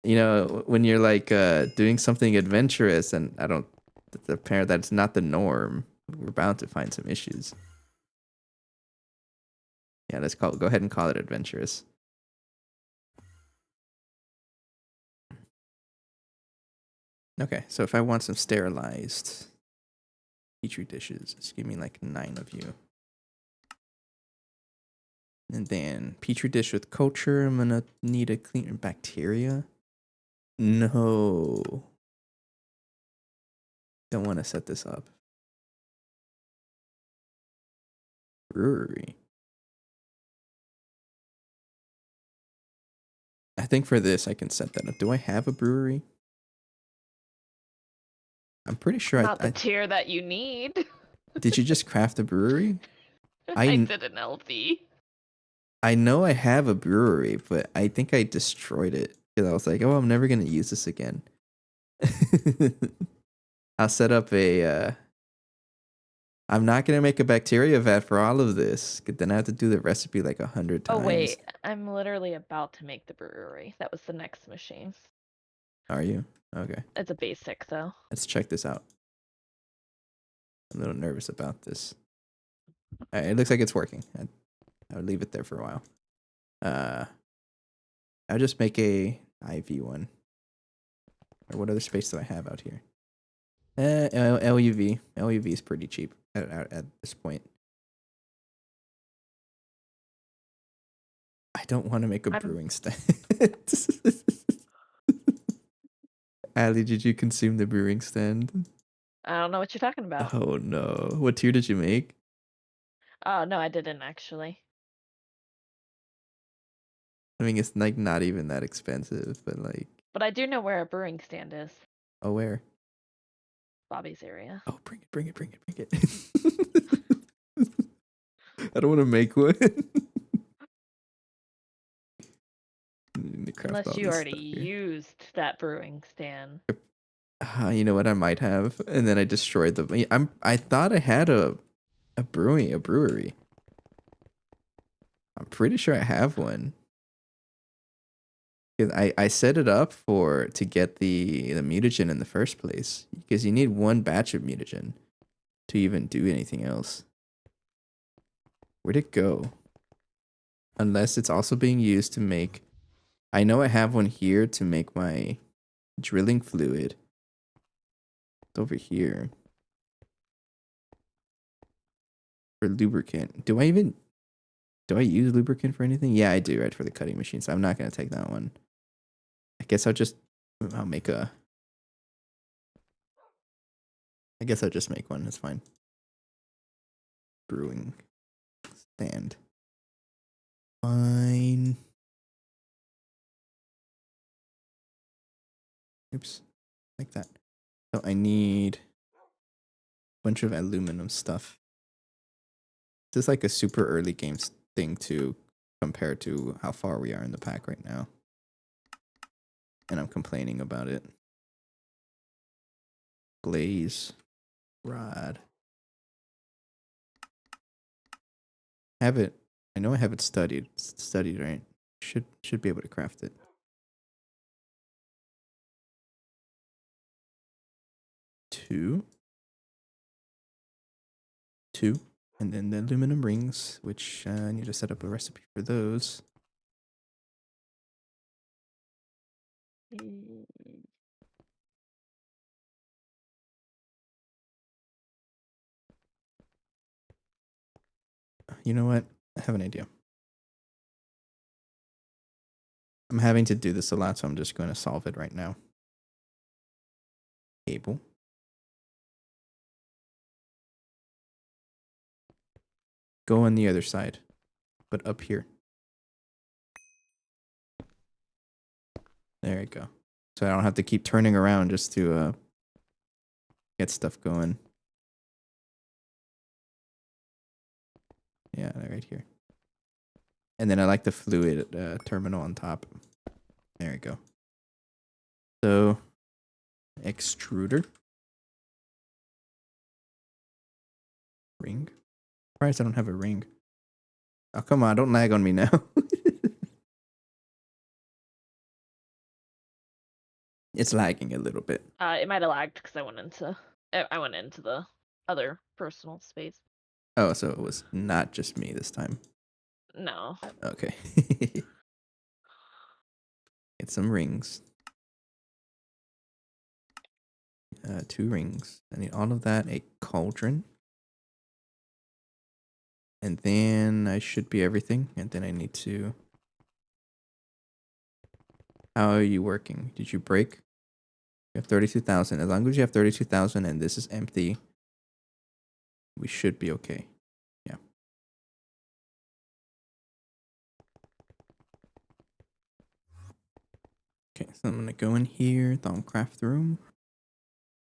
Speaker 1: You know, when you're like doing something adventurous, and it's apparent that it's not the norm, we're bound to find some issues. Yeah, go ahead and call it adventurous. Okay, so if I want some sterilized petri dishes, just give me like 9 of you. And then petri dish with culture, I'm gonna need a cleaner bacteria. No. Don't want to set this up. Brewery. I think for this I can set that up. Do I have a brewery? I'm pretty sure
Speaker 2: Not the tier that you need.
Speaker 1: Did you just craft a brewery?
Speaker 2: I did an LP.
Speaker 1: I know I have a brewery, but I think I destroyed it because I was like, oh, I'm never gonna use this again. I'll set up a. I'm not gonna make a bacteria vat for all of this. 'Cause then I have to do the recipe like 100
Speaker 2: Oh
Speaker 1: times.
Speaker 2: wait, I'm literally about to make the brewery. That was the next machine.
Speaker 1: Are you? Okay.
Speaker 2: It's a basic though.
Speaker 1: Let's check this out. I'm a little nervous about this. All right, it looks like it's working. I'll leave it there for a while. I'll just make a IV one. Or what other space do I have out here? LUV. LUV is pretty cheap at this point. I don't want to make a brewing stand. Allie, did you consume the brewing stand?
Speaker 2: I don't know what you're talking about.
Speaker 1: Oh no. What tier did you make?
Speaker 2: Oh no, I didn't actually.
Speaker 1: I mean, it's like not even that expensive, but like,
Speaker 2: But I do know where a brewing stand is.
Speaker 1: oh, where?
Speaker 2: Bobby's area.
Speaker 1: Oh, bring it. I don't want to make one. Need to craft all
Speaker 2: Unless you
Speaker 1: this
Speaker 2: already
Speaker 1: stuff here.
Speaker 2: used that brewing stand.
Speaker 1: You know what? I might have, and then I destroyed the. I thought I had a brewery. I'm pretty sure I have one. 'Cause I set it up to get the mutagen in the first place, because you need one batch of mutagen to even do anything else. Where'd it go? Unless it's also being used to make. I know I have one here to make my drilling fluid. It's over here. For lubricant. Do I use lubricant for anything? Yeah, I do, right, for the cutting machine. So I'm not going to take that one. I guess I'll just make one. That's fine. Brewing stand. Fine. Oops. Like that. So I need a bunch of aluminum stuff. This is like a super early game thing to compare to how far we are in the pack right now. And I'm complaining about it. Glaze. Rod. Have it. I know I have it studied. It's studied, right? Should be able to craft it. Two. And then the aluminum rings, which I need to set up a recipe for those. You know what? I have an idea. I'm having to do this a lot, so I'm just going to solve it right now. Cable. Go on the other side, but up here. There you go. So I don't have to keep turning around just to get stuff going. Yeah, right here. And then I like the fluid terminal on top. There you go. So, extruder. Ring. Surprised I don't have a ring. Oh, come on. Don't lag on me now. It's lagging a little bit.
Speaker 2: It might have lagged because I went into the other personal space.
Speaker 1: Oh, so it was not just me this time.
Speaker 2: No.
Speaker 1: Okay. Get some rings. 2 rings. I need all of that. A cauldron. And then I should be everything. And then I need to... How are you working? Did you break? You have 32,000. As long as you have 32,000 and this is empty, we should be okay. Yeah. Okay, so I'm going to go in here, Thaumcraft room,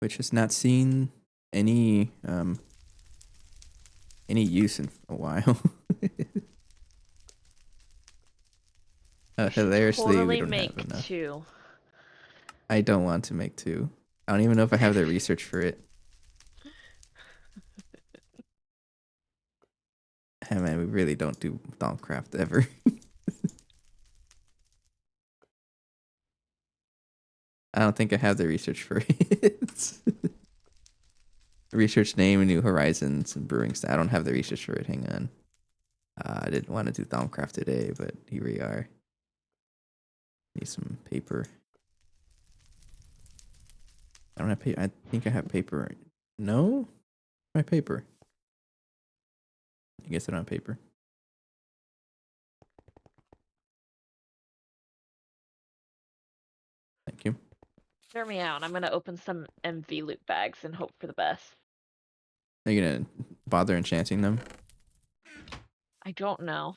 Speaker 1: which has not seen any use in a while.
Speaker 2: You should
Speaker 1: Hilariously, we
Speaker 2: totally
Speaker 1: don't
Speaker 2: make
Speaker 1: have enough.
Speaker 2: 2.
Speaker 1: I don't want to make 2. I don't even know if I have the research for it. Hey man, we really don't do Thaumcraft ever. I don't think I have the research for it. Research name, New Horizons, and Brewing Style. I don't have the research for it. Hang on. I didn't want to do Thaumcraft today, but here we are. Need some paper. I don't have paper. I think I have paper. No? My paper. I guess I don't have paper. Thank you.
Speaker 2: Hear me out. I'm gonna open some MV loot bags and hope for the best.
Speaker 1: Are you gonna bother enchanting them?
Speaker 2: I don't know.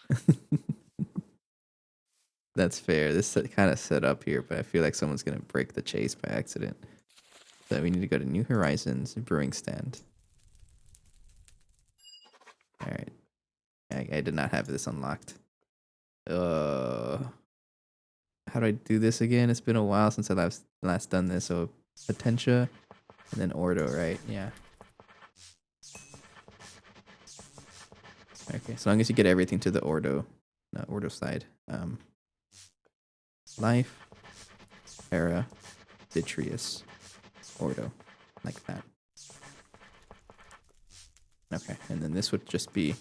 Speaker 1: That's fair. This kind of set up here, but I feel like someone's gonna break the chase by accident. So we need to go to New Horizons Brewing Stand. All right. I did not have this unlocked. How do I do this again? It's been a while since I last done this. So Potentia and then Ordo, right? Yeah. Okay, as long as you get everything to the Ordo side. Life, Hera, Vitreous, Ordo, like that. Okay, and then this would just be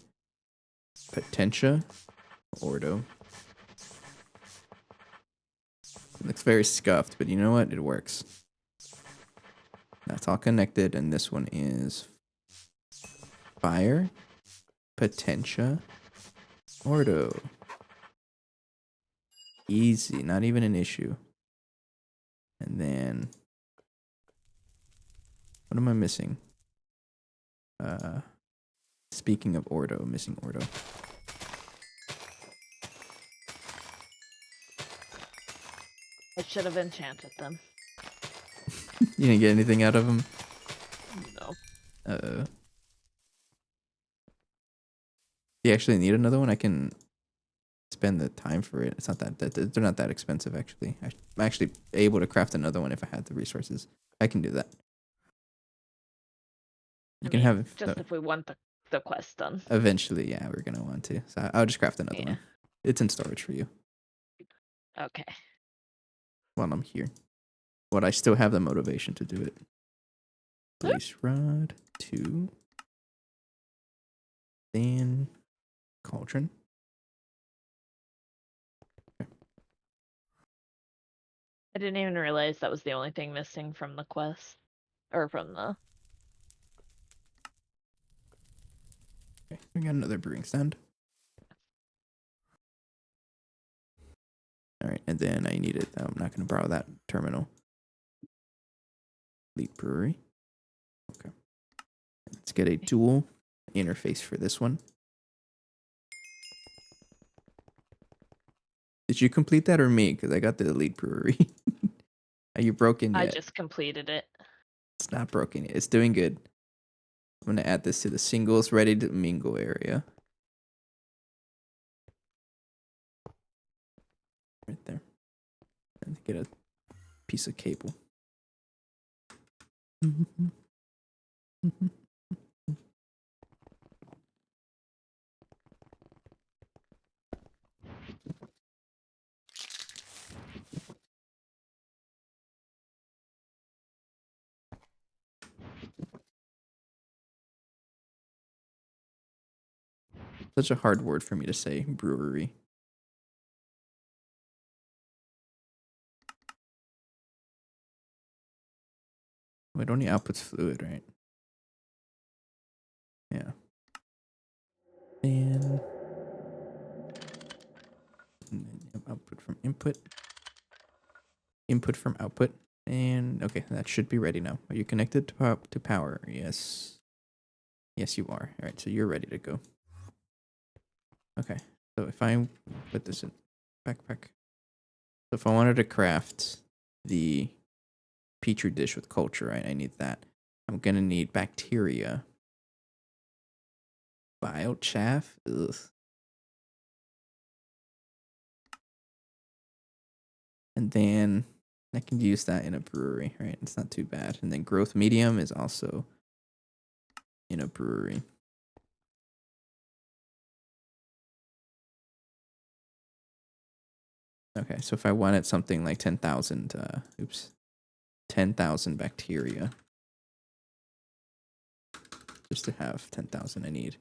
Speaker 1: Potentia, Ordo. It looks very scuffed, but you know what? It works. That's all connected, and this one is Fire, Potentia, Ordo. Easy, not even an issue. And then, what am I missing? Speaking of Ordo, missing Ordo.
Speaker 2: I should have enchanted them.
Speaker 1: You didn't get anything out of them?
Speaker 2: No.
Speaker 1: Uh-oh. You actually need another one? I can spend the time for it. It's not that they're not that expensive, actually. I'm actually able to craft another one if I had the resources. I can do that. You can have
Speaker 2: just if we want the quest done.
Speaker 1: Eventually, yeah, we're gonna want to. So I'll just craft another one. It's in storage for you
Speaker 2: Okay.
Speaker 1: while I'm here. But I still have the motivation to do it. Blaze rod 2. Then cauldron.
Speaker 2: I didn't even realize that was the only thing missing from the quest. Or from the...
Speaker 1: Okay, we got another brewing stand. All right, and then I need it. I'm not going to borrow that terminal. Elite brewery. Okay. Let's get a dual interface for this one. Did you complete that or me? Because I got the elite brewery. Are you broken yet?
Speaker 2: I just completed it.
Speaker 1: It's not broken yet. It's doing good. I'm going to add this to the singles ready to mingle area. Right there. And get a piece of cable. Such a hard word for me to say, brewery. It only outputs fluid, right? Yeah. And then output from input. Input from output. And okay, that should be ready now. Are you connected to power? Yes. Yes, you are. All right, so you're ready to go. Okay, so if I put this in backpack. So if I wanted to craft the petri dish with culture, right? I need that. I'm gonna need bacteria. Biochaff? Ugh. And then I can use that in a brewery, right? It's not too bad. And then growth medium is also in a brewery. Okay, so if I wanted something like 10,000, 10,000 bacteria, just to have 10,000, I need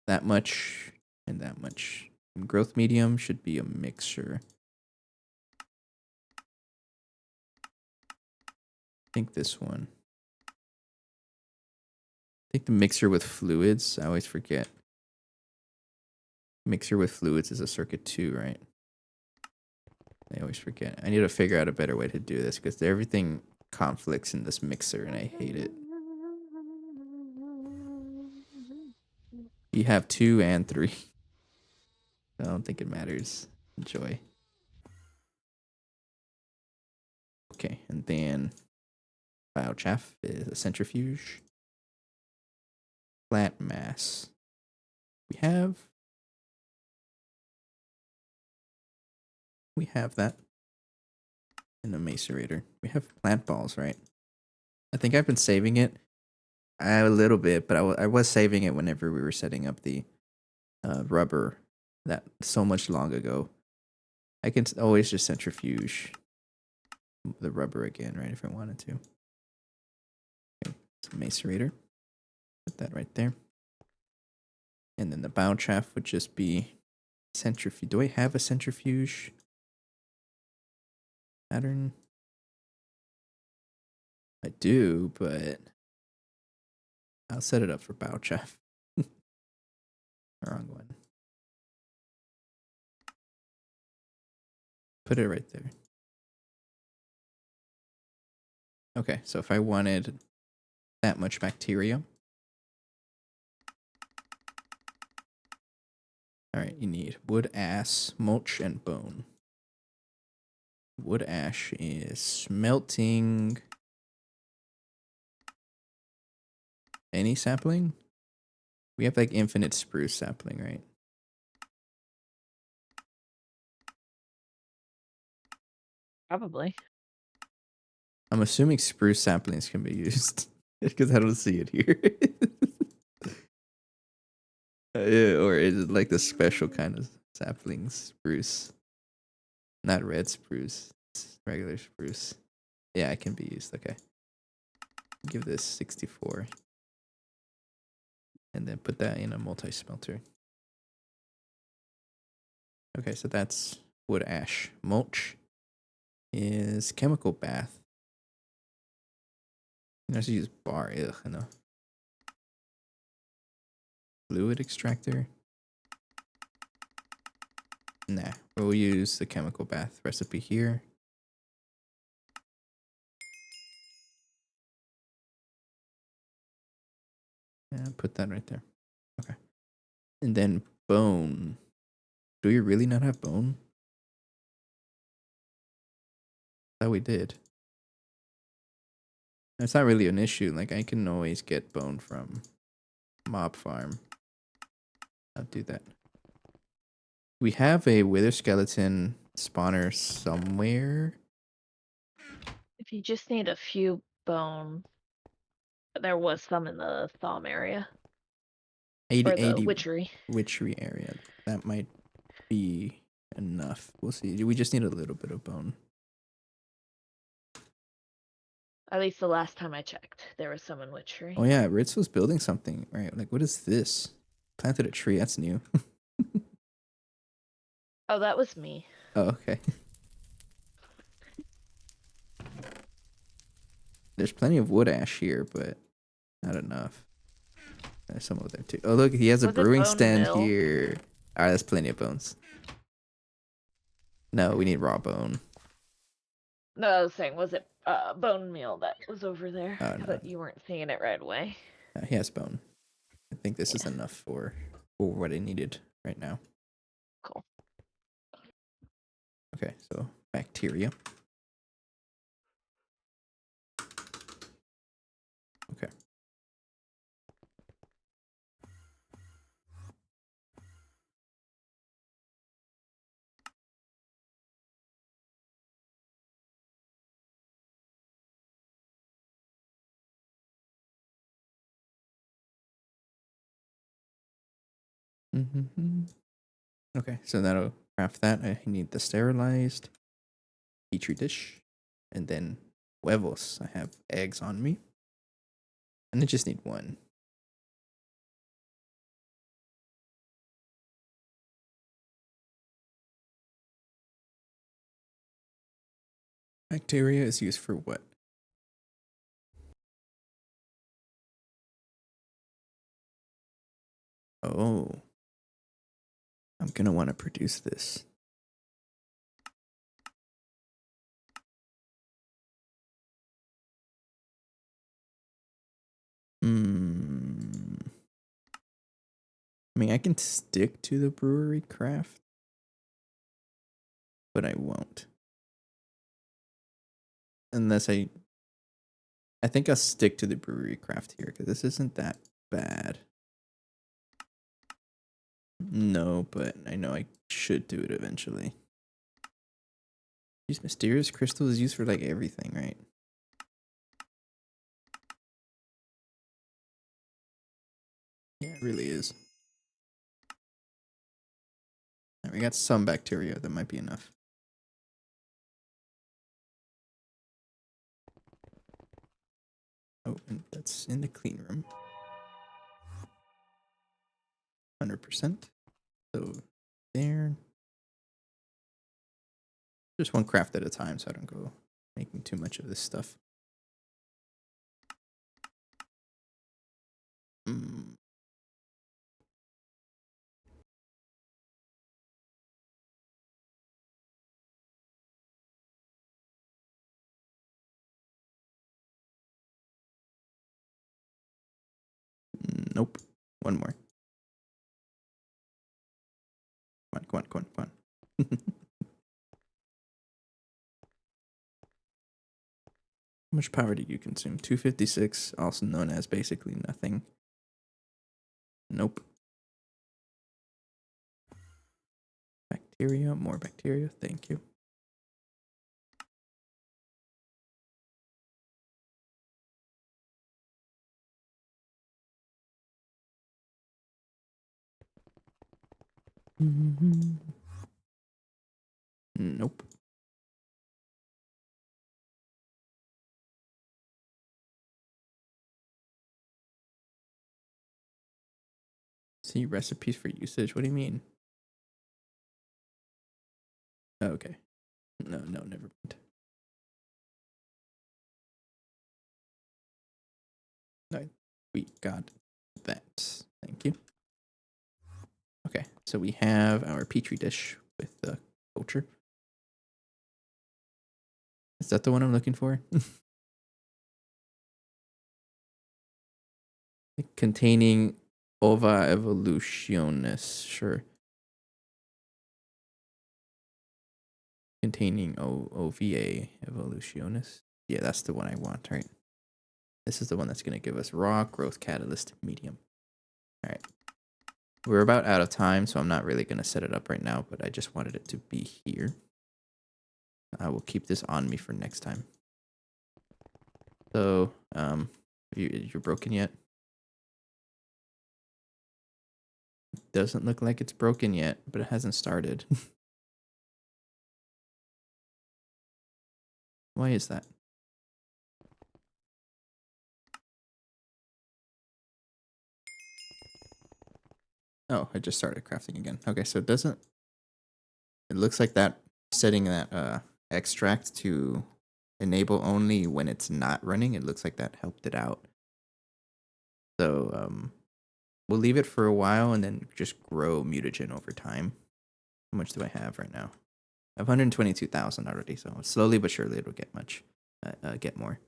Speaker 1: that much and that much. And growth medium should be a mixture. I think this one. I think the mixer with fluids, I always forget. Mixer with fluids is a circuit 2, right? I always forget. I need to figure out a better way to do this because everything conflicts in this mixer and I hate it. You have 2 and 3. I don't think it matters. Enjoy. Okay, and then biochaff is a centrifuge. Plant mass. We have that in the macerator. We have plant balls, right? I think I've been saving it a little bit, but I was saving it whenever we were setting up the rubber that so much long ago. I can always just centrifuge the rubber again, right, if I wanted to. Okay, so macerator. Put that right there. And then the biochaff would just be centrifuge. Do I have a centrifuge pattern? I do, but I'll set it up for biochaff. Wrong one. Put it right there. Okay, so if I wanted that much bacteria. All right, you need wood, ash, mulch, and bone. Wood ash is smelting any sapling? We have like infinite spruce sapling, right?
Speaker 2: Probably.
Speaker 1: I'm assuming spruce saplings can be used because I don't see it here. Yeah, or is it like the special kind of saplings, spruce? Not red spruce, it's regular spruce. Yeah, it can be used. Okay. Give this 64. And then put that in a multi-smelter. Okay, so that's wood ash. Mulch is chemical bath. You know, I should use bar. Ugh, I know. Fluid extractor. Nah, we'll use the chemical bath recipe here. Yeah, put that right there. Okay. And then bone. Do we really not have bone? Thought we did. It's not really an issue. Like, I can always get bone from mob farm. I'll do that. We have a wither skeleton spawner somewhere.
Speaker 2: If you just need a few bone, there was some in the Thom area.
Speaker 1: 80,
Speaker 2: Or the
Speaker 1: 80
Speaker 2: witchery.
Speaker 1: witchery area. That might be enough. We'll see. We just need a little bit of bone.
Speaker 2: At least the last time I checked, there was some in witchery.
Speaker 1: Oh yeah, Ritz was building something, right? Like, what is this? Planted a tree. That's new.
Speaker 2: Oh, that was me.
Speaker 1: Oh, okay. There's plenty of wood ash here, but not enough. There's some over there too. Oh, look, he has a
Speaker 2: Was it
Speaker 1: brewing
Speaker 2: bone
Speaker 1: stand
Speaker 2: mill?
Speaker 1: here. All right, that's plenty of bones. No, we need raw bone.
Speaker 2: No, I was saying, was it bone meal that was over there?
Speaker 1: Oh, no.
Speaker 2: But you weren't seeing it right away.
Speaker 1: He has bone. I think this is enough for what I needed right now.
Speaker 2: Cool.
Speaker 1: Okay, so bacteria. Okay. Mm-hmm. Okay, so that'll craft that. I need the sterilized petri dish, and then huevos. I have eggs on me, and I just need one. Bacteria is used for what? Oh, I'm gonna want to produce this. Hmm. I mean, I can stick to the brewery craft, but I won't. Unless I think I'll stick to the brewery craft here because this isn't that bad. No, but I know I should do it eventually. These mysterious crystals is used for like everything, right? Yeah, it really is. We got some bacteria. That might be enough. Oh, and that's in the clean room. 100%. So there. Just one craft at a time so I don't go making too much of this stuff. Mm. Nope. One more. Come on, come on, come on, come on. How much power do you consume? 256, also known as basically nothing. Nope. Bacteria, more bacteria. Thank you. Nope. See recipes for usage. What do you mean? Oh, okay. No, never mind. No, we got that. Thank you. Okay, so we have our petri dish with the culture. Is that the one I'm looking for? Containing ova evolutionis, sure. Containing OVA evolutionis. Yeah, that's the one I want, right? This is the one that's going to give us raw growth catalyst medium. All right. We're about out of time, so I'm not really going to set it up right now, but I just wanted it to be here. I will keep this on me for next time. So, you're broken yet? Doesn't look like it's broken yet, but it hasn't started. Why is that? Oh, I just started crafting again. Okay, so it doesn't... It looks like that setting that extract to enable only when it's not running, it looks like that helped it out. So we'll leave it for a while and then just grow mutagen over time. How much do I have right now? I have 122,000 already, so slowly but surely it'll get get more.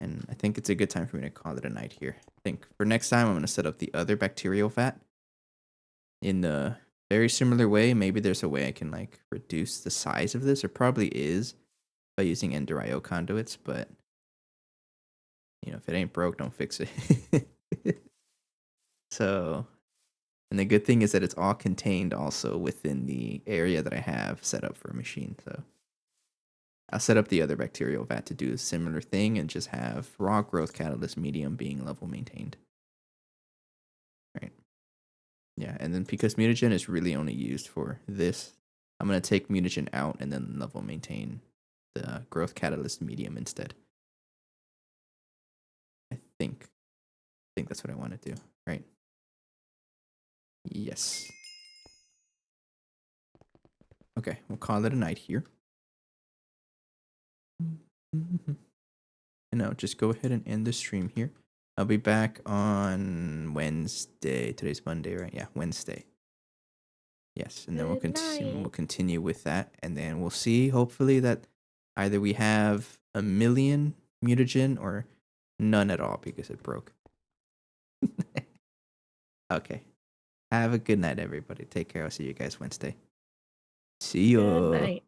Speaker 1: And I think it's a good time for me to call it a night here. I think for next time I'm going to set up the other bacterial vat in the very similar way. Maybe there's a way I can like reduce the size of this. There probably is by using Ender IO conduits, but you know, if it ain't broke, don't fix it. So, and the good thing is that it's all contained also within the area that I have set up for a machine. So I'll set up the other bacterial vat to do a similar thing and just have raw growth catalyst medium being level maintained. Right. Yeah, and then because mutagen is really only used for this, I'm gonna take mutagen out and then level maintain the growth catalyst medium instead. I think that's what I want to do, right? Yes. Okay, we'll call it a night here. And now just go ahead and end the stream here. I'll be back on Wednesday. Today's Monday, right? Yeah, Wednesday. Yes, and then we'll
Speaker 2: Good
Speaker 1: continue.
Speaker 2: night.
Speaker 1: We'll continue with that, and then we'll see. Hopefully that either we have 1,000,000 mutagen or none at all because it broke. Okay. Have a good night, everybody. Take care. I'll see you guys Wednesday. See ya.
Speaker 2: Good night.